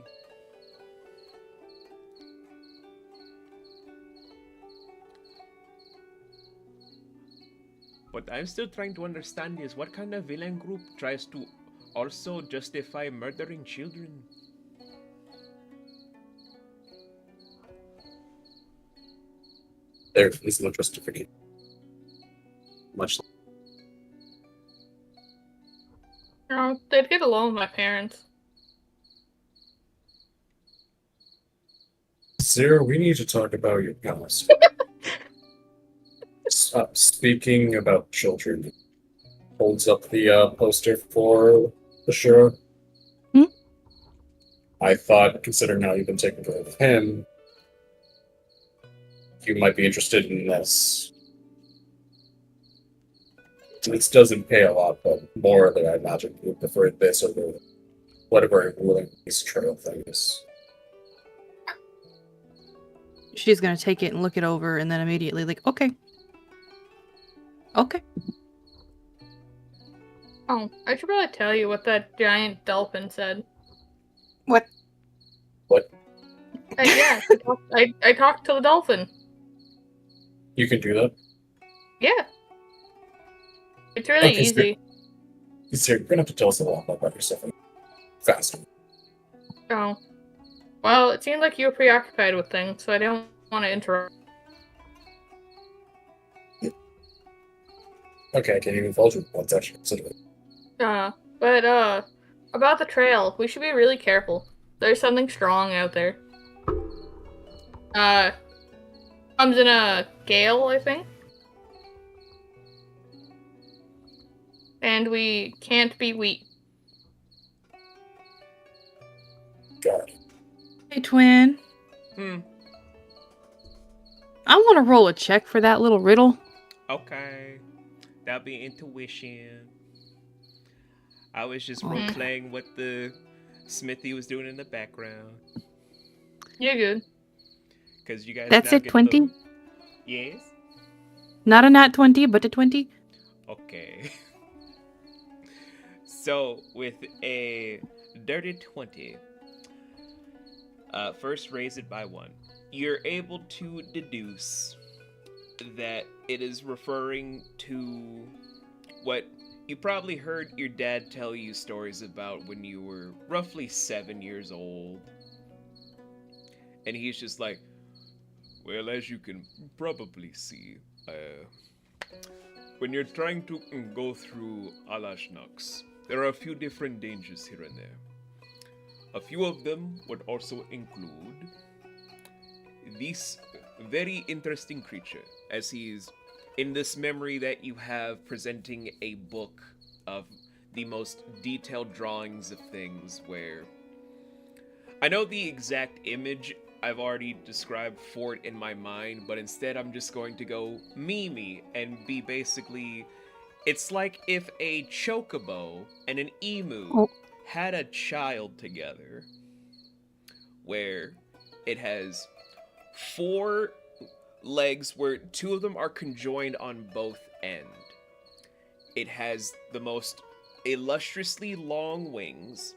[SPEAKER 1] What I'm still trying to understand is what kind of villain group tries to also justify murdering children.
[SPEAKER 5] There is no justification. Much.
[SPEAKER 4] No, they'd get along with my parents.
[SPEAKER 5] Zira, we need to talk about your past. Speaking about children, holds up the poster for Ashura. I thought, considering how you've been taking care of him, you might be interested in this. This doesn't pay a lot, but more than I imagine you would prefer this over whatever ruling these trail thing is.
[SPEAKER 3] She's gonna take it and look it over, and then immediately like, okay. Okay.
[SPEAKER 4] Oh, I should probably tell you what that giant dolphin said.
[SPEAKER 3] What?
[SPEAKER 4] Yeah, I talked to the dolphin.
[SPEAKER 5] You can do that.
[SPEAKER 4] Yeah. It's really
[SPEAKER 5] Okay,
[SPEAKER 4] easy.
[SPEAKER 5] Zira, you're gonna have to tell us a lot about yourself faster.
[SPEAKER 4] Oh. Well, it seemed like you were preoccupied with things, so I don't want to interrupt.
[SPEAKER 5] Okay, I can't even follow you. Let's actually consider it.
[SPEAKER 4] But about the trail, we should be really careful. There's something strong out there. Comes in a gale, I think. And we can't be weak.
[SPEAKER 5] God.
[SPEAKER 3] Hey, twin.
[SPEAKER 1] Hmm.
[SPEAKER 3] I want to roll a check for that little riddle.
[SPEAKER 1] Okay. That'll be intuition. I was just
[SPEAKER 3] Okay.
[SPEAKER 1] role-playing what the Smithy was doing in the background.
[SPEAKER 4] You're good.
[SPEAKER 1] Because you guys
[SPEAKER 3] That's
[SPEAKER 1] now
[SPEAKER 3] it,
[SPEAKER 1] get
[SPEAKER 3] 20?
[SPEAKER 1] the- Yes?
[SPEAKER 3] Not a nat 20, but a 20.
[SPEAKER 1] Okay. So, with a dirty 20, first raise it by 1. You're able to deduce that it is referring to what you probably heard your dad tell you stories about when you were roughly 7 years old. And he's just like, well, as you can probably see, when you're trying to go through Alashnox, there are a few different dangers here and there. A few of them would also include this very interesting creature, as he's in this memory that you have presenting a book of the most detailed drawings of things where I know the exact image I've already described for it in my mind, but instead I'm just going to go Mimi and be basically, it's like if a chocobo and an emu had a child together, where it has 4 legs where 2 of them are conjoined on both ends. It has the most illustriously long wings,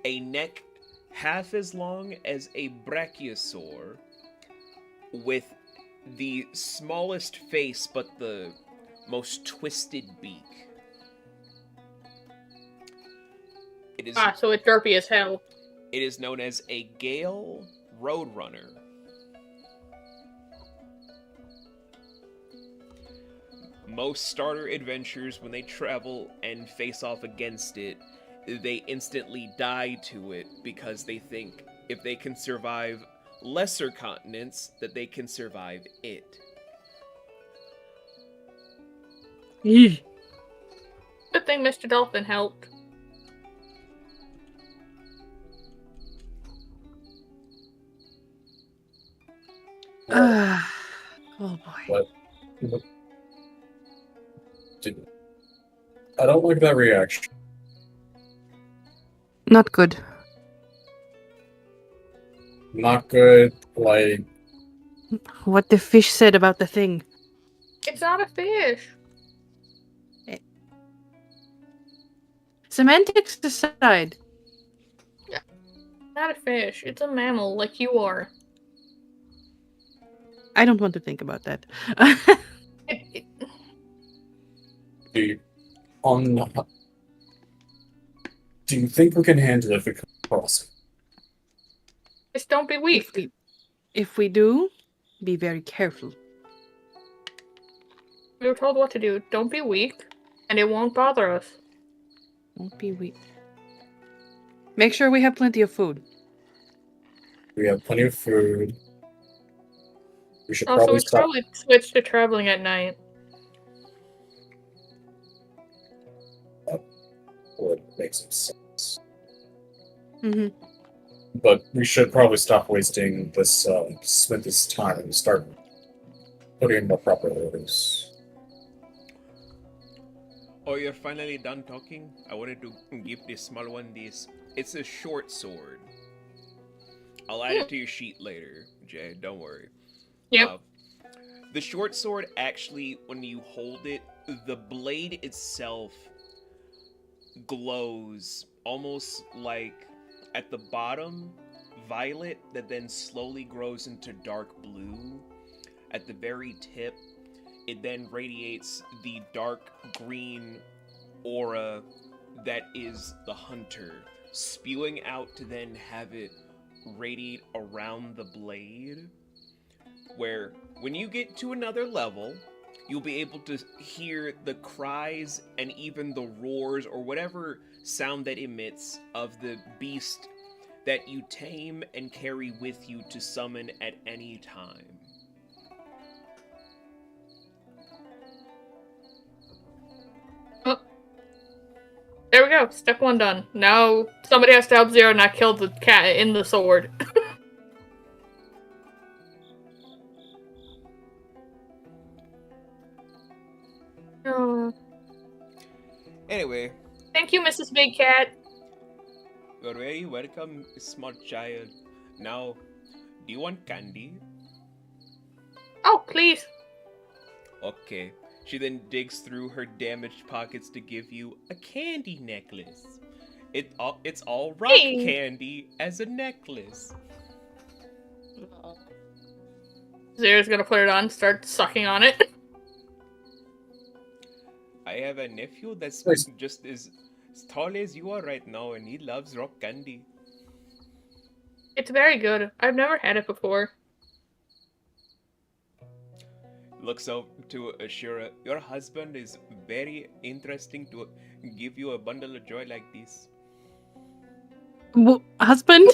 [SPEAKER 1] a neck half as long as a brachiosaur, with the smallest face but the most twisted beak. It is
[SPEAKER 4] So it's derpy as hell.
[SPEAKER 1] It is known as a Gale Roadrunner. Most starter adventures, when they travel and face off against it, they instantly die to it because they think if they can survive lesser continents, that they can survive it.
[SPEAKER 3] Eesh.
[SPEAKER 4] Good thing Mr. Dolphin helped.
[SPEAKER 3] Oh boy.
[SPEAKER 5] What? I don't like that reaction.
[SPEAKER 3] Not good.
[SPEAKER 5] Not good. Like,
[SPEAKER 3] What the fish said about the thing.
[SPEAKER 4] It's not a fish.
[SPEAKER 3] Semantics aside,
[SPEAKER 4] Not a fish. It's a mammal, like you are.
[SPEAKER 3] I don't want to think about that.
[SPEAKER 5] Do you think we can handle it if we come across it?
[SPEAKER 4] Just don't be weak.
[SPEAKER 3] If we do, be very careful.
[SPEAKER 4] We were told what to do. Don't be weak, and it won't bother us.
[SPEAKER 3] Won't be weak. Make sure we have plenty of food.
[SPEAKER 5] We have plenty of food. We should
[SPEAKER 4] Also,
[SPEAKER 5] probably
[SPEAKER 4] we should
[SPEAKER 5] stop.
[SPEAKER 4] probably switch to traveling at night.
[SPEAKER 5] Would make some sense.
[SPEAKER 3] Mm-hmm.
[SPEAKER 5] But we should probably stop wasting this, spend this time and start putting in more proper orders.
[SPEAKER 1] Oh, you're finally done talking? I wanted to give this small one this. It's a short sword. I'll add it to your sheet later, Jay. Don't worry.
[SPEAKER 4] Yep.
[SPEAKER 1] The short sword actually, when you hold it, the blade itself glows almost like at the bottom violet that then slowly grows into dark blue. At the very tip, it then radiates the dark green aura that is the hunter, spewing out to then have it radiate around the blade, where when you get to another level, you'll be able to hear the cries and even the roars or whatever sound that emits of the beast that you tame and carry with you to summon at any time.
[SPEAKER 4] There we go. Step 1 done. Now somebody has to help Zira not kill the cat in the sword. Oh.
[SPEAKER 1] Anyway,
[SPEAKER 4] Thank you, Mrs. Big Cat.
[SPEAKER 1] you're very welcome, smart child. Now, do you want candy?
[SPEAKER 4] Oh, please.
[SPEAKER 1] Okay. She then digs through her damaged pockets to give you a candy necklace. It's all rock
[SPEAKER 4] Hey.
[SPEAKER 1] candy as a necklace.
[SPEAKER 4] Zira's gonna put it on, start sucking on it.
[SPEAKER 1] I have a nephew that's
[SPEAKER 5] Nice.
[SPEAKER 1] just as tall as you are right now, and he loves rock candy.
[SPEAKER 4] It's very good. I've never had it before.
[SPEAKER 1] Looks out to Ashura. Your husband is very interesting to give you a bundle of joy like this.
[SPEAKER 3] Husband?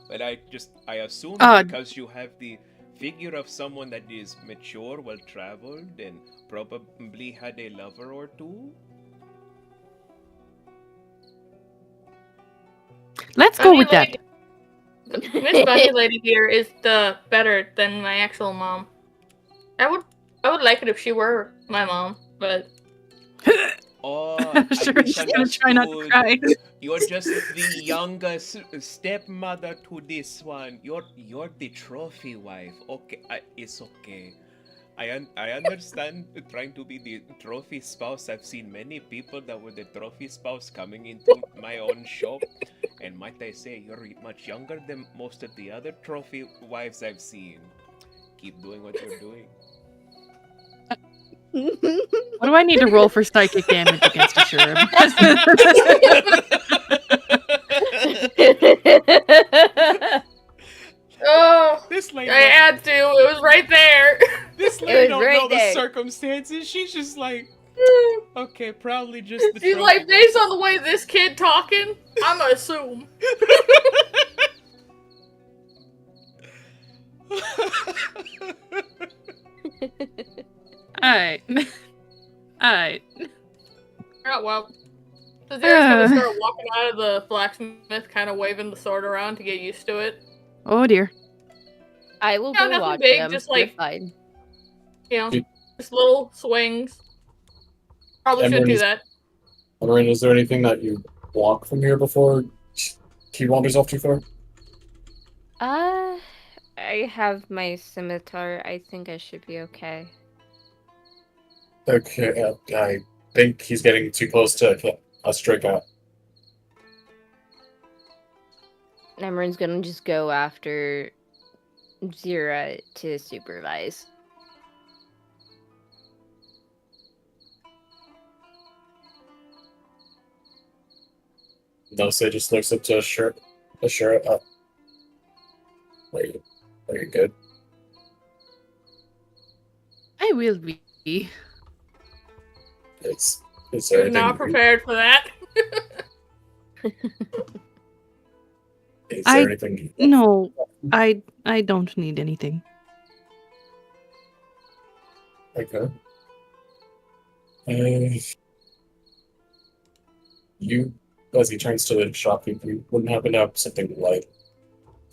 [SPEAKER 1] But I assume because you have the figure of someone that is mature, well-traveled, and probably had a lover or two.
[SPEAKER 3] Let's go with that.
[SPEAKER 4] Miss Bunny Lady here is better than my actual mom. I would like it if she were my mom, but
[SPEAKER 1] Oh,
[SPEAKER 3] Sure, she's gonna try not to cry.
[SPEAKER 1] You're just the youngest stepmother to this one. You're the trophy wife. Okay, it's okay. I understand trying to be the trophy spouse. I've seen many people that were the trophy spouse coming into my own shop. And might I say, you're much younger than most of the other trophy wives I've seen. Keep doing what you're doing.
[SPEAKER 3] What do I need to roll for psychic damage against Ashura?
[SPEAKER 4] oh,
[SPEAKER 1] This lady,
[SPEAKER 4] I had to. It was right there.
[SPEAKER 1] this
[SPEAKER 2] It
[SPEAKER 1] lady
[SPEAKER 2] was
[SPEAKER 1] don't
[SPEAKER 2] right
[SPEAKER 1] know the
[SPEAKER 2] there.
[SPEAKER 1] circumstances. She's just like, okay, probably just the
[SPEAKER 4] She's
[SPEAKER 1] trophy
[SPEAKER 4] like, based on the way this kid talking, I'ma assume.
[SPEAKER 3] Alright. Alright.
[SPEAKER 4] Oh well. So Zira's gonna start walking out of the blacksmith, kind of waving the sword around to get used to it.
[SPEAKER 3] Oh dear.
[SPEAKER 2] I will
[SPEAKER 4] No,
[SPEAKER 2] go
[SPEAKER 4] nothing
[SPEAKER 2] watch
[SPEAKER 4] big,
[SPEAKER 2] them.
[SPEAKER 4] just
[SPEAKER 2] They're
[SPEAKER 4] like-
[SPEAKER 2] fine.
[SPEAKER 4] You know, just little swings. Probably should do
[SPEAKER 5] Emrin,
[SPEAKER 4] that.
[SPEAKER 5] Emrin, is there anything that you walk from here before he wanders off too far?
[SPEAKER 2] I have my scimitar. I think I should be okay.
[SPEAKER 5] Okay, I think he's getting too close to I'll strike out.
[SPEAKER 2] Emrin's gonna just go after Zira to supervise.
[SPEAKER 5] Nosa just looks up to Ashura. Oh, are you good?
[SPEAKER 3] I will be.
[SPEAKER 5] Is there
[SPEAKER 4] You're
[SPEAKER 5] anything?
[SPEAKER 4] not prepared for that.
[SPEAKER 5] Is
[SPEAKER 3] I-
[SPEAKER 5] there anything?
[SPEAKER 3] No, I don't need anything.
[SPEAKER 5] Okay. You, as he turns to the shopkeeper, you wouldn't happen to have something light,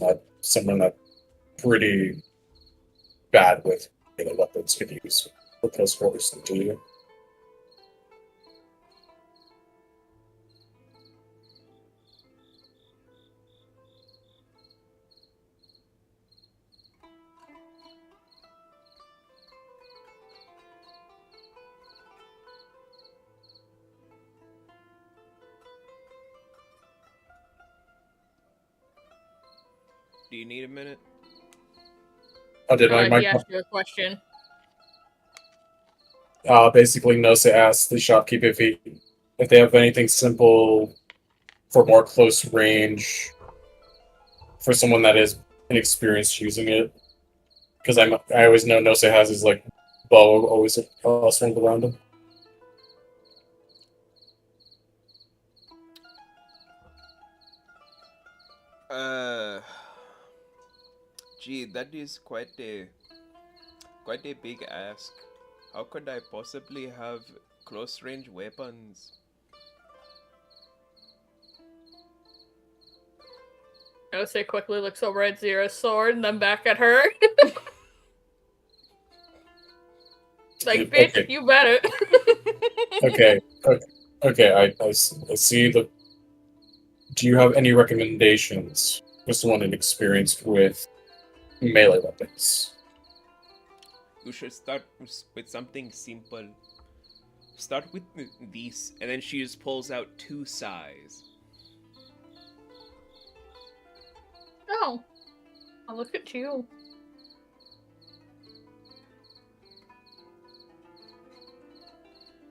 [SPEAKER 5] not someone that pretty bad with weapons could use for close quarters, do you?
[SPEAKER 1] Do you need a minute?
[SPEAKER 5] Oh, did
[SPEAKER 4] He
[SPEAKER 5] my
[SPEAKER 4] asked you a question.
[SPEAKER 5] basically Nosa asked the shopkeeper if they have anything simple for more close range for someone that is inexperienced using it. Because I always know Nosa has his like bow always swung around him.
[SPEAKER 1] Gee, that is quite a big ask. How could I possibly have close range weapons?
[SPEAKER 4] Ose quickly looks over at Zira's sword and then back at her. Like, bitch,
[SPEAKER 5] Okay.
[SPEAKER 4] you better.
[SPEAKER 5] Okay. I see the. Do you have any recommendations for someone inexperienced with melee weapons?
[SPEAKER 1] You should start with something simple. Start with these, and then she just pulls out 2 sais.
[SPEAKER 4] Oh. Oh, look at you.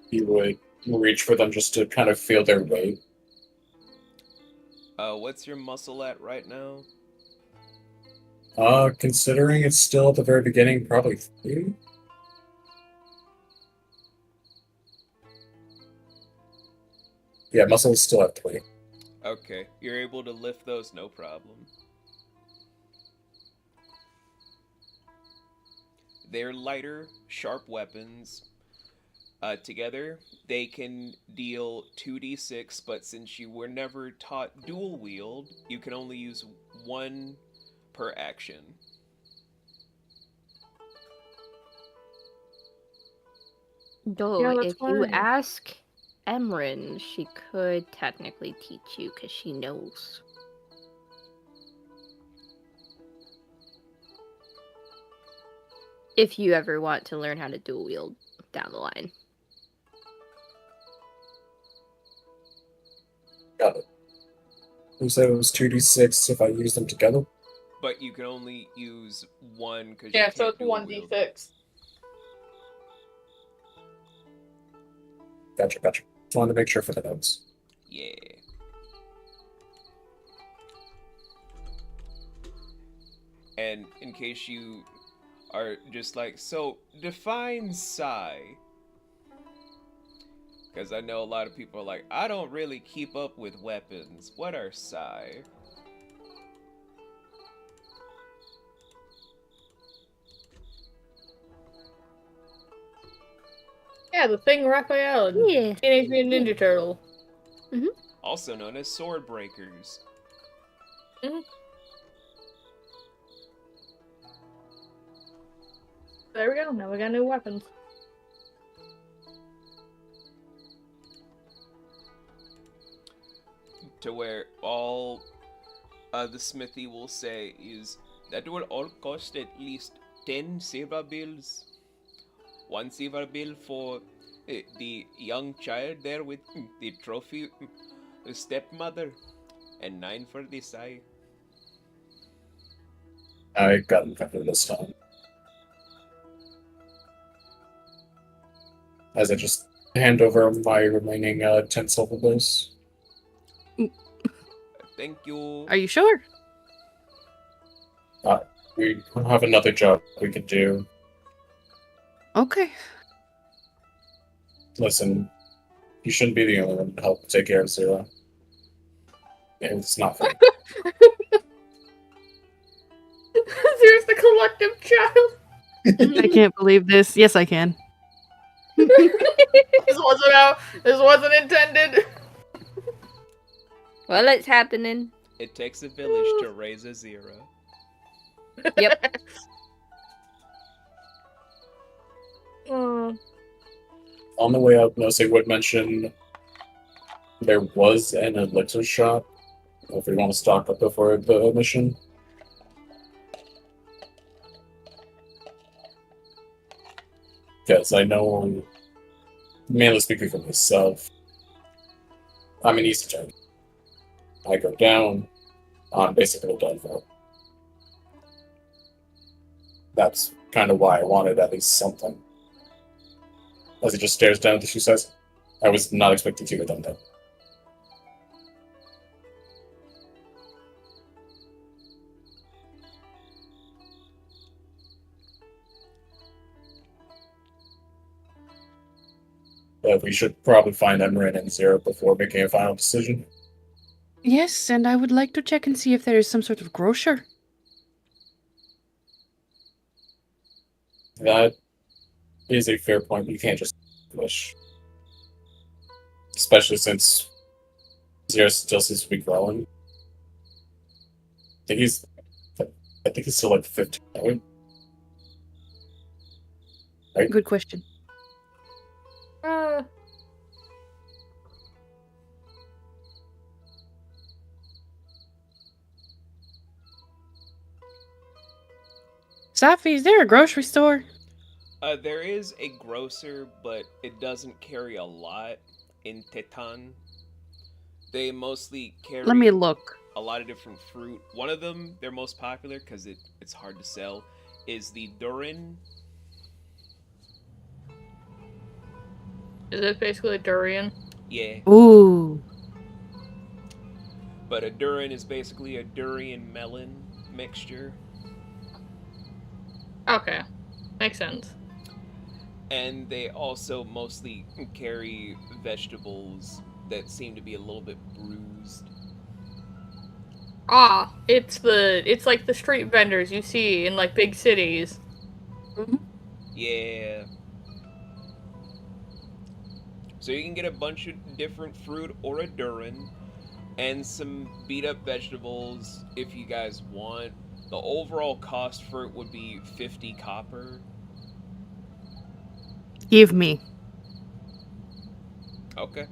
[SPEAKER 5] You would reach for them just to kind of feel their weight.
[SPEAKER 1] What's your muscle at right now?
[SPEAKER 5] Considering it's still at the very beginning, probably 3. Yeah, muscle is still at 3.
[SPEAKER 1] Okay, you're able to lift those, no problem. They're lighter, sharp weapons. Together, they can deal 2d6, but since you were never taught dual wield, you can only use 1 per action.
[SPEAKER 2] Though,
[SPEAKER 4] Yeah, that's
[SPEAKER 2] if you
[SPEAKER 4] fine.
[SPEAKER 2] ask Emrin, she could technically teach you because she knows. If you ever want to learn how to dual wield down the line.
[SPEAKER 5] Got it. Who said it was 2d6 if I use them together?
[SPEAKER 1] But you can only use 1 because
[SPEAKER 4] Yeah,
[SPEAKER 1] you
[SPEAKER 4] so
[SPEAKER 1] can't
[SPEAKER 4] it's
[SPEAKER 1] dual wield.
[SPEAKER 4] 1d6.
[SPEAKER 5] Gotcha. Just wanted to make sure for the notes.
[SPEAKER 1] Yeah. And in case you are just like, so define psi. Because I know a lot of people are like, I don't really keep up with weapons. What are psi?
[SPEAKER 4] Yeah, the thing Raphael.
[SPEAKER 2] Yeah.
[SPEAKER 4] Teenage Mutant Ninja Turtle.
[SPEAKER 1] Also known as sword breakers.
[SPEAKER 4] There we go. Now we got new weapons.
[SPEAKER 1] To where all the smithy will say is that will all cost at least 10 silver bills. 1 silver bill for The young child there with the trophy stepmother, and 9 for the Sai.
[SPEAKER 5] I got it covered this time. As I just hand over my remaining 10 silver bills.
[SPEAKER 1] Thank you.
[SPEAKER 3] Are you sure?
[SPEAKER 5] We have another job we could do.
[SPEAKER 3] Okay.
[SPEAKER 5] Listen, you shouldn't be the only one to help take care of Zira. It's not fair.
[SPEAKER 4] There's the collective child.
[SPEAKER 3] I can't believe this. Yes, I can.
[SPEAKER 4] This wasn't intended.
[SPEAKER 2] Well, it's happening.
[SPEAKER 1] It takes a village to raise a Zira.
[SPEAKER 2] Yep.
[SPEAKER 5] On the way out, Nose would mention there was an elixir shop. If we want to stock up before the mission. Because I know, mainly speaking for myself, I'm an Eastern. I go down, I'm basically done for. That's kind of why I wanted at least something. As he just stares down at the shoe size. I was not expecting to get done that. But we should probably find Emrin and Zira before making a final decision.
[SPEAKER 3] Yes, and I would like to check and see if there is some sort of grocer.
[SPEAKER 5] That is a fair point. You can't just wish. Especially since Zira still seems to be growing. I think he's still like 15. Right?
[SPEAKER 3] Good question. Safi, is there a grocery store?
[SPEAKER 1] There is a grocer, but it doesn't carry a lot in Tetan. They mostly carry
[SPEAKER 3] Let me look.
[SPEAKER 1] a lot of different fruit. One of them, their most popular, because it's hard to sell, is the Durin.
[SPEAKER 4] Is it basically durian?
[SPEAKER 1] Yeah.
[SPEAKER 3] Ooh.
[SPEAKER 1] But a Durin is basically a durian melon mixture.
[SPEAKER 4] Okay. Makes sense.
[SPEAKER 1] And they also mostly carry vegetables that seem to be a little bit bruised.
[SPEAKER 4] Ah, it's like the street vendors you see in like big cities.
[SPEAKER 1] Yeah. So you can get a bunch of different fruit or a Durin and some beat up vegetables if you guys want. The overall cost for it would be 50 copper.
[SPEAKER 3] Give me.
[SPEAKER 1] Okay.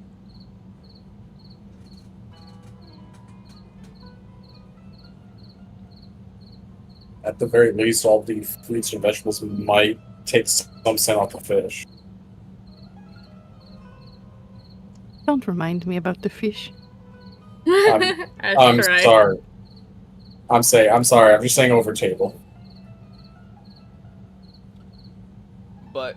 [SPEAKER 5] At the very least, all the fruits and vegetables might take some cent off the fish.
[SPEAKER 3] Don't remind me about the fish.
[SPEAKER 5] I'm
[SPEAKER 4] That's right.
[SPEAKER 5] sorry. I'm sorry. I'm just saying over table.
[SPEAKER 1] But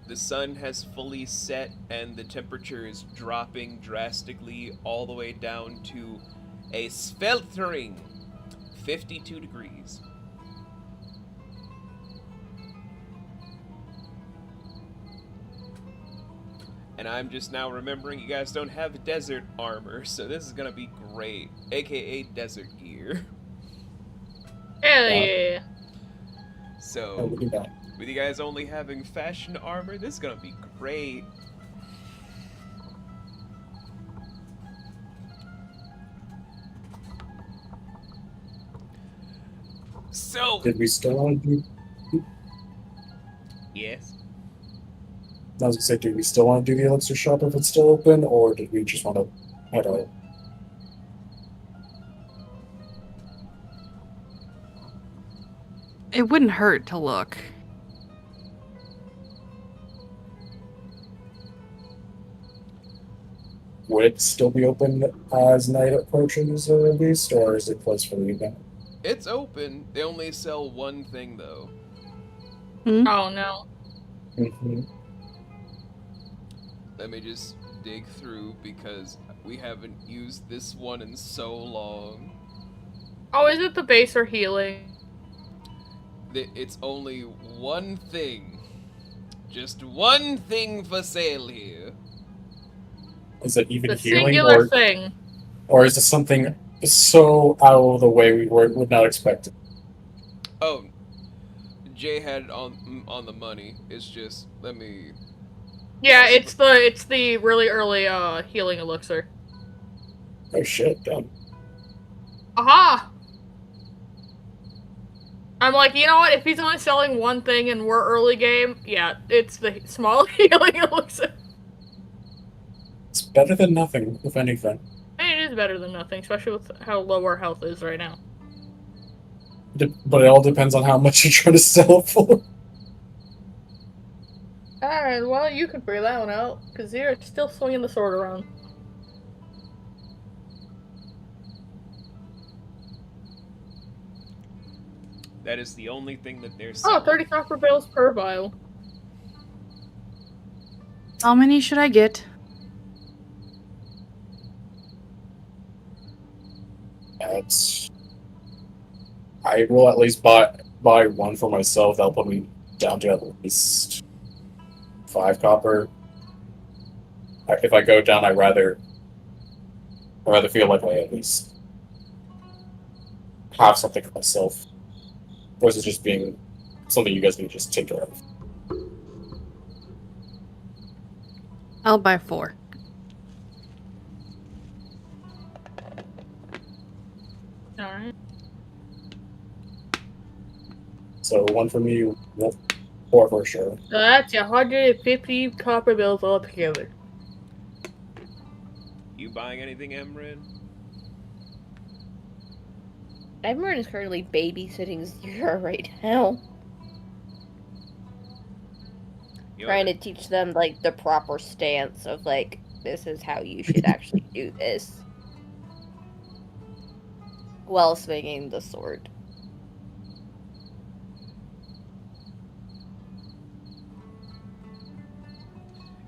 [SPEAKER 1] the sun has fully set and the temperature is dropping drastically all the way down to a sweltering 52 degrees. And I'm just now remembering you guys don't have desert armor, so this is gonna be great. AKA desert gear.
[SPEAKER 4] Hell
[SPEAKER 5] Yeah.
[SPEAKER 4] yeah.
[SPEAKER 1] So,
[SPEAKER 5] Look at that.
[SPEAKER 1] with you guys only having fashion armor, this is gonna be great. So,
[SPEAKER 5] Did we still want to do?
[SPEAKER 1] yes.
[SPEAKER 5] I was gonna say, do we still want to do the elixir shop if it's still open, or did we just want to head out?
[SPEAKER 3] It wouldn't hurt to look.
[SPEAKER 5] would it still be open as night approaches, at least, or is it closed for the evening?
[SPEAKER 1] It's open. They only sell one thing though.
[SPEAKER 4] Oh no.
[SPEAKER 5] Mm-hmm.
[SPEAKER 1] Let me just dig through because we haven't used this one in so long.
[SPEAKER 4] Oh, is it the base or healing?
[SPEAKER 1] It's only one thing. Just one thing for sale here.
[SPEAKER 5] Is it even
[SPEAKER 4] The
[SPEAKER 5] healing,
[SPEAKER 4] singular thing.
[SPEAKER 5] or is it something so out of the way we would not expect it?
[SPEAKER 1] Oh, Jay had it on the money. It's just let me.
[SPEAKER 4] Yeah, it's the really early healing elixir.
[SPEAKER 5] Oh shit, damn.
[SPEAKER 4] Aha! I'm like, you know what? If he's only selling one thing and we're early game, yeah, it's the small healing elixir.
[SPEAKER 5] It's better than nothing, if anything.
[SPEAKER 4] I mean, it is better than nothing, especially with how low our health is right now.
[SPEAKER 5] But it all depends on how much you're trying to sell it for.
[SPEAKER 4] Alright, well, you can figure that one out, because Zira's still swinging the sword around.
[SPEAKER 1] That is the only thing that they're
[SPEAKER 4] Oh,
[SPEAKER 1] selling.
[SPEAKER 4] 30 copper bills per vial.
[SPEAKER 3] How many should I get?
[SPEAKER 5] That's. I will at least buy one for myself. That'll put me down to at least 5 copper. If I go down, I'd rather feel like I at least have something for myself, versus just being something you guys can just take care of.
[SPEAKER 3] I'll buy 4.
[SPEAKER 4] Alright.
[SPEAKER 5] So 1 for me, 4 for sure.
[SPEAKER 4] So that's 150 copper bills altogether.
[SPEAKER 1] You buying anything, Emrin?
[SPEAKER 2] Emrin is currently babysitting Zira right now.
[SPEAKER 1] You know,
[SPEAKER 2] Trying to teach them, like, the proper stance of, like, this is how you should actually do this. While swinging the sword.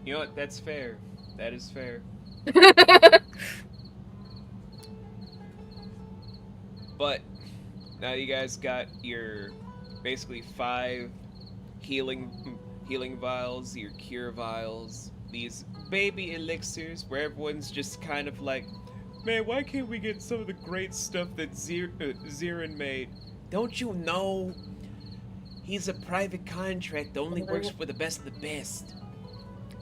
[SPEAKER 1] You know what? That's fair. That is fair. But now you guys got your basically 5 healing vials, your cure vials, these baby elixirs where everyone's just kind of like, man, why can't we get some of the great stuff that Zirin made? Don't you know? He's a private contract that only works for the best of the best.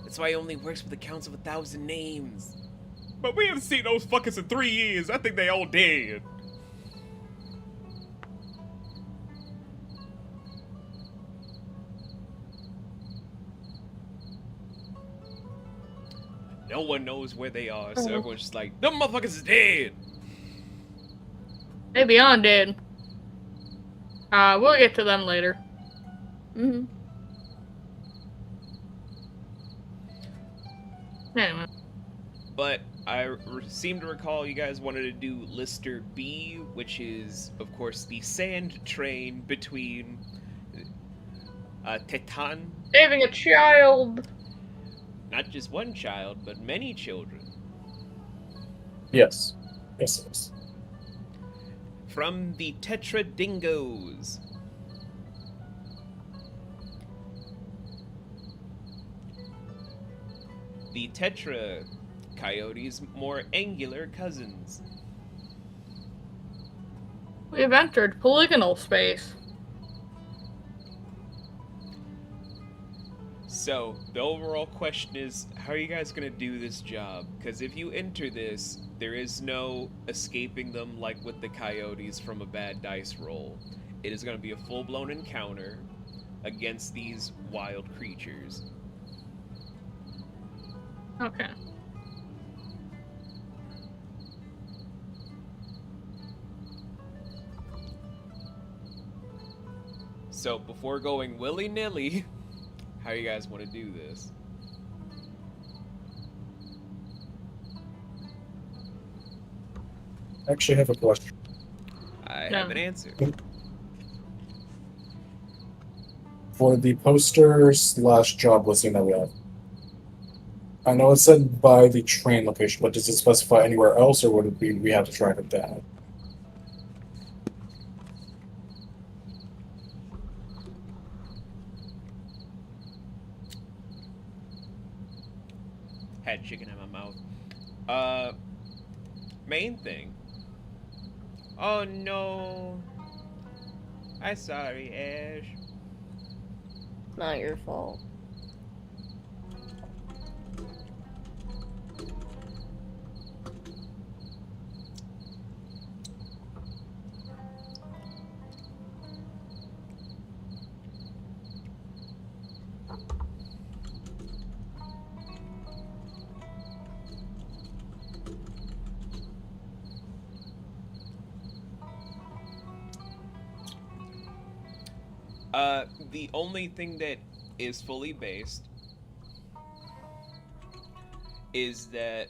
[SPEAKER 1] That's why he only works with accounts of 1,000 names. But we haven't seen those fuckers in 3 years. I think they all dead. No one knows where they are, so everyone's just like, them motherfuckers is dead.
[SPEAKER 4] They beyond dead. We'll get to them later.
[SPEAKER 2] Mm-hmm.
[SPEAKER 4] Anyway.
[SPEAKER 1] But I seem to recall you guys wanted to do Lister B, which is, of course, the sand train between Tetan.
[SPEAKER 4] Saving a child!
[SPEAKER 1] Not just one child, but many children.
[SPEAKER 5] Yes. Yes.
[SPEAKER 1] From the Tetra Dingoes. The Tetra Coyotes' more angular cousins.
[SPEAKER 4] We've entered polygonal space.
[SPEAKER 1] So, the overall question is, how are you guys going to do this job? Because if you enter this, there is no escaping them like with the coyotes from a bad dice roll. It is going to be a full-blown encounter against these wild creatures.
[SPEAKER 4] Okay.
[SPEAKER 1] So, before going willy-nilly, how you guys want to do this?
[SPEAKER 5] I actually have a question.
[SPEAKER 1] I
[SPEAKER 4] No.
[SPEAKER 1] have an answer.
[SPEAKER 5] For the poster/job listing that we have, I know it said by the train location, but does it specify anywhere else, or would it be we have to track it down?
[SPEAKER 1] Had chicken in my mouth. Main thing. Oh no. I'm sorry, Ash.
[SPEAKER 2] Not your fault.
[SPEAKER 1] The only thing that is fully based is that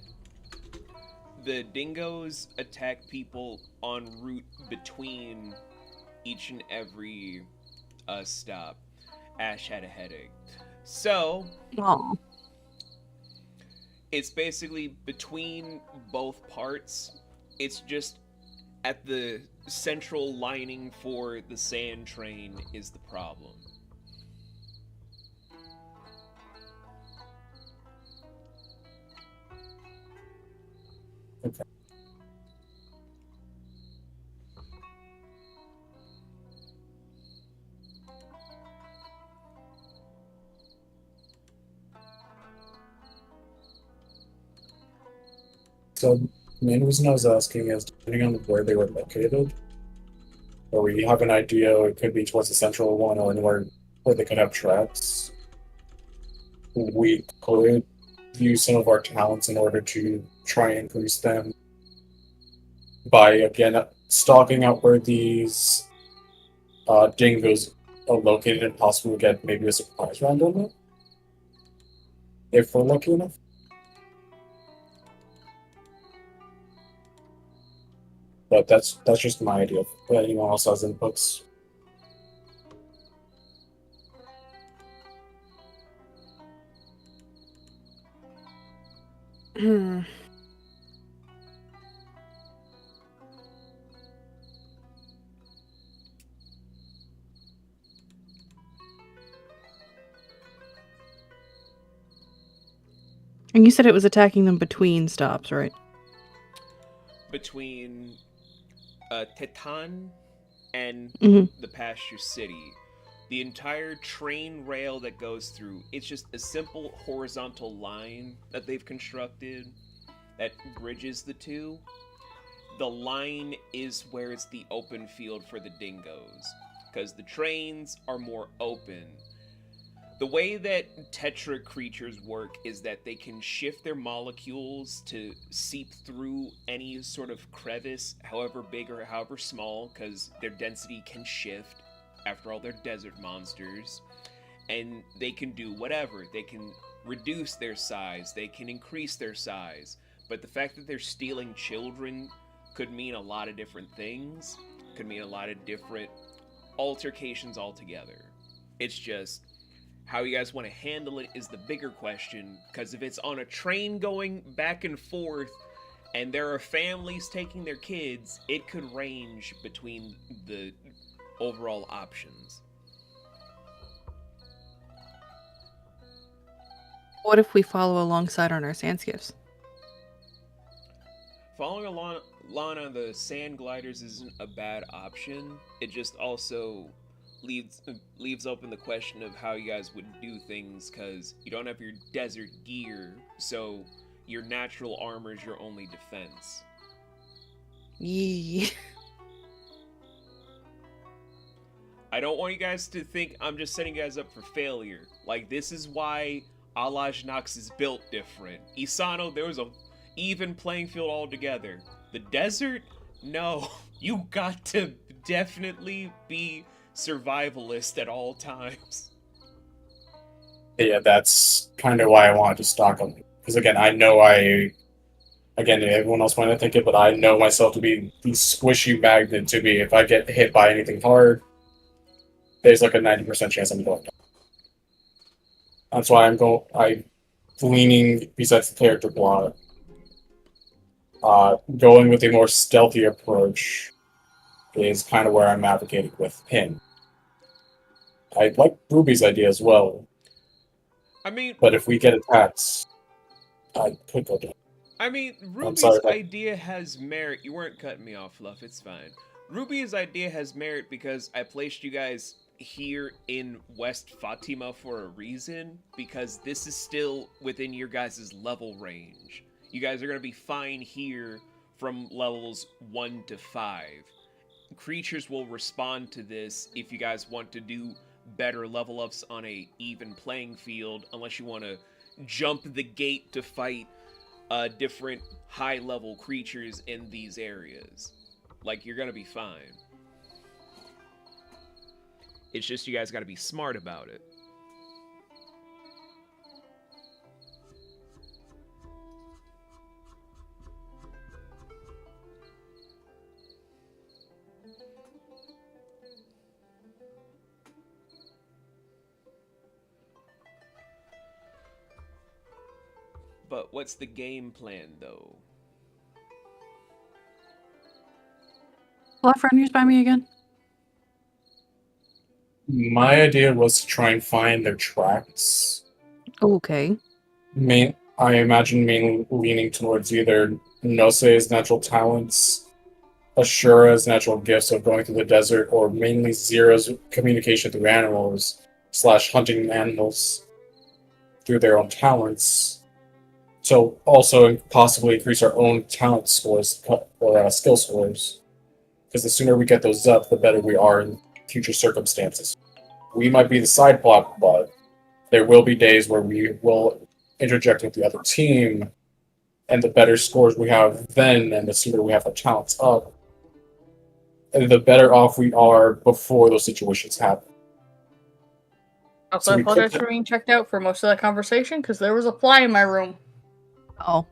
[SPEAKER 1] the dingoes attack people en route between each and every stop. Ash had a headache. So,
[SPEAKER 3] Oh.
[SPEAKER 1] it's basically between both parts. It's just at the central lining for the sand train is the problem.
[SPEAKER 5] Okay. So, the main reason I was asking is depending on where they were located, or we have an idea, it could be towards the central one or anywhere where they could have tracks. We could use some of our talents in order to try and increase them by, again, stalking out where these dingoes are located and possibly get maybe a surprise round on them. If we're lucky enough. But that's just my idea. If anyone else has inputs.
[SPEAKER 3] Hmm. And you said it was attacking them between stops, right?
[SPEAKER 1] Between Titan and
[SPEAKER 3] Mhm.
[SPEAKER 1] the pasture city, the entire train rail that goes through, it's just a simple horizontal line that they've constructed that bridges the two. The line is where it's the open field for the dingoes, because the trains are more open. The way that tetra creatures work is that they can shift their molecules to seep through any sort of crevice, however big or however small, because their density can shift. After all, they're desert monsters. And they can do whatever. They can reduce their size, they can increase their size. But the fact that they're stealing children could mean a lot of different things, could mean a lot of different altercations altogether. It's just how you guys want to handle it is the bigger question, because if it's on a train going back and forth and there are families taking their kids, it could range between the overall options.
[SPEAKER 3] What if we follow alongside on our sand skiffs?
[SPEAKER 1] Following along on the sand gliders isn't a bad option. It just also leaves open the question of how you guys would do things, because you don't have your desert gear, so your natural armor is your only defense.
[SPEAKER 3] Yee.
[SPEAKER 1] I don't want you guys to think I'm just setting you guys up for failure. Like, this is why Alajnox is built different. Isano, there was a even playing field altogether. The desert? No. You got to definitely be survivalist at all times.
[SPEAKER 5] Yeah, that's kind of why I wanted to stock them. Because again, I know again, everyone else might not think it, but I know myself to be the squishy magnet to be. If I get hit by anything hard, there's like a 90% chance I'm going down. That's why I'm leaning besides the character plot. Going with a more stealthy approach is kind of where I'm advocating with him. I like Ruby's idea as well,
[SPEAKER 1] I mean,
[SPEAKER 5] but if we get attacked, I could go down.
[SPEAKER 1] Ruby's
[SPEAKER 5] sorry,
[SPEAKER 1] idea has merit. You weren't cutting me off, Fluff. It's fine. Ruby's idea has merit because I placed you guys here in West Fatima for a reason, because this is still within your guys' level range. You guys are going to be fine here from levels 1 to 5. Creatures will respond to this if you guys want to do better level ups on a even playing field, unless you want to jump the gate to fight different high level creatures in these areas. Like, you're gonna be fine. It's just you guys gotta be smart about it. But what's the game plan, though?
[SPEAKER 3] Fluff, run yours by me again.
[SPEAKER 5] My idea was to try and find their tracks.
[SPEAKER 3] Okay.
[SPEAKER 5] I imagine mainly leaning towards either Nose's natural talents, Ashura's natural gifts of going through the desert, or mainly Zira's communication through animals / hunting animals through their own talents. So also possibly increase our own talent scores or skill scores. Because the sooner we get those up, the better we are in future circumstances. We might be the side plot, but there will be days where we will interject with the other team, and the better scores we have then, and the sooner we have our talents up, and the better off we are before those situations happen.
[SPEAKER 4] Also,
[SPEAKER 5] So
[SPEAKER 4] I
[SPEAKER 5] we
[SPEAKER 4] apologize
[SPEAKER 5] could-
[SPEAKER 4] for being checked out for most of that conversation because there was a fly in my room.
[SPEAKER 3] Oh.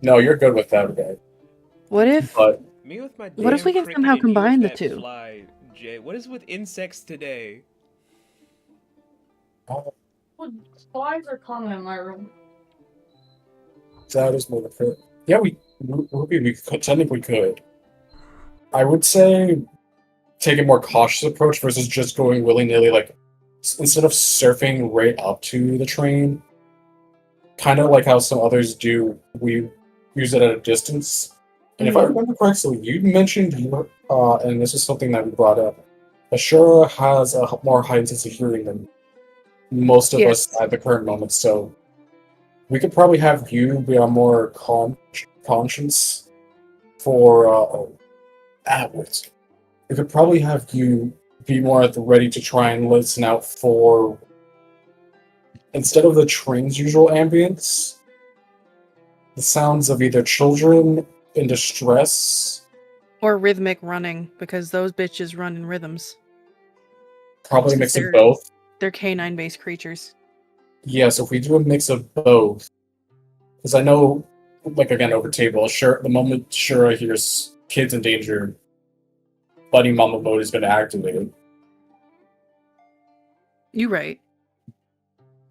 [SPEAKER 5] No, you're good with that, okay?
[SPEAKER 3] What if
[SPEAKER 5] But
[SPEAKER 1] Me with my
[SPEAKER 3] What if
[SPEAKER 1] damn
[SPEAKER 3] we can
[SPEAKER 1] cricket
[SPEAKER 3] somehow
[SPEAKER 1] and you with
[SPEAKER 3] combine the
[SPEAKER 1] that
[SPEAKER 3] two?
[SPEAKER 1] Fly, Jay. What is with insects today?
[SPEAKER 4] Flies are common in my room.
[SPEAKER 5] that is more fair. Yeah, we could, technically could. I would say take a more cautious approach versus just going willy-nilly, like, instead of surfing right up to the train, kind of like how some others do, we use it at a distance. And if I remember correctly, you mentioned, and this is something that we brought up, Ashura has a more high sense of hearing than most of us
[SPEAKER 3] Yes.
[SPEAKER 5] at the current moment, so we could probably have you be a more conscience for words. We could probably have you be more at the ready to try and listen out for, instead of the train's usual ambience, the sounds of either children in distress,
[SPEAKER 3] or rhythmic running, because those bitches run in rhythms.
[SPEAKER 5] probably a mix of both.
[SPEAKER 3] They're canine-based creatures.
[SPEAKER 5] Yeah, so if we do a mix of both, because I know, like, again, over table, sure, the moment Shura hears kids in danger, Buddy Mama mode is going to activate.
[SPEAKER 3] You're right.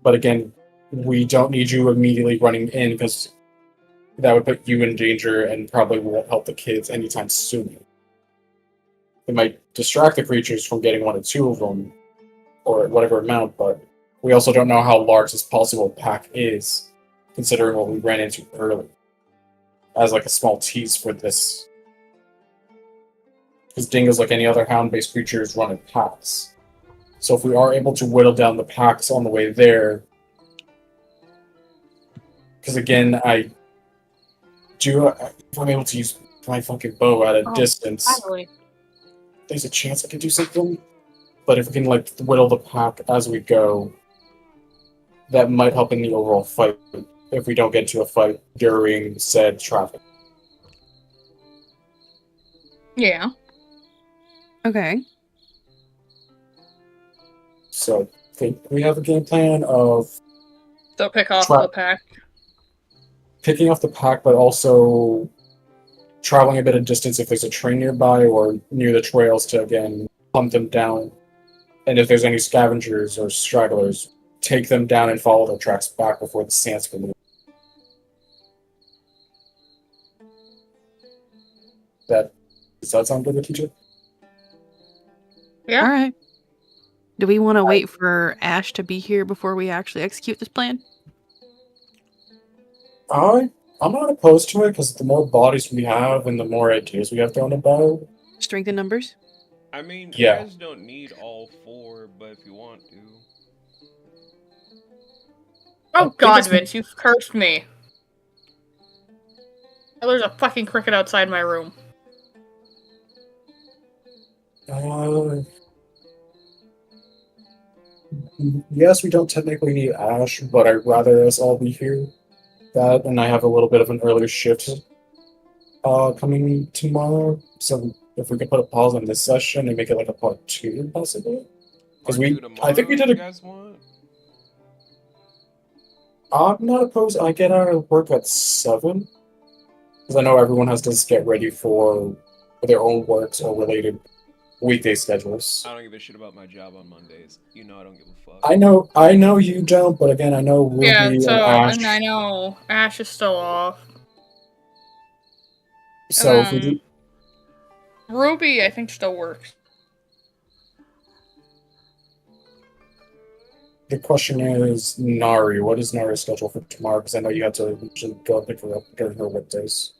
[SPEAKER 5] But again, we don't need you immediately running in, because that would put you in danger and probably won't help the kids anytime soon. It might distract the creatures from getting one or two of them, or whatever amount, but we also don't know how large this possible pack is, considering what we ran into earlier. As like a small tease for this. Because dingoes, like any other hound-based creatures, run in packs. So if we are able to whittle down the packs on the way there, because again, if I'm able to use my fucking bow at a distance,
[SPEAKER 4] Finally.
[SPEAKER 5] there's a chance I can do something. But if we can like whittle the pack as we go, that might help in the overall fight if we don't get into a fight during said traffic.
[SPEAKER 4] Yeah.
[SPEAKER 3] Okay.
[SPEAKER 5] So I think we have a game plan of
[SPEAKER 4] So pick off
[SPEAKER 5] Try-
[SPEAKER 4] the pack.
[SPEAKER 5] picking off the pack, but also traveling a bit of distance if there's a train nearby or near the trails to, again, hunt them down. And if there's any scavengers or stragglers, take them down and follow their tracks back before the sand's removed. Does that sound good, teacher?
[SPEAKER 4] Yeah.
[SPEAKER 3] All right. Do we want to wait for Ash to be here before we actually execute this plan?
[SPEAKER 5] I'm not opposed to it because the more bodies we have and the more ideas we have thrown about.
[SPEAKER 3] Strength in numbers?
[SPEAKER 1] I mean,
[SPEAKER 5] Yeah.
[SPEAKER 1] you guys don't need all 4, but if you want to.
[SPEAKER 4] Oh
[SPEAKER 5] think
[SPEAKER 4] god,
[SPEAKER 5] it's-
[SPEAKER 4] Vince, you've cursed me. Oh, there's a fucking cricket outside my room.
[SPEAKER 5] Yes, we don't technically need Ash, but I'd rather us all be here. That, and I have a little bit of an earlier shift coming tomorrow. So if we could put a pause on this session and make it like a part 2, possibly. Because
[SPEAKER 1] Part
[SPEAKER 5] we,
[SPEAKER 1] 2 tomorrow,
[SPEAKER 5] I think we did
[SPEAKER 1] you
[SPEAKER 5] a.
[SPEAKER 1] guys want?
[SPEAKER 5] I'm not opposed. I get out of work at 7. Because I know everyone has to get ready for their own works or related weekday schedules.
[SPEAKER 1] I don't give a shit about my job on Mondays. You know I don't give a fuck.
[SPEAKER 5] I know you don't, but again, I know Ruby
[SPEAKER 4] Yeah, so,
[SPEAKER 5] and Ash.
[SPEAKER 4] and I know Ash is still off.
[SPEAKER 5] So if we do,
[SPEAKER 4] Ruby, I think, still works.
[SPEAKER 5] the question is, Nari, what is Nari's schedule for tomorrow? Because I know you have to usually go pick her up during her work days.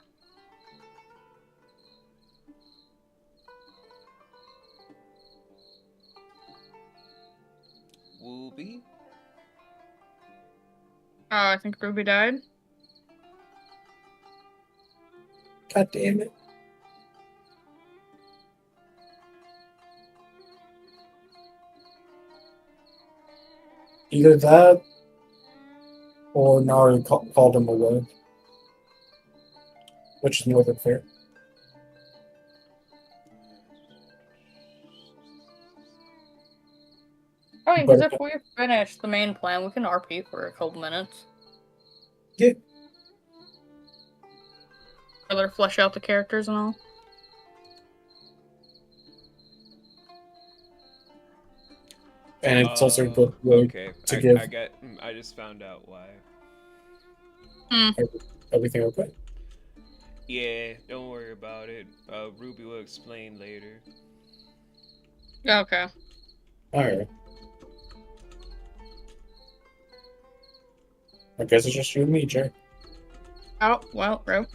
[SPEAKER 1] Wooby?
[SPEAKER 4] I think Ruby died.
[SPEAKER 5] God damn it. Either that or Nari called him away. Which is more than fair.
[SPEAKER 4] I mean, because
[SPEAKER 5] But-
[SPEAKER 4] if we finish the main plan, we can RP for a couple minutes.
[SPEAKER 5] Yeah.
[SPEAKER 4] Further flesh out the characters and all.
[SPEAKER 5] And it's also a good way
[SPEAKER 1] Okay,
[SPEAKER 5] to
[SPEAKER 1] I
[SPEAKER 5] give
[SPEAKER 1] get. I just found out why.
[SPEAKER 5] everything okay.
[SPEAKER 1] Yeah, don't worry about it. Ruby will explain later.
[SPEAKER 4] Okay.
[SPEAKER 5] Alright. I guess it's just you and me, Jay.
[SPEAKER 4] Oh, well, bro.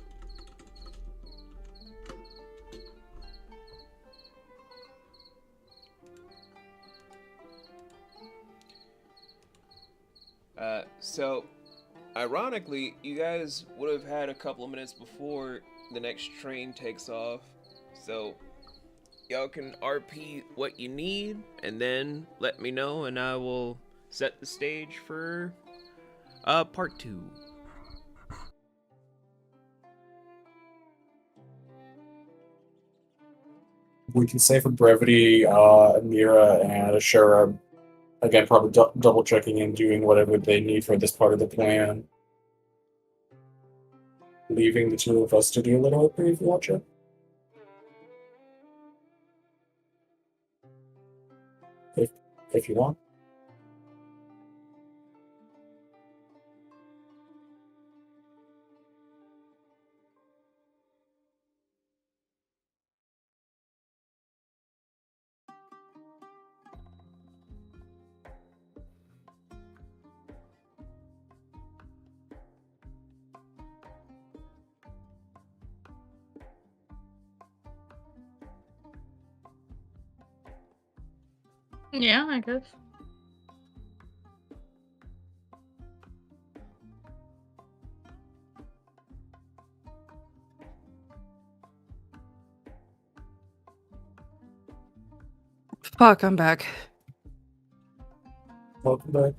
[SPEAKER 1] So, ironically, you guys would have had a couple of minutes before the next train takes off. So, y'all can RP what you need, and then let me know, and I will set the stage for part 2.
[SPEAKER 5] We can say for brevity, Mira and Ashura, again, probably double checking and doing whatever they need for this part of the plan. Leaving the two of us to do a little brief watch up. If you want.
[SPEAKER 4] Yeah, I guess.
[SPEAKER 3] Fuck, I'm back.
[SPEAKER 5] Welcome back.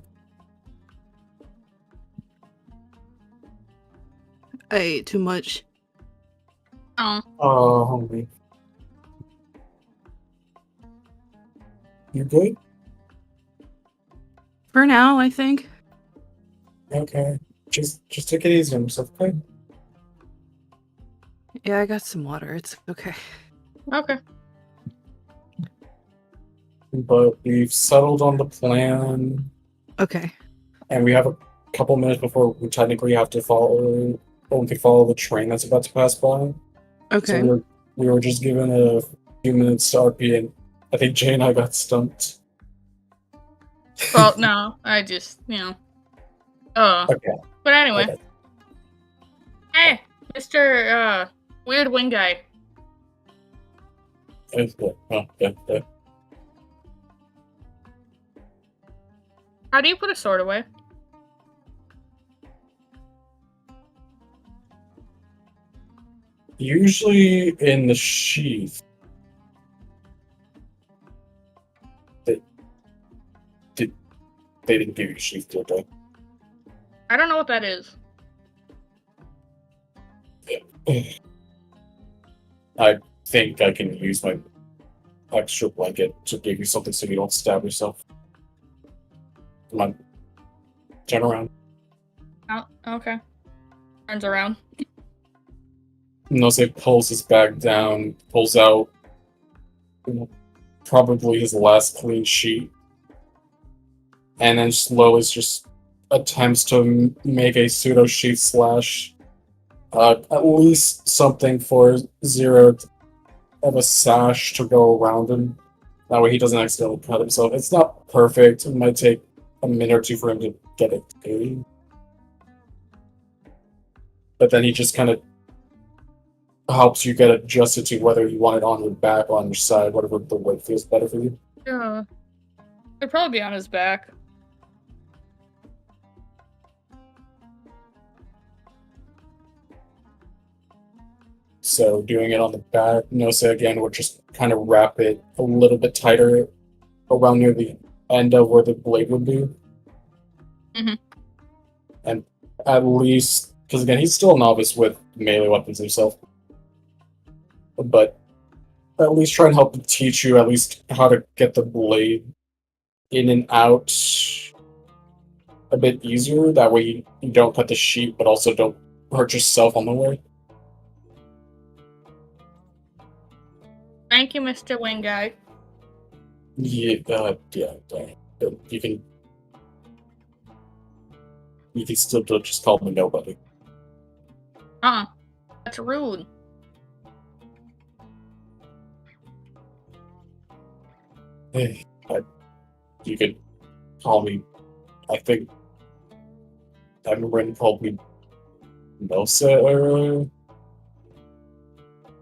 [SPEAKER 3] I ate too much.
[SPEAKER 4] Oh.
[SPEAKER 5] Oh, hungry. You good?
[SPEAKER 3] For now, I think.
[SPEAKER 5] Okay. Just take it easy on yourself, okay?
[SPEAKER 3] Yeah, I got some water. It's okay.
[SPEAKER 4] Okay.
[SPEAKER 5] But we've settled on the plan,
[SPEAKER 3] Okay.
[SPEAKER 5] and we have a couple minutes before we technically have to follow. Or we can follow the train that's about to pass by.
[SPEAKER 3] Okay.
[SPEAKER 5] So we were just given a few minutes to RP, and I think Jay and I got stumped.
[SPEAKER 4] Well, no, I just,
[SPEAKER 5] Okay.
[SPEAKER 4] But anyway.
[SPEAKER 5] Okay.
[SPEAKER 4] Hey, Mr. Weird Wing Guy.
[SPEAKER 5] Yeah.
[SPEAKER 4] How do you put a sword away?
[SPEAKER 5] Usually in the sheath. They didn't give you a sheath, did they?
[SPEAKER 4] I don't know what that is.
[SPEAKER 5] I think I can use my extra blanket to give you something so you don't stab yourself. Come on. Turn around.
[SPEAKER 4] Oh, okay. Turns around.
[SPEAKER 5] Nose pulls his bag down, pulls out probably his last clean sheet, and then slowly just attempts to make a pseudo sheath slash. At least something for Zira of a sash to go around him. That way he doesn't accidentally cut himself. It's not perfect. It might take a minute or two for him to get it paid. But then he just kind of helps you get adjusted to whether you want it on your back or on your side, whatever the weight feels better for you.
[SPEAKER 4] Yeah. It'd probably be on his back.
[SPEAKER 5] So doing it on the back, Nose again would just kind of wrap it a little bit tighter around near the end of where the blade would be.
[SPEAKER 4] Mhm.
[SPEAKER 5] And at least, because again, he's still a novice with melee weapons himself. But at least try and help teach you at least how to get the blade in and out a bit easier. That way you don't cut the sheet, but also don't hurt yourself on the way.
[SPEAKER 4] Thank you, Mr. Wing Guy.
[SPEAKER 5] Yeah. You can still just call me nobody.
[SPEAKER 4] That's rude.
[SPEAKER 5] Hey, you could call me. I think Emrin called me Nosa earlier.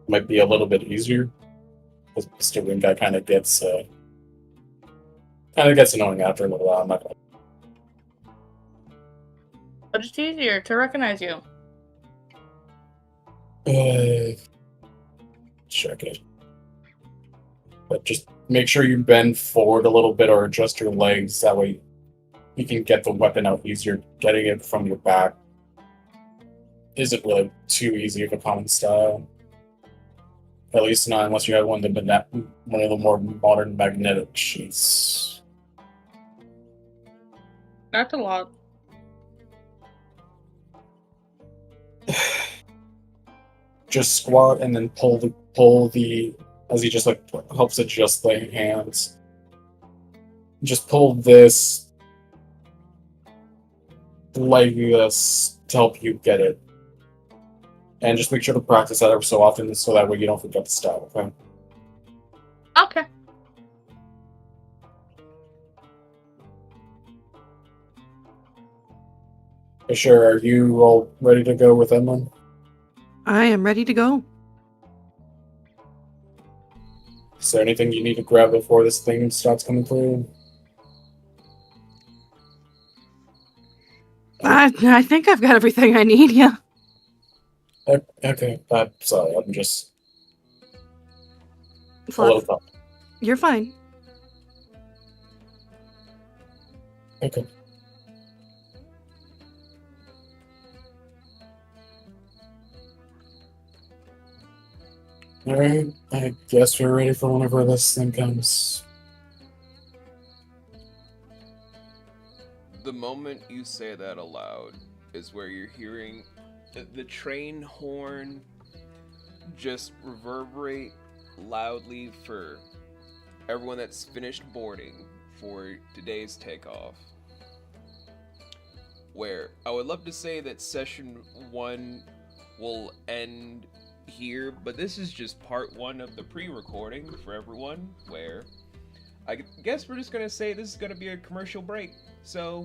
[SPEAKER 5] Might be a little bit easier because Mr. Wing Guy kind of gets annoying after a little while. I'm not gonna.
[SPEAKER 4] But it's easier to recognize you.
[SPEAKER 5] Check it. But just make sure you bend forward a little bit or adjust your legs. That way you can get the weapon out easier. Getting it from your back isn't really too easy of a common style. At least not unless you have one of the more modern magnetic sheaths.
[SPEAKER 4] That's a lot.
[SPEAKER 5] Just squat and then pull the as he just helps adjust the hands. Just pull this like this to help you get it. And just make sure to practice that every so often so that way you don't forget the style, okay?
[SPEAKER 4] Okay.
[SPEAKER 5] Sure, are you all ready to go with Emlyn?
[SPEAKER 3] I am ready to go.
[SPEAKER 5] Is there anything you need to grab before this thing starts coming through?
[SPEAKER 3] I think I've got everything I need, yeah.
[SPEAKER 5] Okay, sorry, I'm just a
[SPEAKER 3] Fluff,
[SPEAKER 5] little pumped.
[SPEAKER 3] you're fine.
[SPEAKER 5] Okay. Alright, I guess we're ready for whenever this thing comes.
[SPEAKER 1] The moment you say that aloud, is where you're hearing the train horn just reverberate loudly for everyone that's finished boarding for today's takeoff. Where I would love to say that session 1 will end here, but this is just part 1 of the pre-recording for everyone, where I guess we're just gonna say this is gonna be a commercial break. So